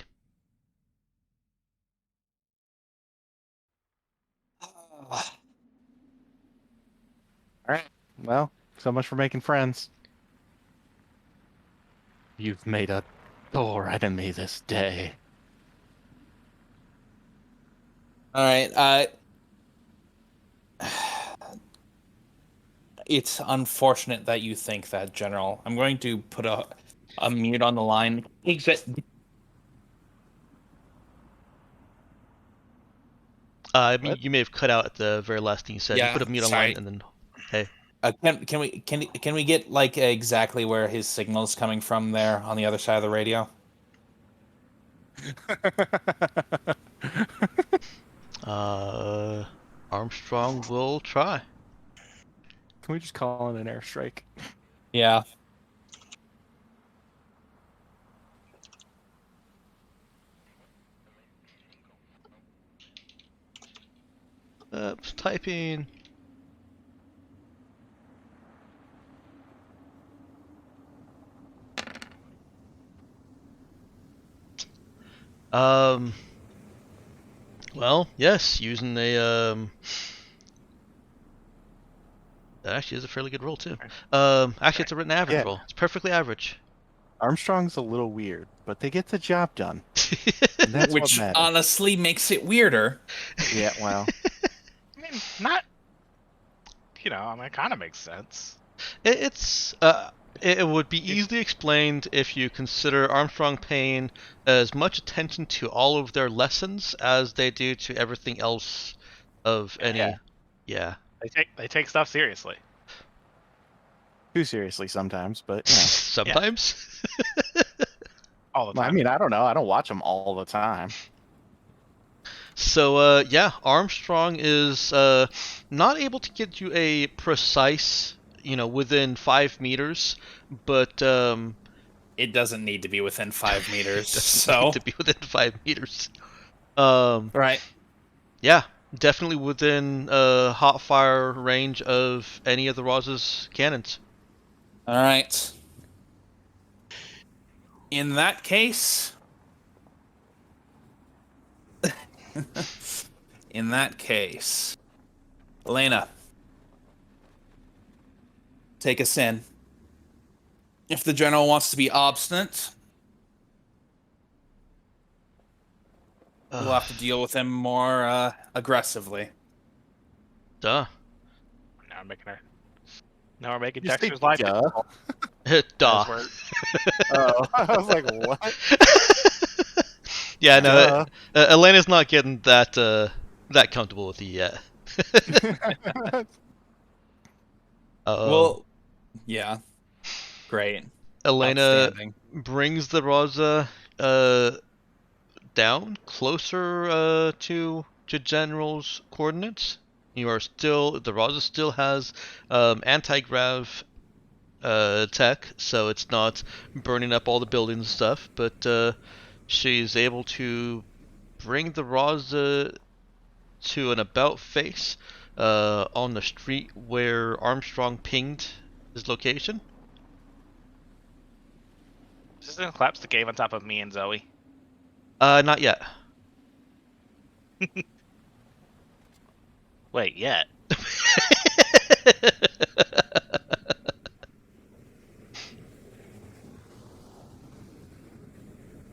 All right. Well, so much for making friends. You've made a sore enemy this day. All right. It's unfortunate that you think that, General. I'm going to put a mute on the line. You may have cut out at the very last thing you said. Yeah, You put a mute sorry. online and then, hey. Can we get like exactly where his signal's coming from there on the other side of the radio? Armstrong will try. Can we just call it an airstrike? Yeah. Typing. Well, yes, using a that actually is a fairly good roll too. Actually, it's a written average Yeah. roll. It's perfectly average. Armstrong's a little weird, but they get the job done. And that's Which what matters. honestly makes it weirder. Yeah, well. I mean, not. It kind of makes sense. It would be easily explained if you consider Armstrong paying as much attention to all of their lessons as they do to everything else of any. Yeah. Yeah. They take stuff seriously. Too seriously sometimes, but you know. Sometimes. All the Well, time. I mean, I don't know. I don't watch them all the time. So yeah, Armstrong is not able to get you a precise, within 5 meters, but It doesn't need to be within 5 meters. doesn't So need to be within 5 meters. right. Yeah, definitely within hot fire range of any of the Roz's cannons. All right. In that case, Elena, take us in. If the general wants to be obstinate, we'll have to deal with him more aggressively. Duh. Now we're making You say Dexter's life duh? difficult. Duh. As we're- Oh, I was like, what? Yeah, no, Duh. Elena's not getting that comfortable with you yet. Well, yeah. Great. Elena Outstanding. brings the Raza down closer to General's coordinates. You are still the Raza still has anti-grav tech, so it's not burning up all the buildings and stuff. But she's able to bring the Raza to an about face on the street where Armstrong pinged his location. Is this gonna collapse the cave on top of me and Zoe? Not yet. Wait, yet.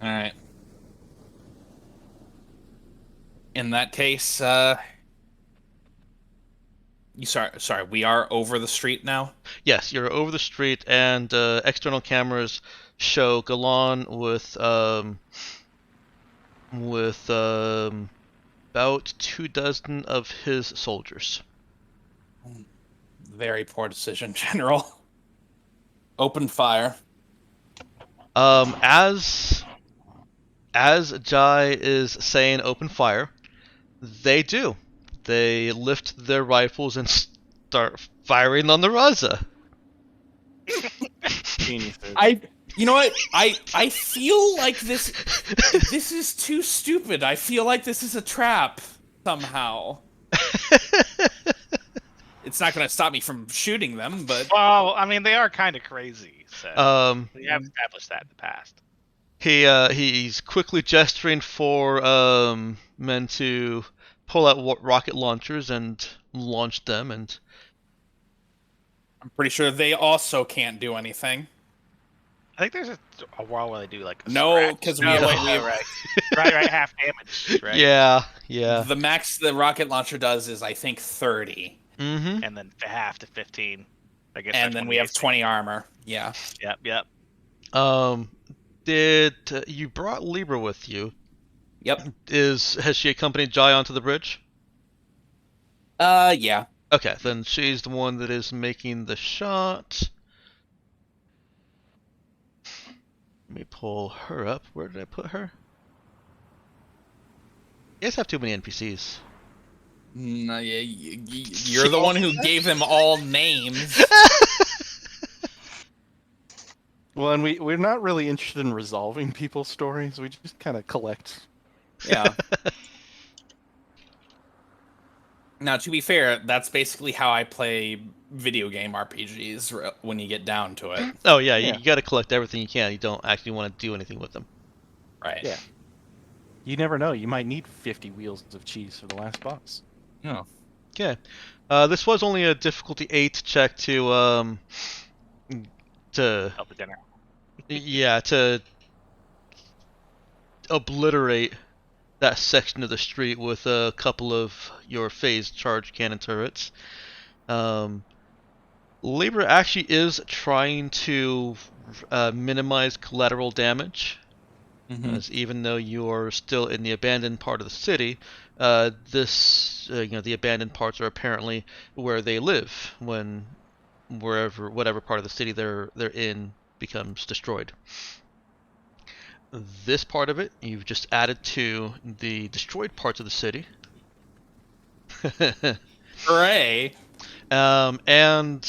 All right. In that case, sorry, we are over the street now. Yes, you're over the street, and external cameras show Galan with about 24 of his soldiers. Very poor decision, General. Open fire. As Jai is saying open fire, they do. They lift their rifles and start firing on the Raza. Geniuses. You know what? I feel like this is too stupid. I feel like this is a trap somehow. It's not going to stop me from shooting them, but Well, I mean, they are kind of crazy. So we have established that in the past. He's quickly gesturing for men to pull out rocket launchers and launch them, and I'm pretty sure they also can't do anything. I think there's a world where they do like a No, scratch. 'cause No, we- wait, we- right, half damage, right? yeah. The max the rocket launcher does is I think 30, Mm-hmm. And then half to 15. That gets and that then we have 20 20 armor. Yeah. Yep. Did you brought Libra with you? Yep. Has she accompanied Jai onto the bridge? Yeah. Okay, then she's the one that is making the shot. Let me pull her up. Where did I put her? You guys have too many NPCs. No, yeah, you're the one who gave them all names. Well, and we're not really interested in resolving people's stories. We just kind of collect. Yeah. Now, to be fair, that's basically how I play video game RPGs when you get down to it. Oh yeah, Yeah. you got to collect everything you can. You don't actually want to do anything with them. Right. Yeah. You never know. You might need 50 wheels of cheese for the last boss. Oh. Okay. This was only a difficulty 8 check to Help with dinner. to obliterate that section of the street with a couple of your phased charge cannon turrets. Libra actually is trying to minimize collateral damage. As even though you're still in the abandoned part of the city, the abandoned parts are apparently where they live when whatever part of the city they're in becomes destroyed. This part of it you've just added to the destroyed parts of the city. Hooray! And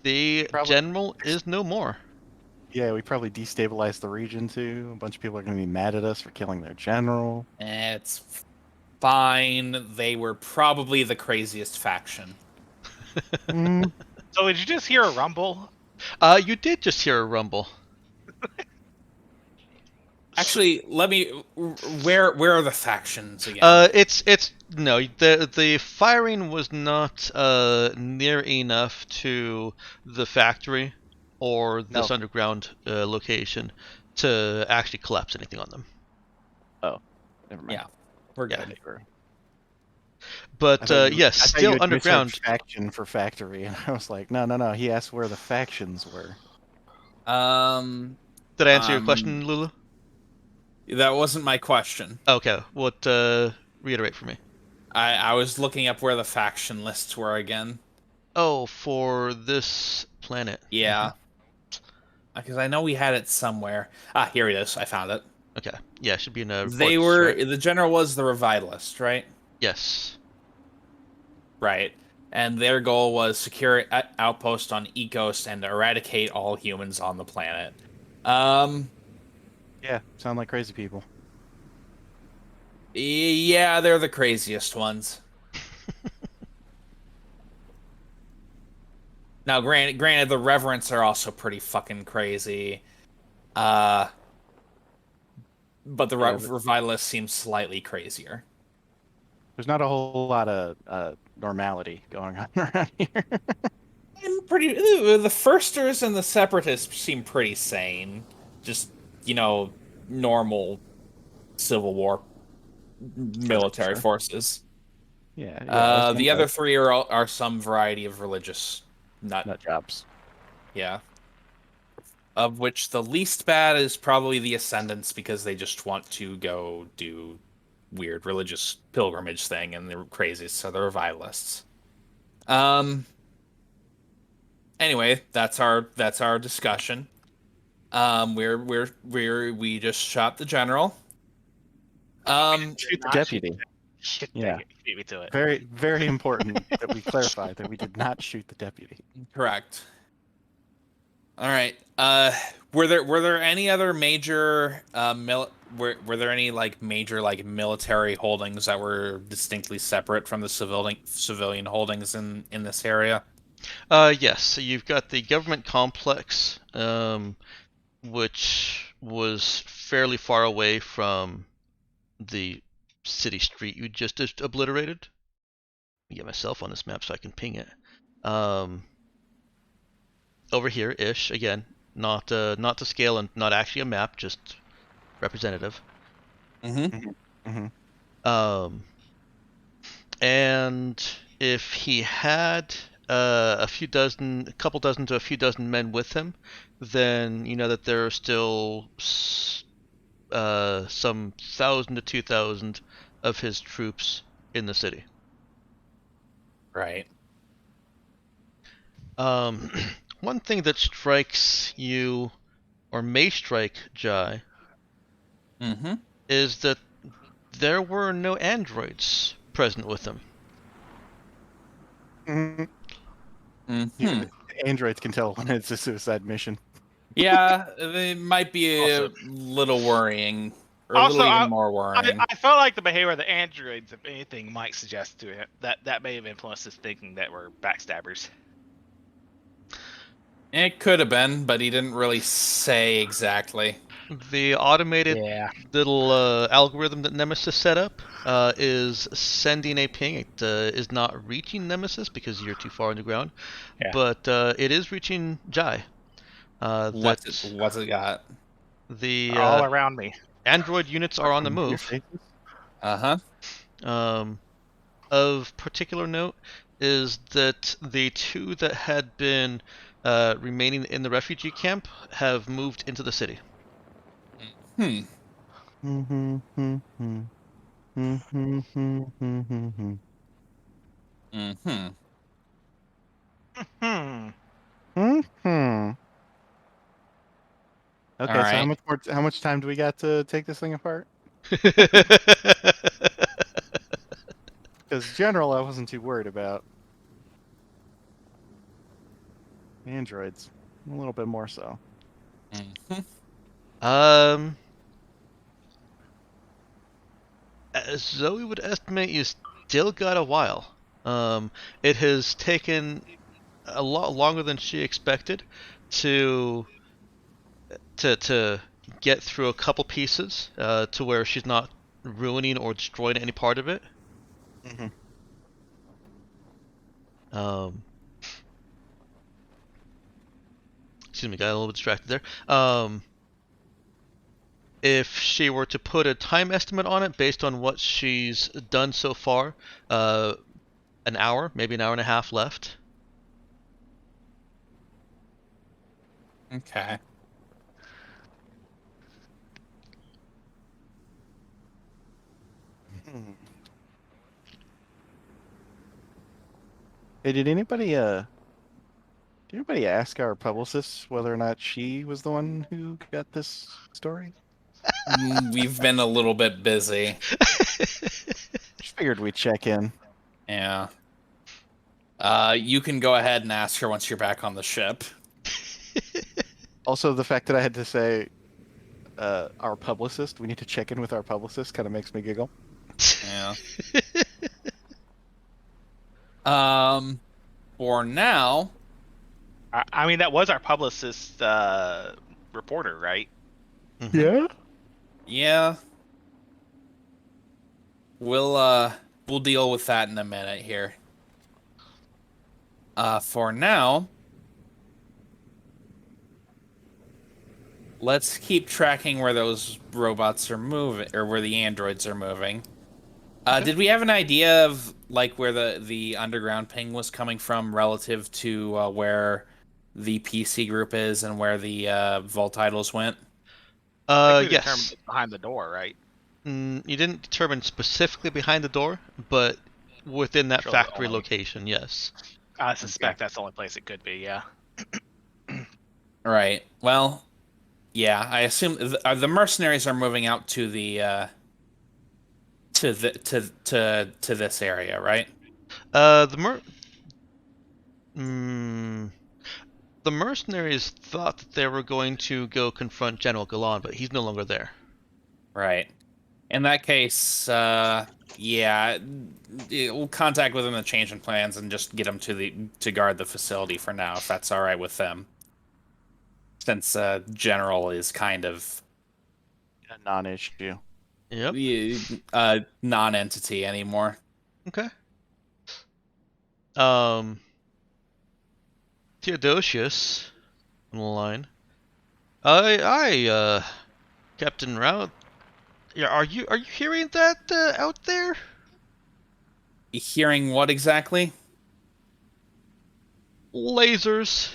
the Probably- general is no more. Yeah, we probably destabilized the region too. A bunch of people are going to be mad at us for killing their general. It's fine. They were probably the craziest faction. Mm, So did you just hear a rumble? You did just hear a rumble. Actually, let me. Where are the factions again? It's no, the firing was not near enough to the factory or this No. underground location to actually collapse anything on them. never mind. Yeah, we're yeah. good. But I thought you- yes, I thought you still had underground. misheard faction for factory, and I was like, no. He asked where the factions were. Did I answer your question, Lulu? That wasn't my question. Okay, what? Reiterate for me. I was looking up where the faction lists were again. Oh, for this planet. Yeah. Because I know we had it somewhere. Ah, here it is. I found it. Okay. Yeah, it should be in They reports, were right? the general was the revitalist, right? Yes. Right. And their goal was secure outpost on Ecos and eradicate all humans on the planet. Um, Yeah, sound like crazy people. yeah, they're the craziest ones. Now, granted, the Reverents are also pretty fucking crazy. Uh, but the Yeah, Revitalists seem slightly crazier. there's not a whole lot of normality going on around here. And the Firsters and the Separatists seem pretty sane. Just, normal Civil War military Sure. forces. Yeah, yeah. As one The other does. three are some variety of religious nut. Nut jobs. Yeah. Of which the least bad is probably the Ascendants because they just want to go do weird religious pilgrimage thing and they're crazy, so they're revivalists. Anyway, that's our discussion. We just shot the general. Shoot the Not deputy. Shit, Yeah. dang it. You beat me to it. Very, very important that we clarify that we did not shoot the deputy. Correct. All right. Were there any other major were there any major military holdings that were distinctly separate from the civilian holdings in this area? Yes. So you've got the government complex, which was fairly far away from the city street you just obliterated. Let me get myself on this map so I can ping it. Over here ish again, not to scale and not actually a map, just representative. Mm-hmm. Um, and if he had a couple dozen to a few dozen men with him, then you know that there are still some 1,000 to 2,000 of his troops in the city. Right. One thing that strikes you, or may strike Jai, Mm-hmm. is that there were no androids present with him. Mm-hmm. Mm-hmm. Even androids can tell when it's a suicide mission. Yeah, it might be a Also- little worrying, or a Also, little even more worrying. I felt like the behavior of the androids, if anything, might suggest to him that may have influenced his thinking that we're backstabbers. It could have been, but he didn't really say exactly. The automated Yeah. little algorithm that Nemesis set up is sending a ping. It is not reaching Nemesis because you're too far on the ground, Yeah. but it is reaching Jai. What's it got? The All around me. android units are on the Your move. faces? Uh-huh. Of particular note is that the two that had been remaining in the refugee camp have moved into the city. Hmm. Mm-hmm. Mm-hmm. Mm-hmm. Mm-hmm. Mm-hmm. Hmm. Mm-hmm. Okay, All so right. how much time do we got to take this thing apart? Because general, I wasn't too worried about. Androids, a little bit more so. Mm-hmm. As Zoe would estimate, you still got a while. It has taken a lot longer than she expected to get through a couple pieces to where she's not ruining or destroying any part of it. Mm-hmm. Excuse me, got a little bit distracted there. If she were to put a time estimate on it based on what she's done so far, an hour, maybe an hour and a half left. Okay. Hey, did anybody ask our publicist whether or not she was the one who got this story? We've been a little bit busy. Just figured we'd check in. Yeah. You can go ahead and ask her once you're back on the ship. Also, the fact that I had to say our publicist, we need to check in with our publicist, kind of makes me giggle. Yeah. For now, I mean, that was our publicist reporter, right? Mhm. Yeah? yeah. We'll deal with that in a minute here. For now, let's keep tracking where those robots are moving, or where the androids are moving. Okay. Did we have an idea of like where the underground ping was coming from relative to where the PC group is and where the Vault Idols went? I think we Yes. determined it's behind the door, right? You didn't determine specifically behind the door, but within that Sure, factory only. location, yes. I suspect that's the only place it could be. Yeah. Right. Well, yeah. I assume the mercenaries are moving out to the to this area, right? The mercenaries thought that they were going to go confront General Galan, but he's no longer there. Right. In that case, yeah, we'll contact with them to change in plans and just get them to guard the facility for now, if that's all right with them. Since General is kind of A non-issue. Yep. non-entity anymore. Okay. Theodosius on the line. Captain Rao. Yeah, are you hearing that out there? Hearing what exactly? Lasers.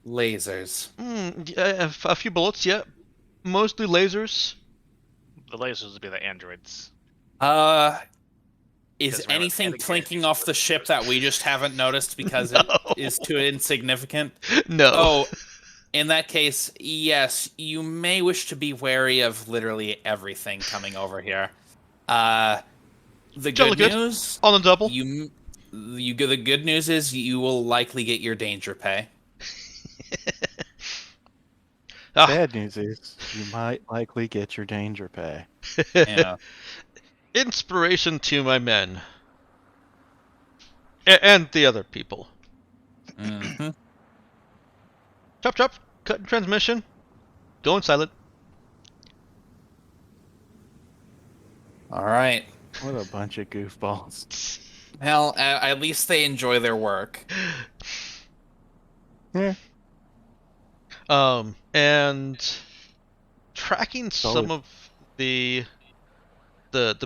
Lasers. A few bullets, yeah. Mostly lasers. The lasers would be the androids. Is Because remember, anything the plinking off the ship that we just haven't noticed because No. it is too insignificant? No. Oh, in that case, yes, you may wish to be wary of literally everything coming over here. The Jolly good good. news, On the double. the good news is you will likely get your danger pay. Ah, Bad news is you might likely get your danger pay. Yeah. Inspiration to my men. And the other people. Mm-hmm. Chop chop. Cut transmission. Going silent. All right. What a bunch of goofballs. Well, at least they enjoy their work. Yeah. And tracking some Solid. of the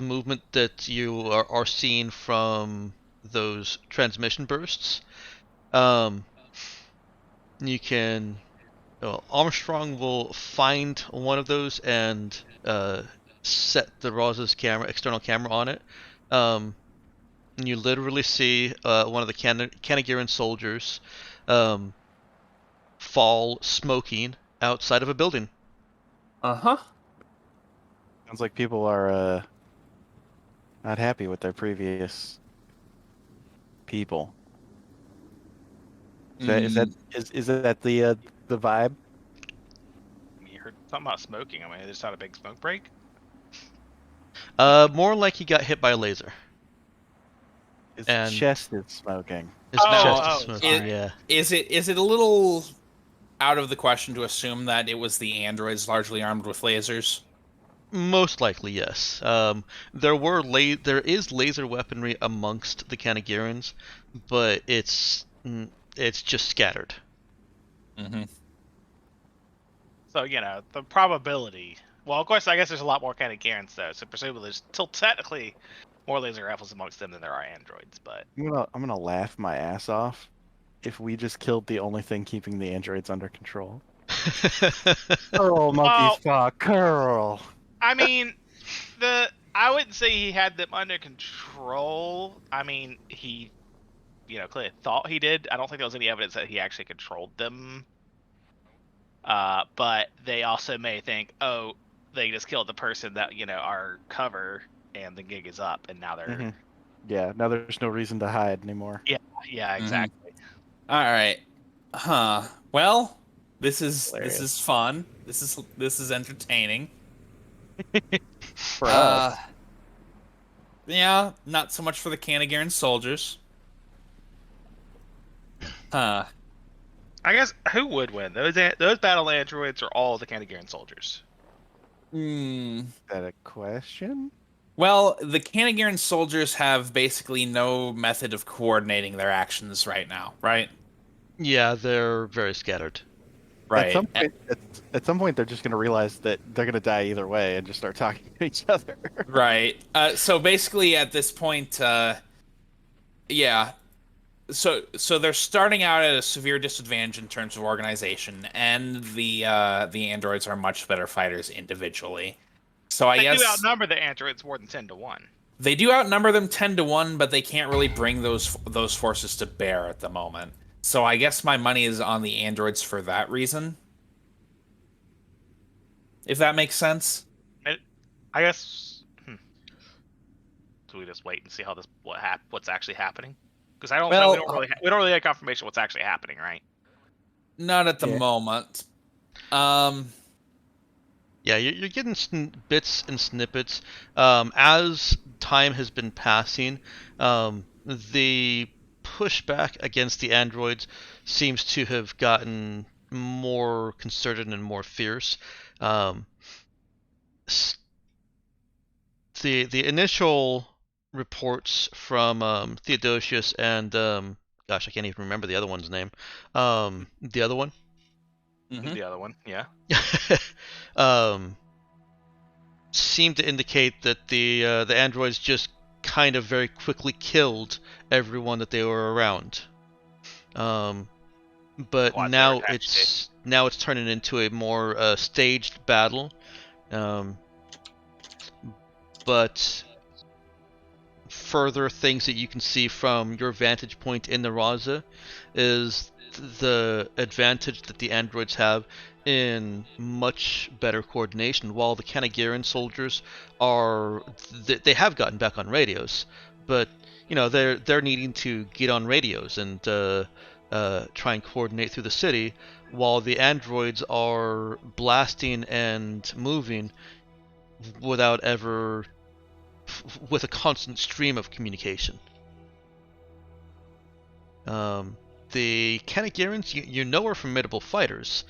movement that you are seeing from those transmission bursts. You can Armstrong will find one of those and set the Roz's external camera on it. And you literally see one of the Kanagiran soldiers fall smoking outside of a building. Uh-huh. Sounds like people are not happy with their previous people. Is that the vibe? You heard something about smoking. I mean, they just had a big smoke break. More like he got hit by a laser. His And- chest is smoking. His Oh, chest oh, is smoking, sorry. yeah. Is it a little out of the question to assume that it was the androids largely armed with lasers? Most likely, yes. There is laser weaponry amongst the Kanagirans, but it's just scattered. Mm-hmm. So the probability. Well, of course, I guess there's a lot more kind of Garens though. So presumably, there's still technically more laser rifles amongst them than there are androids. But I'm gonna laugh my ass off if we just killed the only thing keeping the androids under control. Curl, monkey's paw, curl. I mean, I wouldn't say he had them under control. I mean, he clearly thought he did. I don't think there was any evidence that he actually controlled them. But they also may think, oh, they just killed the person that our cover, and the gig is up, and now they're Mhm. Yeah, now there's no reason to hide anymore. yeah, exactly. All right. Huh. Well, this is Hilarious. fun. This is entertaining. For us. Yeah, not so much for the Canagiran soldiers. Huh. I guess who would win? Those battle androids or all the Canadian soldiers? Hmm. Is that a question? Well, the Canagiran soldiers have basically no method of coordinating their actions right now, right? Yeah, they're very scattered. At some point, they're just going to realize that they're going to die either way and just start talking to each other. Right. So basically, at this point, yeah. So they're starting out at a severe disadvantage in terms of organization, and the androids are much better fighters individually. So I They guess do outnumber the androids more than 10-1. they do outnumber them 10-1, but they can't really bring those forces to bear at the moment. So I guess my money is on the androids for that reason. If that makes sense. I guess. So we just wait and see how what's actually happening? Because I don't. Well, we don't really have confirmation what's actually happening, right? Not at the Yeah. moment. Yeah, you're getting bits and snippets. As time has been passing, the pushback against the androids seems to have gotten more concerted and more fierce. The initial reports from Theodosius and gosh, I can't even remember the other one's name. The other one. Mhm. The other one, yeah. Seem to indicate that the androids just kind of very quickly killed everyone that they were around. But Quasi now attached it's turning into a more staged battle. But further things that you can see from your vantage point in the Raza is the advantage that the androids have in much better coordination, while the Canagiran soldiers they have gotten back on radios, but they're needing to get on radios and try and coordinate through the city, while the androids are blasting and moving without ever with a constant stream of communication. The Kanagirans, are formidable fighters.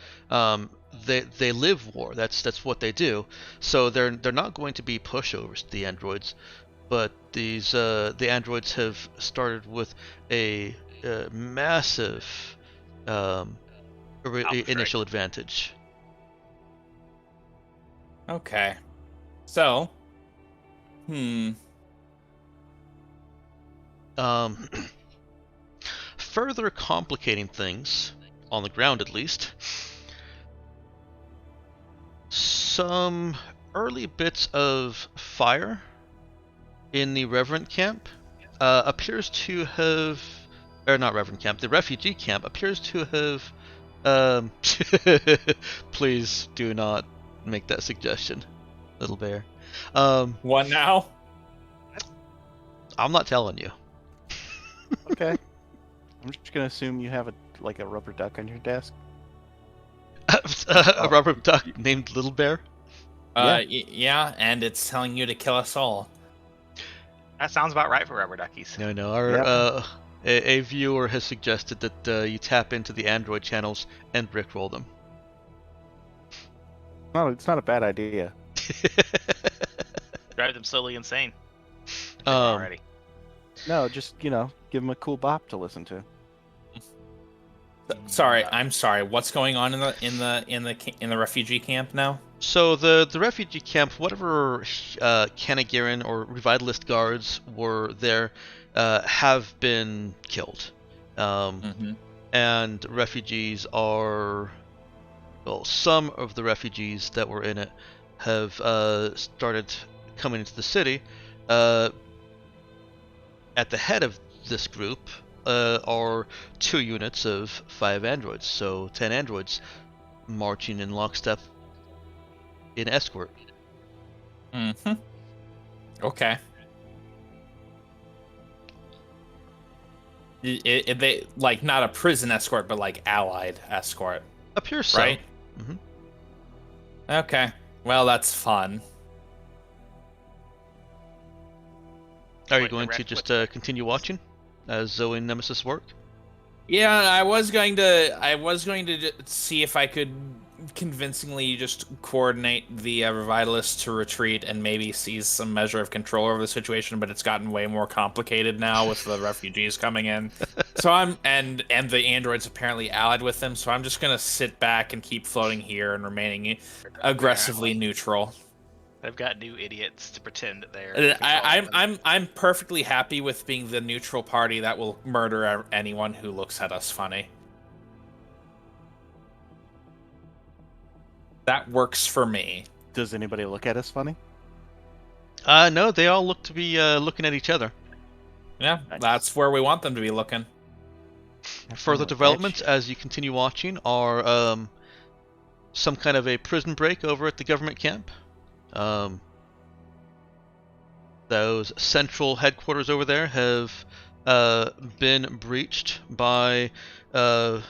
They live war. That's what they do. So they're not going to be pushovers to the androids. But the androids have started with a massive initial advantage. Okay. So, Further complicating things, on the ground at least, some early bits of fire in the Reverend camp appears to have, or not Reverend camp, the refugee camp appears to have, please do not make that suggestion, little bear. what now? I'm not telling you. Okay. I'm just gonna assume you have a rubber duck on your desk. A rubber duck named Little Bear? Yeah, and it's telling you to kill us all. That sounds about right for rubber duckies. No. Our a viewer has suggested that you tap into the Android channels and rickroll them. No, it's not a bad idea. Drive them slowly insane. Um, Already. No, just give them a cool bop to listen to. Sorry, I'm sorry. What's going on in the refugee camp now? So the refugee camp, whatever Canagiran or Revitalist guards were there, have been killed, and refugees are, well, some of the refugees that were in it have started coming into the city. At the head of this group are 2 units of 5 androids, so 10 androids marching in lockstep in escort. Mm-hmm. Okay. They like not a prison escort, but like allied escort, Appears so. right? Mm-hmm. Okay. Well, that's fun. Are you Wait, the going to rest- just continue watching as Zoe and Nemesis work? Yeah, I was going to see if I could convincingly just coordinate the revitalists to retreat and maybe seize some measure of control over the situation, but it's gotten way more complicated now with the refugees coming in. So and the androids apparently allied with them, so I'm just gonna sit back and keep floating here and remaining aggressively neutral. They've got new idiots to pretend that they're. I'm perfectly happy with being the neutral party that will murder anyone who looks at us funny. That works for me. Does anybody look at us funny? No, they all look to be looking at each other. Yeah, Nice. that's where we want them to be looking. Further look at developments shit. as you continue watching are some kind of a prison break over at the government camp. Those central headquarters over there have been breached by a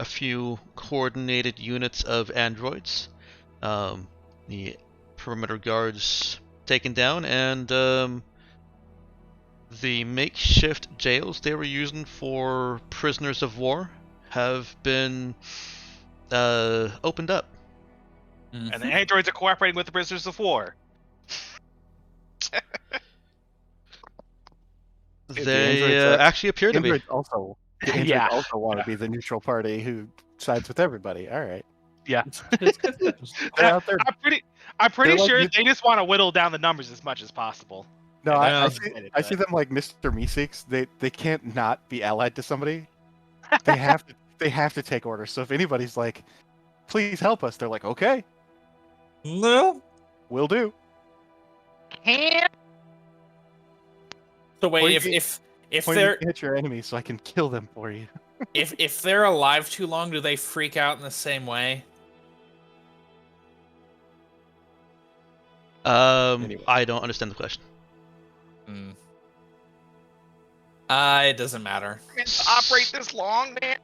few coordinated units of androids. The perimeter guards taken down, and the makeshift jails they were using for prisoners of war have been opened up. And the androids are cooperating with the prisoners of war. The They androids, actually appear to be. Androids also, the androids Yeah. also want to be the neutral party who sides with everybody. All right. Yeah. They're out there. I'm pretty They're like sure mid- they just want to whittle down the numbers as much as possible. No, And I that's see. excited, I see but- them like Mr. Meeseeks. They can't not be allied to somebody. They have to. They have to take orders. So if anybody's like, "Please help us," they're like, "Okay, No. we'll do." So wait, Point if me- if Point me they're at your enemy so I can kill them for you. if they're alive too long, do they freak out in the same way? Anyway. I don't understand the question. Hmm. It doesn't matter. To operate this long, man.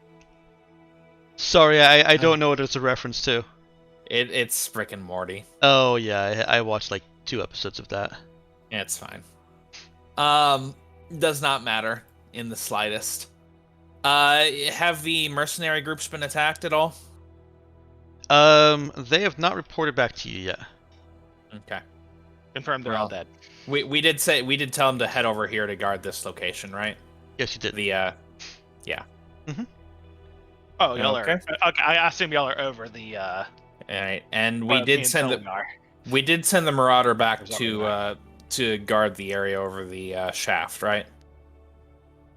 Sorry, I don't know what it's a reference to. It's Rick and Morty. Oh yeah, I watched like 2 episodes of that. Yeah, it's fine. Does not matter in the slightest. Have the mercenary groups been attacked at all? They have not reported back to you yet. Okay. Confirmed they're all Well, dead. We did tell them to head over here to guard this location, right? Yes, you did. The Oh, y'all okay. are. Okay, I assume y'all are over the. all right, and we well, me did and send Tony the are. we did send the Marauder back There's already to guard the area over the shaft, right?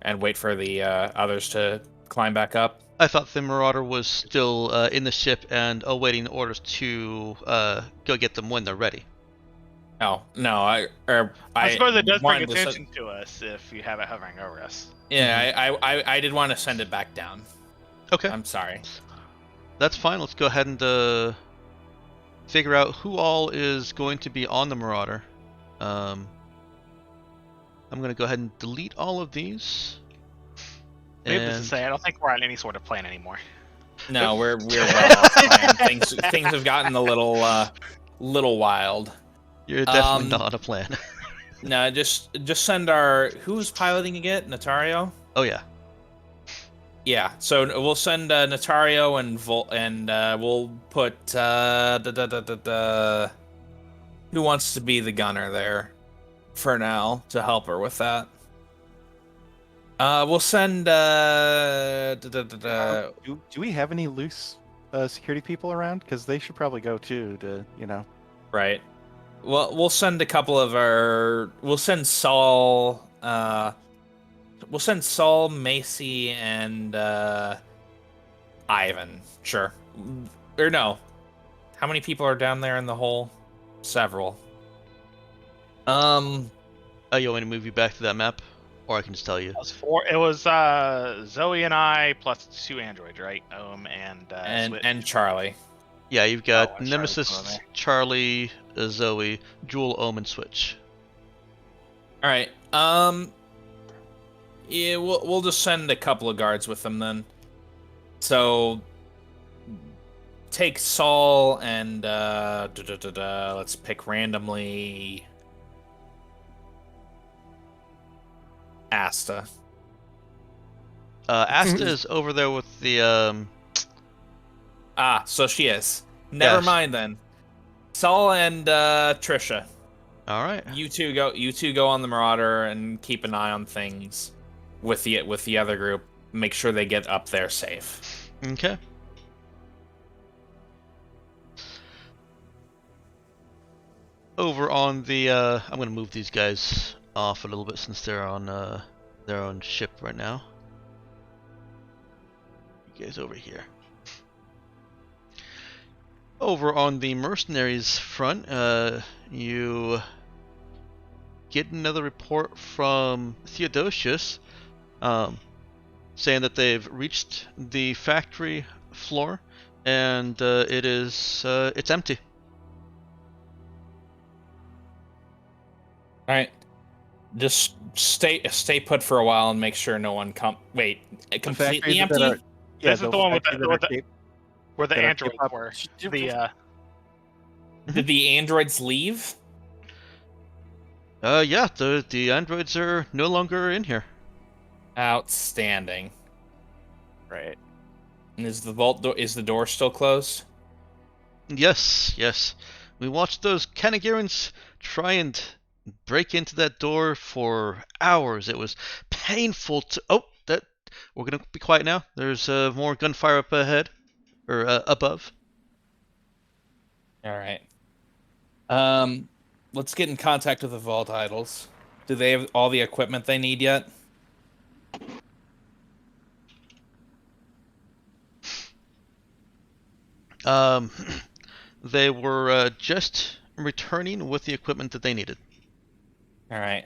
And wait for the others to climb back up. I thought the Marauder was still in the ship and awaiting orders to go get them when they're ready. Oh no, I suppose it does bring wanted to send- attention to us if you have it hovering over us. Yeah, I did want to send it back down. Okay, I'm sorry. that's fine. Let's go ahead and figure out who all is going to be on the Marauder. I'm going to go ahead and delete all of these. Needless to And say, I don't think we're on any sort of plan anymore. No, we're well off plan. Things have gotten a little wild. you're definitely not on a plan. No, just send our who's piloting again? Natario? Oh yeah. Yeah, so we'll send Natario and we'll put who wants to be the gunner there for now to help her with that. We'll send Do we have any loose security people around? Because they should probably go too. To right. Well, we'll send a couple of our. We'll send Saul. We'll send Saul, Macy, and Ivan. Sure. Or no. How many people are down there in the hole? Several. Oh, you want me to move you back to that map? Or I can just tell you. It was four. It was Zoe and I plus 2 androids, right? and Switch. Charlie. Yeah, you've Oh, got and Nemesis, Charlie's on there. Charlie, Zoe, Jewel, Ohm, and Switch. All right. Yeah, we'll just send a couple of guards with them then. So take Saul and let's pick randomly Asta. Asta is over there with the So she is. Never Yes. mind then. Saul and Trisha. All right. You two go on the Marauder and keep an eye on things with the other group. Make sure they get up there safe. Okay. Over on the I'm gonna move these guys off a little bit since they're on their own ship right now. You guys over here. Over on the mercenaries front, you get another report from Theodosius, saying that they've reached the factory floor, and it's empty. All right. Just stay put for a while and make sure no one Wait, completely empty? This is the one with where the that are androids K-pop were. strippers? Did the androids leave? Yeah, the androids are no longer in here. Outstanding. Right. And is the door still closed? Yes. We watched those Kanagirans try and break into that door for hours. It was painful to. We're gonna be quiet now. There's more gunfire up ahead, or above. All right. Let's get in contact with the Vault Idols. Do they have all the equipment they need yet? They were just returning with the equipment that they needed. All right.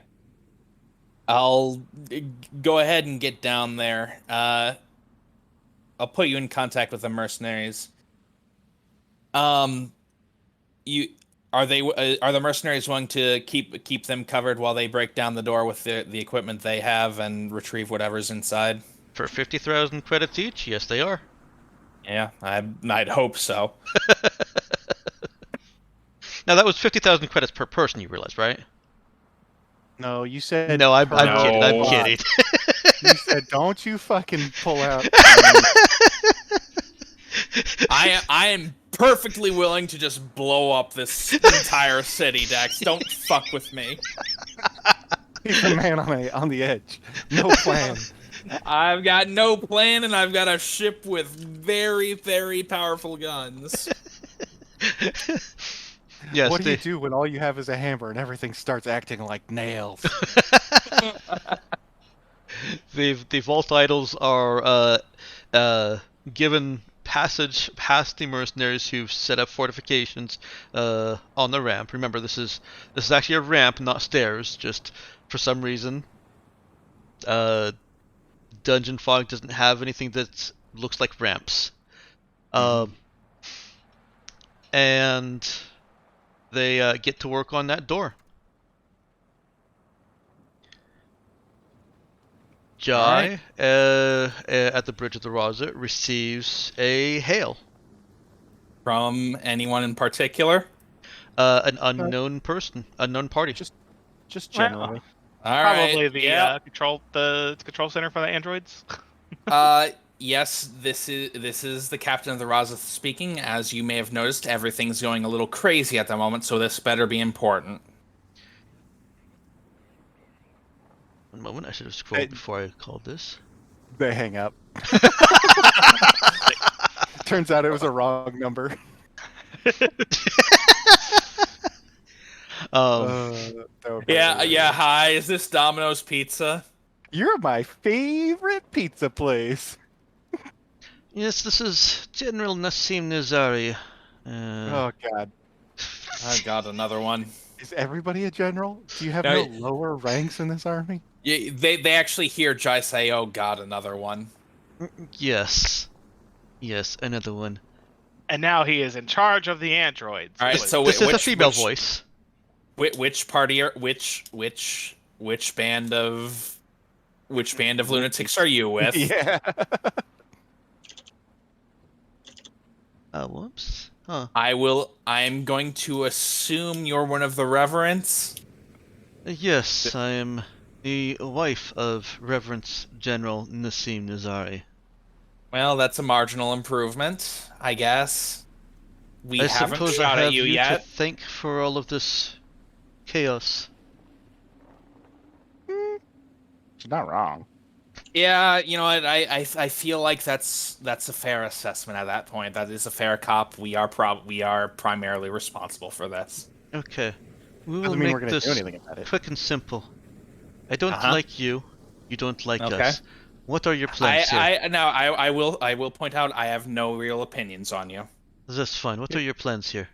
I'll go ahead and get down there. I'll put you in contact with the mercenaries. Are the mercenaries willing to keep them covered while they break down the door with the equipment they have and retrieve whatever's inside? For 50,000 credits each, yes, they are. Yeah, I'd hope so. Now that was 50,000 credits per person. You realize, right? No, you said. No, I'm per- kidding. I'm No. kidding. You said, don't you fucking pull out. I am perfectly willing to just blow up this entire city, Dex. Don't fuck with me. He's the man on the edge. No plan. I've got no plan, and I've got a ship with very, very powerful guns. Yes. What do you do when all you have is a hammer and everything starts acting like nails? The Vault Idols are given passage past the mercenaries who've set up fortifications on the ramp. Remember, this is actually a ramp, not stairs. Just for some reason, Dungeon Fog doesn't have anything that looks like ramps. And they get to work on that door. Jai, at the Bridge of the Raza, receives a hail. From anyone in particular? An unknown person, unknown party. Just generally. All right. Probably the yeah. control center for the androids. Yes, this is the captain of the Raza speaking. As you may have noticed, everything's going a little crazy at the moment, so this better be important. One moment, I should have scrolled before I called this. They hang up. Turns out it was a wrong number. That would be Yeah, hilarious. yeah. Hi, is this Domino's Pizza? You're my favorite pizza place. Yes, this is General Nassim Nizari. Oh God, I got another one. is everybody a general? Do you have No, no lower ranks in this army? They actually hear Jai say, "Oh God, another one." Yes. Yes, another one. And now he is in charge of the androids. All right, Wait, so This is a which female which, voice. which party are which band of lunatics are you with? Yeah. Whoops. Huh. I'm going to assume you're one of the reverends. Yes, I am the wife of Reverend General Nassim Nizari. Well, that's a marginal improvement, I guess. We I haven't suppose I shot at have you you to yet. thank for all of this chaos. She's not wrong. Yeah, you know what? I feel like that's a fair assessment at that point. That is a fair cop. We are primarily responsible for this. Okay. We will Doesn't mean make we're gonna do this anything about it. quick and simple. I don't Uh-huh. like you. You don't like Okay. us. What are your plans here? I will point out I have no real opinions on you. That's fine. What are your plans here?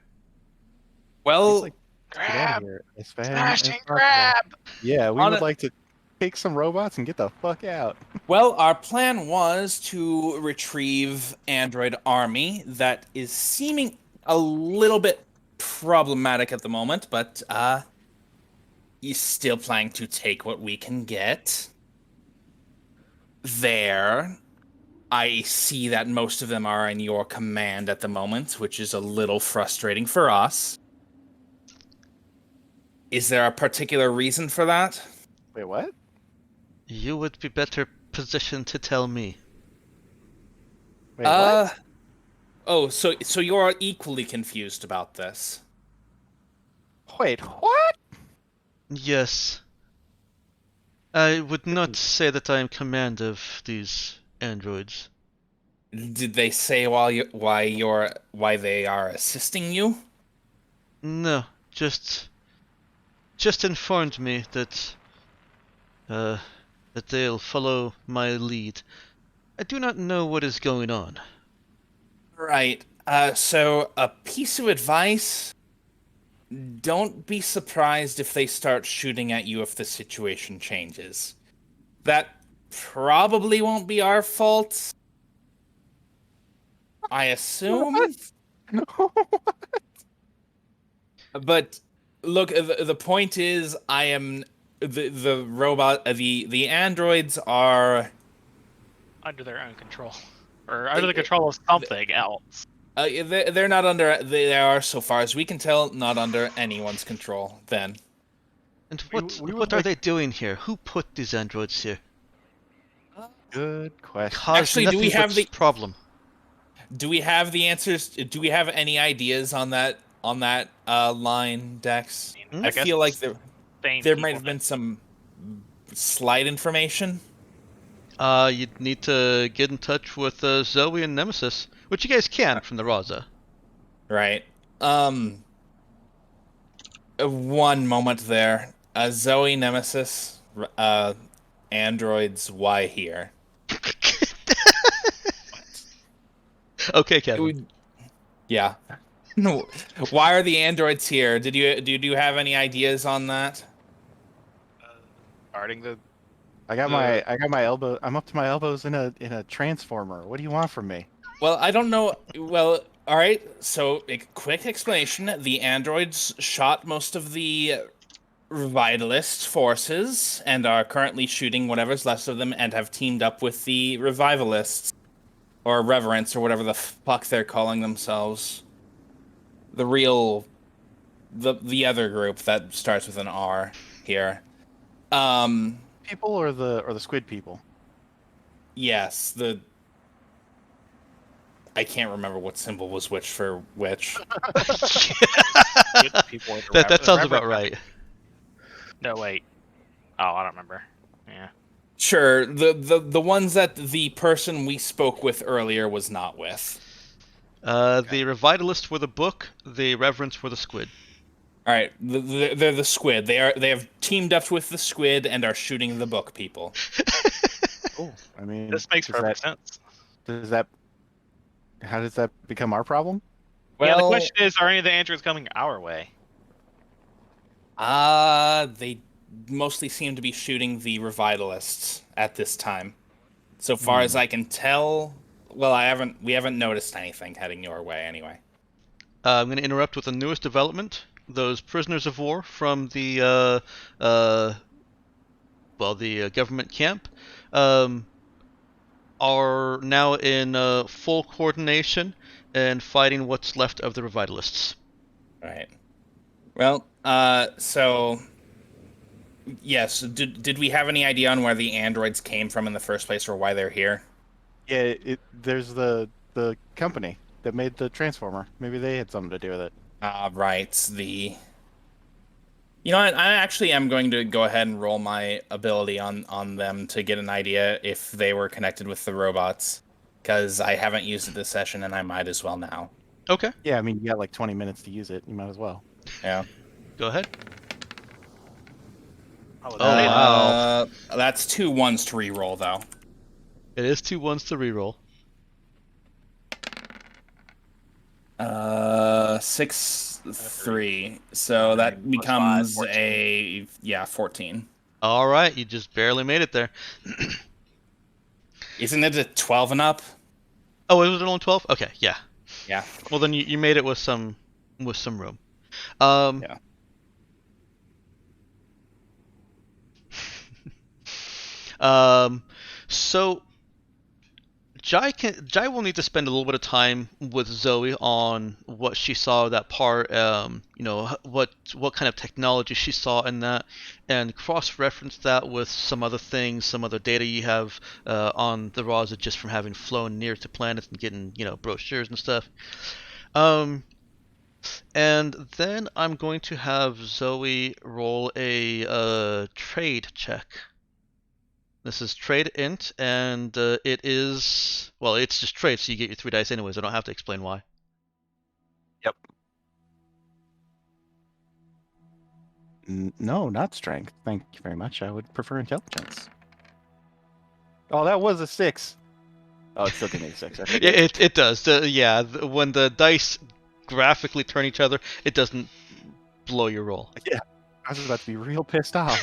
Well, He's like, get out of here as fast as smashing possible. grab. Yeah, we On would a- like to take some robots and get the fuck out. well, our plan was to retrieve Android Army that is seeming a little bit problematic at the moment, but you still planning to take what we can get. There, I see that most of them are in your command at the moment, which is a little frustrating for us. Is there a particular reason for that? Wait, what? You would be better positioned to tell me. Wait, what? Oh, so you're equally confused about this. Wait, what? Yes. I would not say that I am command of these androids. Did they say why they are assisting you? No, just informed me that that they'll follow my lead. I do not know what is going on. Right. So a piece of advice: don't be surprised if they start shooting at you if the situation changes. That probably won't be our fault, I assume. But look, the point is, I am the robot. The androids are Under their own control. Or under the control of something else. they're not under. They are, so far as we can tell, not under anyone's control. Then. And We- what we would what are like- they doing here? Who put these androids here? Good question. Cause Actually, do we nothing have but the- problem? Do we have the answers? Do we have any ideas on that line, Dex? Hmm? I feel like there There might have been some slight information. You'd need to get in touch with Zoe and Nemesis, which you guys can from the Raza. Right. One moment there. Zoe, Nemesis, androids. Why here? Okay, Kevin. Yeah. No. Why are the androids here? Do you have any ideas on that? Guarding the. I got my elbow. I'm up to my elbows in a transformer. What do you want from me? Well, I don't know. Well, all right. So, a quick explanation: the androids shot most of the revivalist forces and are currently shooting whatever's left of them, and have teamed up with the revivalists or reverence or whatever the fuck they're calling themselves. The other group that starts with an R here. People or the squid people? Yes, I can't remember what symbol was which for which. People with That sounds remember- about right. No, wait. Oh, I don't remember. Yeah. Sure, the ones that the person we spoke with earlier was not with. The Revitalists were the book, the Reverence were the squid. All right, they're the squid. They have teamed up with the squid and are shooting the book people. Cool. I mean, This makes does perfect that, sense. Does that? How does that become our problem? Yeah, the Well, question is, are any of the androids coming our way? they mostly seem to be shooting the revitalists at this time. So far as I can tell, well, we haven't noticed anything heading your way anyway. I'm going to interrupt with the newest development. Those prisoners of war from the government camp are now in full coordination and fighting what's left of the revitalists. Right. Well, so yes, did we have any idea on where the androids came from in the first place, or why they're here? Yeah, there's the company that made the transformer. Maybe they had something to do with it. Right. You know what? I actually am going to go ahead and roll my ability on them to get an idea if they were connected with the robots, because I haven't used it this session, and I might as well now. Okay, Yeah, I mean, you got like 20 minutes to use it. You might as well. Yeah. go ahead. Oh, Oh, wow. That's 2 1s to re-roll, though. It is 2 1s to reroll. 6 3. So that Plus becomes 5, 14. 14. All right, you just barely made it there. Isn't it a 12 and up? Oh, was it only 12? Okay, yeah. Yeah. Well, then you made it with some room. Yeah. So Jai will need to spend a little bit of time with Zoe on what she saw that part. What kind of technology she saw in that, and cross-reference that with some other things, some other data you have on the Raza just from having flown near to planets and getting brochures and stuff. And then I'm going to have Zoe roll a trade check. This is trade int, and it is, well, it's just trade, so you get your 3 dice anyways. I don't have to explain why. Yep. No, not strength. Thank you very much. I would prefer intelligence. Oh, that was a 6. Oh, it's still gonna be a 6. Okay, Yeah, it does. When the dice graphically turn each other, it doesn't blow your roll. Yeah, I was about to be real pissed off.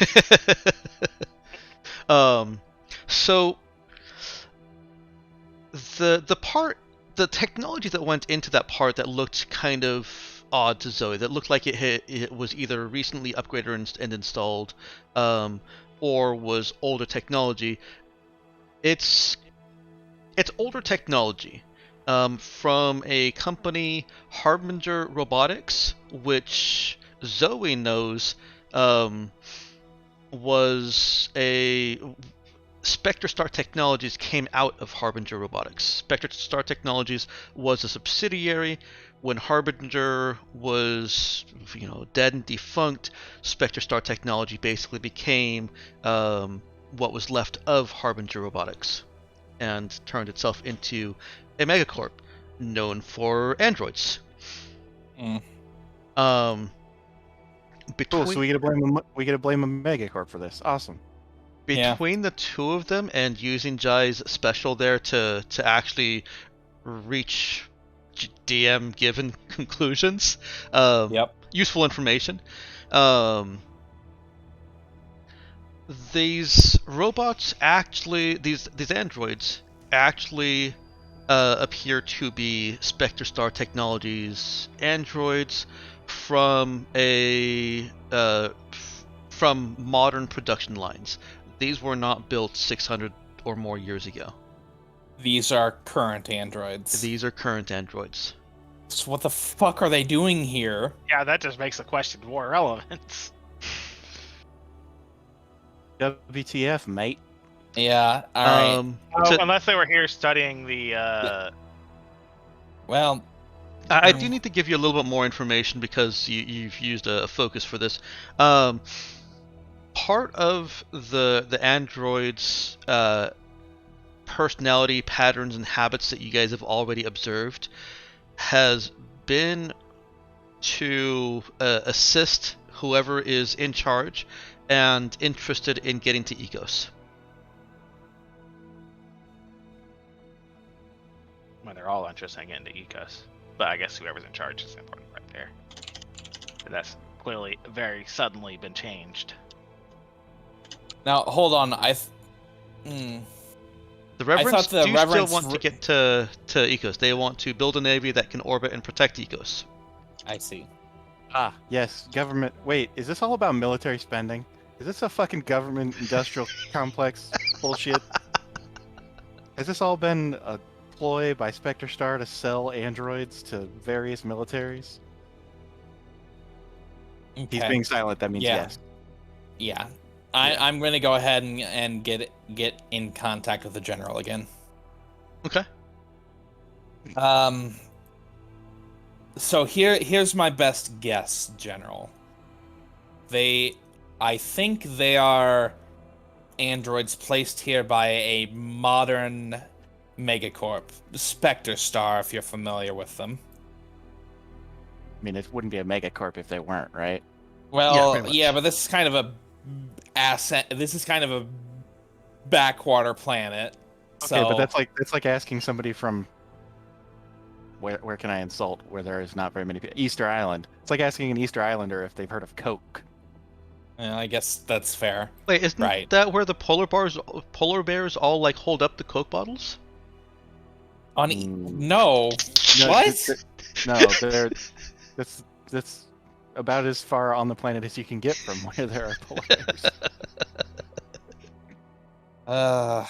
So the technology that went into that part that looked kind of odd to Zoe, that looked like it was either recently upgraded and installed, or was older technology. It's older technology from a company, Harbinger Robotics, which Zoe knows was a Spectre Star Technologies came out of Harbinger Robotics. Spectre Star Technologies was a subsidiary. When Harbinger was, dead and defunct, Spectre Star Technology basically became what was left of Harbinger Robotics, and turned itself into a megacorp known for androids. Cool. So we get to blame a megacorp for this. Awesome. Between the two of them and using Jai's special there to actually reach DM given conclusions, useful information. These robots these androids actually appear to be Spectre Star Technologies androids from from modern production lines. These were not built 600 or more years ago. These are current androids. These are current androids. So what the fuck are they doing here? Yeah, that just makes the question more relevant. WTF, mate? Yeah, alright. Unless they were here studying the... Well... I do need to give you a little bit more information because you've used a focus for this. Part of the androids' personality patterns and habits that you guys have already observed has been to assist whoever is in charge and interested in getting to Ecos. Well, they're all interested in getting to Ecos. But I guess whoever's in charge is important right there. And that's clearly very suddenly been changed. Now, hold on. The Reverends the do Reverends still want to get to Ecos. They want to build a navy that can orbit and protect Ecos. I see. Ah, yes, government. Wait, is this all about military spending? Is this a fucking government industrial complex bullshit? Has this all been a ploy by Spectre Star to sell androids to various militaries? Okay. He's being silent. That means Yeah. yes. Yeah. Yeah. I'm going to go ahead and get in contact with the general again. Okay. So here's my best guess, General. I think they are androids placed here by a modern megacorp, Spectre Star, if you're familiar with them. I mean, it wouldn't be a megacorp if they weren't, right? Well, pretty much. yeah, but this is kind of a asset. This is kind of a backwater planet. Okay, So, but that's like asking somebody from where can I insult where there is not very many people? Easter Island. It's like asking an Easter Islander if they've heard of Coke. I guess that's fair. Wait, isn't Right. that where the polar bears all like hold up the Coke bottles? No. No, What? No, that's about as far on the planet as you can get from where there are polar bears.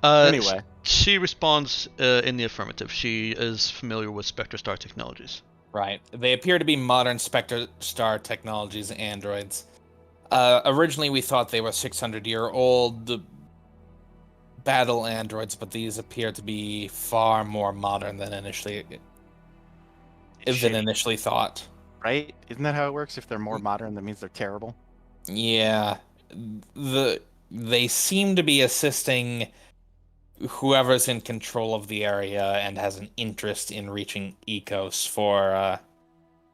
Anyway, She responds in the affirmative. She is familiar with Spectre Star technologies. Right. They appear to be modern Spectre Star technologies androids. Originally, we thought they were 600-year-old battle androids, but these appear to be far more modern than initially thought. right? Isn't that how it works? If they're more modern, that means they're terrible. Yeah. They seem to be assisting whoever's in control of the area and has an interest in reaching Ecos for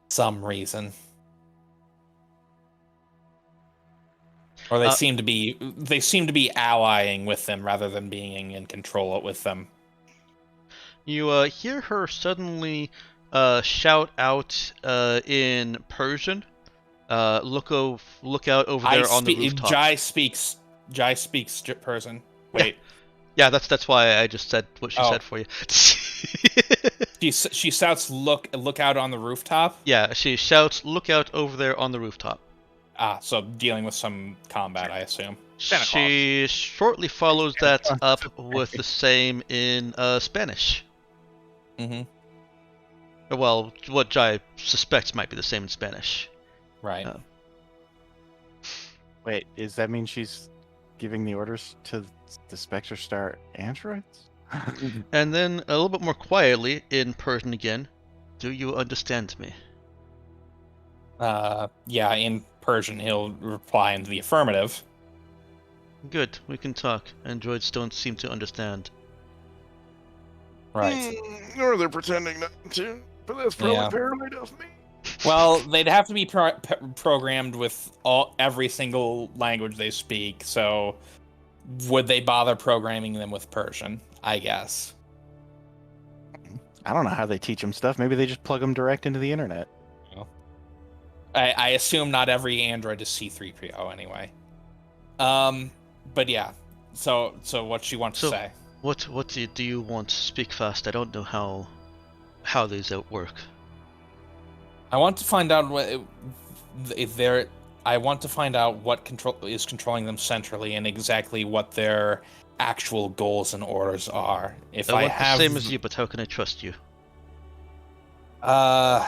some reason. Or they seem to be allying with them rather than being in control with them. You hear her suddenly shout out in Persian. Look out over there on the rooftop. Jai speaks Persian. Wait. Yeah, that's why I just said what she said for you. She shouts, "Look out on the rooftop." Yeah, she shouts, "Look out over there on the rooftop." So dealing with some combat, I assume. She shortly follows that up with the same in Spanish. Mm-hmm. Well, what Jai suspects might be the same in Spanish. Right. Wait, does that mean she's giving the orders to the Spectre Star androids? And then a little bit more quietly in Persian again. Do you understand me? Yeah, in Persian he'll reply in the affirmative. Good, we can talk. Androids don't seem to understand. Right. Or they're pretending not to, but that's probably paranoid of me. Well, they'd have to be programmed with every single language they speak, so would they bother programming them with Persian? I guess. I don't know how they teach them stuff. Maybe they just plug them direct into the internet. I assume not every android is C-3PO anyway. But yeah. So what she wants to say? What do you want? Speak fast. I don't know how these work. I want to find out what is controlling them centrally and exactly what their actual goals and orders are. If I have the same as you, but how can I trust you? I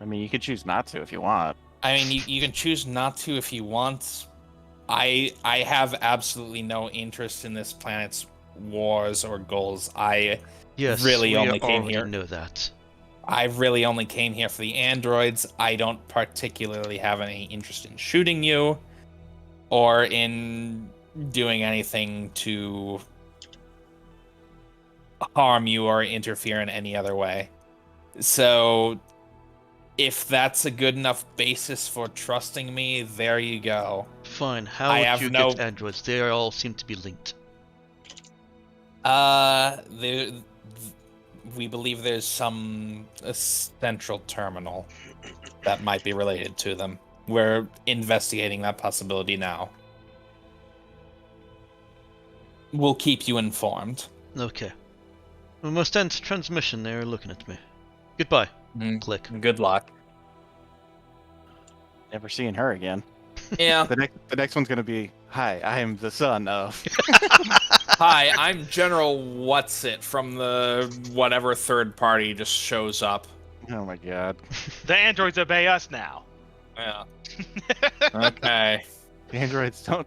mean, you could choose not to if you want. I mean, you can choose not to if you want. I have absolutely no interest in this planet's wars or goals. I really only came here. Know that. I really only came here for the androids. I don't particularly have any interest in shooting you or in doing anything to harm you or interfere in any other way. So if that's a good enough basis for trusting me, there you go. Fine. How would you get androids? They all seem to be linked. We believe there's a central terminal that might be related to them. We're investigating that possibility now. We'll keep you informed. Okay. We must end transmission. They're looking at me. Goodbye. Click. Good luck. Never seeing her again. Yeah. The next one's gonna be, "Hi, I am the son of." Hi, I'm General What's-It from the whatever third party just shows up. Oh my god. The androids obey us now. Yeah. Okay. The androids don't.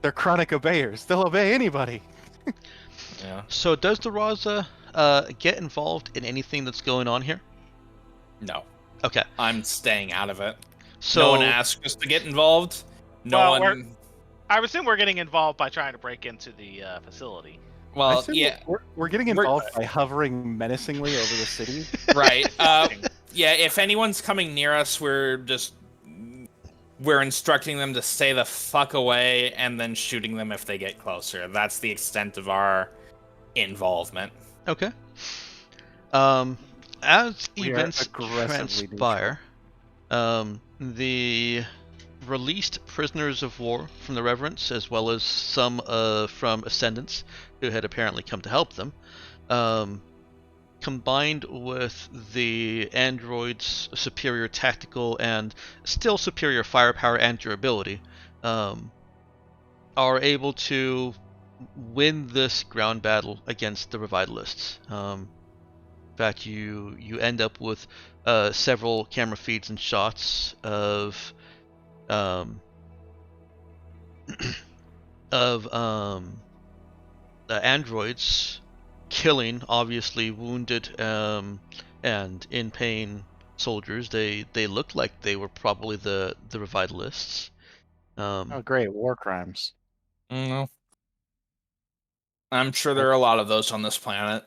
They're chronic obeyers. They'll obey anybody. Yeah. So does the Raza get involved in anything that's going on here? No. Okay. I'm staying out of it. So No one asked us to get involved. No Well, one. I would assume we're getting involved by trying to break into the facility. I Well, assume yeah, we're getting involved by hovering menacingly over the city. right. Yeah, if anyone's coming near us, we're instructing them to stay the fuck away and then shooting them if they get closer. That's the extent of our involvement. okay. As We are events aggressively transpire, the released prisoners of war from the Reverence, as well as some from Ascendants, who had apparently come to help them, combined with the androids' superior tactical and still superior firepower and durability, are able to win this ground battle against the Revitalists. In fact, you end up with several camera feeds and shots of androids killing obviously wounded and in pain soldiers. They looked like they were probably the Revitalists. Oh, great, war crimes. No. I'm sure there are a lot of those on this planet.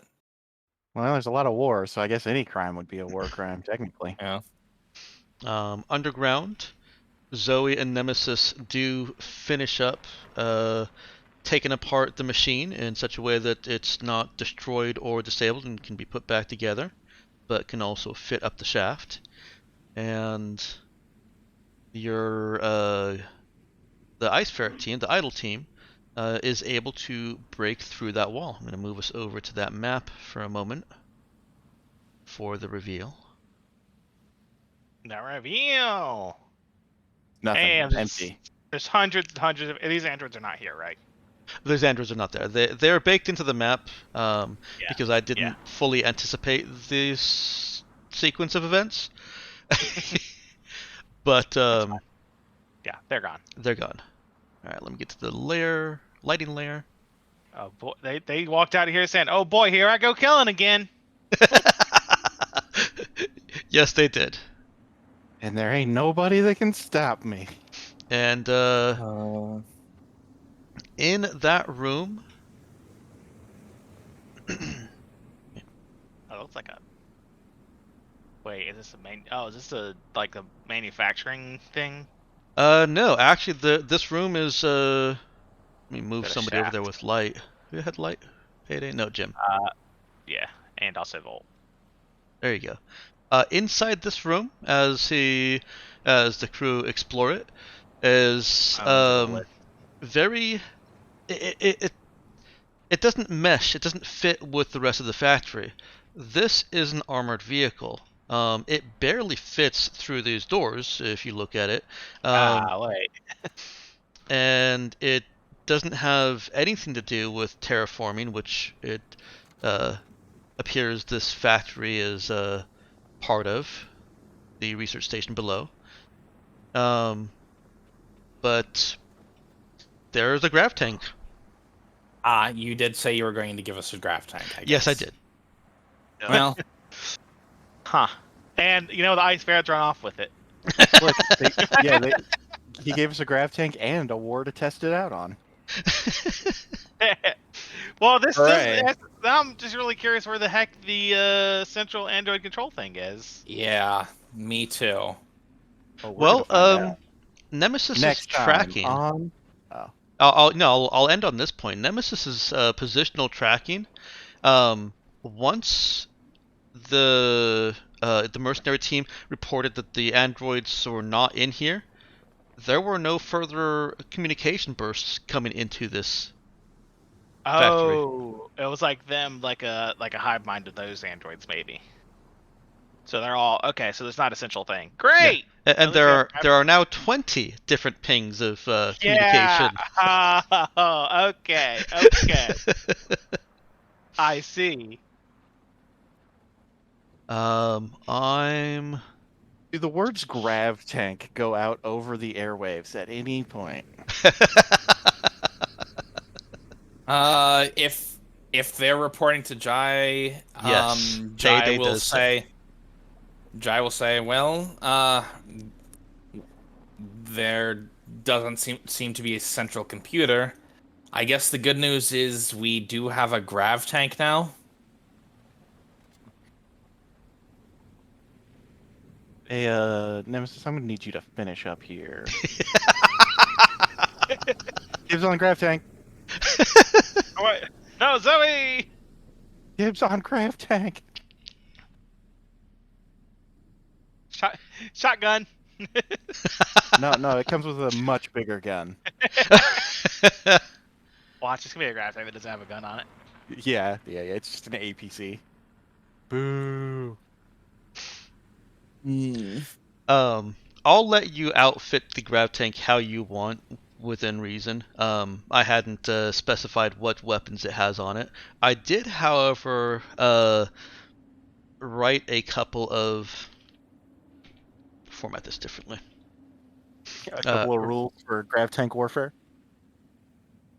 Well, there's a lot of war, so I guess any crime would be a war crime, technically. Yeah. Underground, Zoe and Nemesis do finish up taking apart the machine in such a way that it's not destroyed or disabled and can be put back together, but can also fit up the shaft. And your the Ice Ferret team, the Idle team, is able to break through that wall. I'm going to move us over to that map for a moment for the reveal. The reveal. Nothing. And Empty. There's hundreds and hundreds of these androids are not here, right? Those androids are not there. They're baked into the map because I didn't fully anticipate this sequence of events. But Yeah, they're gone. they're gone. All right, let me get to the lighting layer. Oh boy, they walked out of here saying, "Oh boy, here I go killing again." Yes, they did. And there ain't nobody that can stop me. And in that room, Oh, it looks like a. Wait, is this a main? Oh, is this a like a manufacturing thing? no, actually, this room is. Let me move Got a somebody over there shaft. with light. Who had light? Payday? No, Jim. Yeah, and also Volt. There you go. Inside this room, as the crew explore it, is very. It doesn't mesh. It doesn't fit with the rest of the factory. This is an armored vehicle. It barely fits through these doors if you look at it. Wait. And it doesn't have anything to do with terraforming, which it appears this factory is part of the research station below. But there's a grav tank. You did say you were going to give us a grav tank, I guess. Yes, I did. Well, Huh. And the ice ferrets run off with it. Look, he gave us a grav tank and a war to test it out on. Well, this Hooray. is. I'm just really curious where the heck the central Android control thing is. yeah, me too. Oh, we're Well, gonna find out. Nemesis Next is time tracking. on. I'll end on this point. Nemesis is positional tracking. Once the the mercenary team reported that the androids were not in here, there were no further communication bursts coming into this factory. Oh, it was like them, like a hive mind of those androids, maybe. So they're all okay. So it's not a central thing. Great. And At least there we are have- there are now 20 different pings of Yeah. communication. Oh, okay. Okay. I see. I'm Do the words grav tank go out over the airwaves at any point? If they're reporting to Jai, Yes, Jai they will does so. say, well, there doesn't seem to be a central computer. I guess the good news is we do have a grav tank now. Hey, Nemesis, I'm gonna need you to finish up here. Gibbs on grav tank. Oh, wait. No, Zoe. Gibbs on grav tank. Shotgun. No, it comes with a much bigger gun. Watch, it's gonna be a graph tank that doesn't have a gun on it. Yeah, it's just an APC. Boo. I'll let you outfit the grav tank how you want within reason. I hadn't specified what weapons it has on it. I did, however, write a couple of format this differently. A couple of rules for grav tank warfare.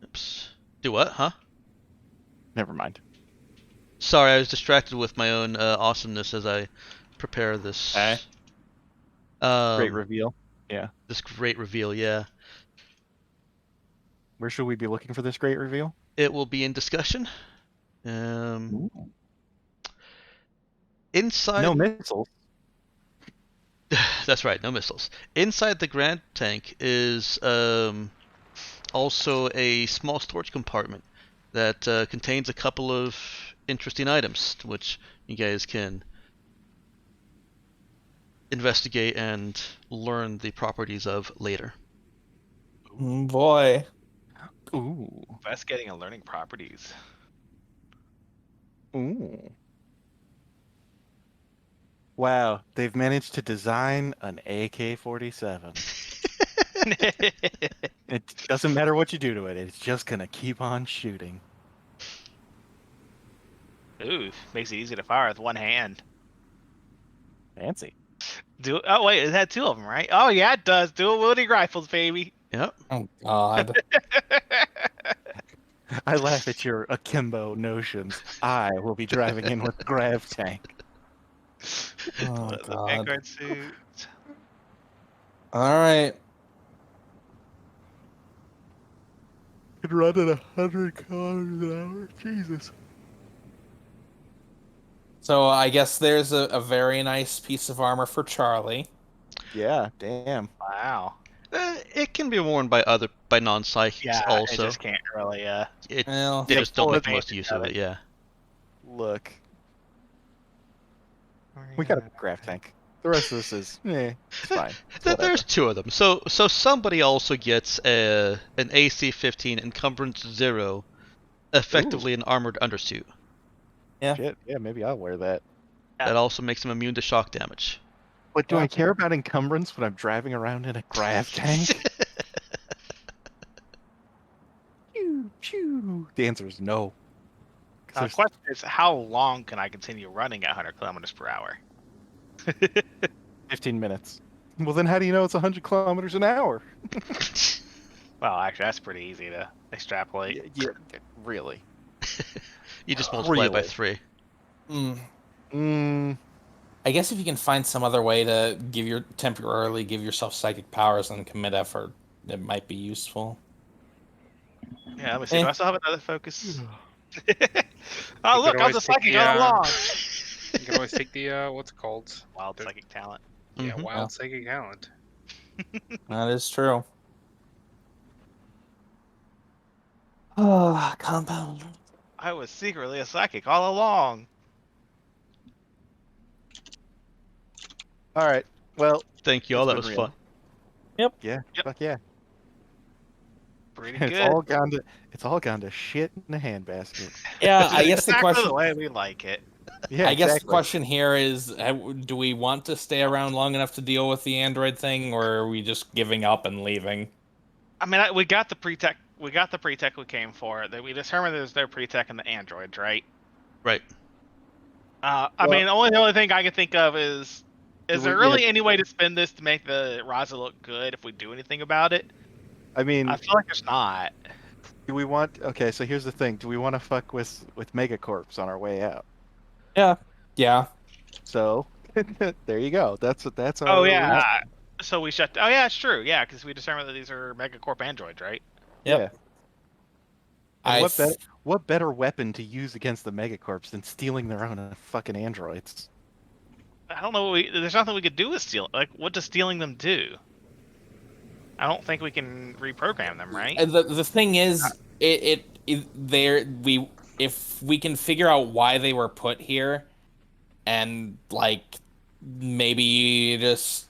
Oops. Do what? Huh? Never mind. Sorry, I was distracted with my own awesomeness as I prepare this. Okay. Great reveal. This great reveal, yeah. Where should we be looking for this great reveal? It will be in discussion. Inside. No missiles. That's right, no missiles. Inside the Grand Tank is also a small storage compartment that contains a couple of interesting items, which you guys can investigate and learn the properties of later. Boy. Ooh. Investigating and learning properties. Ooh. Wow, they've managed to design an AK-47. It doesn't matter what you do to it, it's just gonna keep on shooting. Ooh, makes it easy to fire with one hand. Fancy. Oh wait, it had two of them, right? Oh yeah, it does. Dual wielding rifles, baby. Yep. Oh God. I laugh at your akimbo notions. I will be driving in with grav tank. Oh The God. Vanguard suit. All right. Could run at 100 kilometers an hour. Jesus. So I guess there's a very nice piece of armor for Charlie. Yeah, damn. Wow. It can be worn by non-psychics Yeah, also. it just can't really. Well, They just don't full make the most advantage use of of it. Yeah. Look, we got a grav tank. The rest of this is, it's fine. It's whatever. There's two of them. So somebody also gets an AC-15 encumbrance 0, effectively an armored undersuit. Shit, yeah, maybe I'll wear that. Yeah. That also makes him immune to shock damage. But do I care about encumbrance when I'm driving around in a grav tank? Pew, pew. The answer is no. 'Cause The there's- question is, how long can I continue running at 100 kilometers per hour? 15 minutes. Well, then how do you know it's 100 kilometers an hour? Well, actually, that's pretty easy to extrapolate. Yeah, really. You just multiply it by Really? 3. I guess if you can find some other way to temporarily give yourself psychic powers and commit effort, it might be useful. Yeah, let me see. Do I still have another focus? You Oh, look, could I always was a take psychic the, all along. You can always take the what's it called? Wild the- psychic talent. Yeah, Mhm. wild psychic talent. That is true. Oh, compound. I was secretly a psychic all along. All right. Well, Thank you all. it's That been was real. fun. Yeah. Yep. Fuck yeah. Pretty It's good. all gone to shit in a handbasket. Yeah, This I is guess the exactly question. the way we like it. Yeah, I guess the exactly. question here is: do we want to stay around long enough to deal with the android thing, or are we just giving up and leaving? I mean, we got the pre-tech. We got the pre-tech we came for. That we determined there's no pre-tech in the androids, right? Right. I Well- mean, the only thing I can think of is there yeah. really any way to spin this to make the Raza look good if we do anything about it? I mean, I feel like there's not. do we want? Okay, so here's the thing: do we want to fuck with Megacorps on our way out? Yeah, yeah. So there you go. That's Oh our yeah. reason. So we shut. Oh yeah, it's true. Yeah, because we determined that these are Megacorp androids, right? Yep. Yeah. And I what better weapon to use against the Megacorps than stealing their own fucking androids? I don't know. There's nothing we could do with stealing. Like, what does stealing them do? I don't think we can reprogram them, right? the thing is, if we can figure out why they were put here, and like maybe just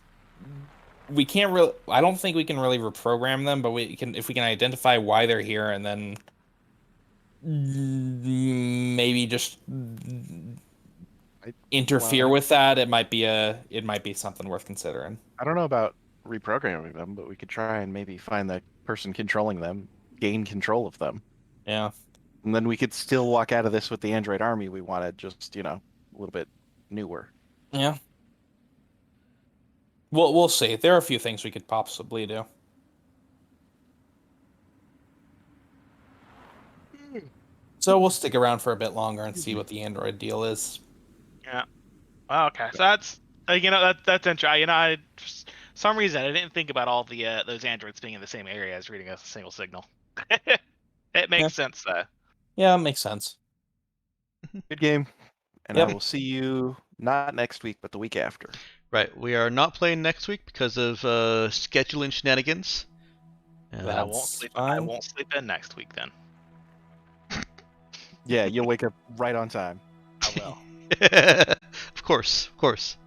we can't really. I don't think we can really reprogram them, but we can if we can identify why they're here, and then maybe just interfere Well, with that. It might be something worth considering. I don't know about reprogramming them, but we could try and maybe find the person controlling them, gain control of them. Yeah. And then we could still walk out of this with the android army we wanted, just, a little bit newer. Yeah. We'll see. There are a few things we could possibly do. So we'll stick around for a bit longer and see what the Android deal is. Yeah. Oh, okay. So that's that's interesting. I for some reason I didn't think about all the those androids being in the same area as reading a single signal. It makes Yeah. sense though. Yeah, makes sense. Good game. And Yep. I will see you not next week, but the week after. Right. We are not playing next week because of scheduling shenanigans. Then I won't That's sleep. fine. I won't sleep in next week. Then Yeah, you'll wake up right on time. I will. Of course, of course.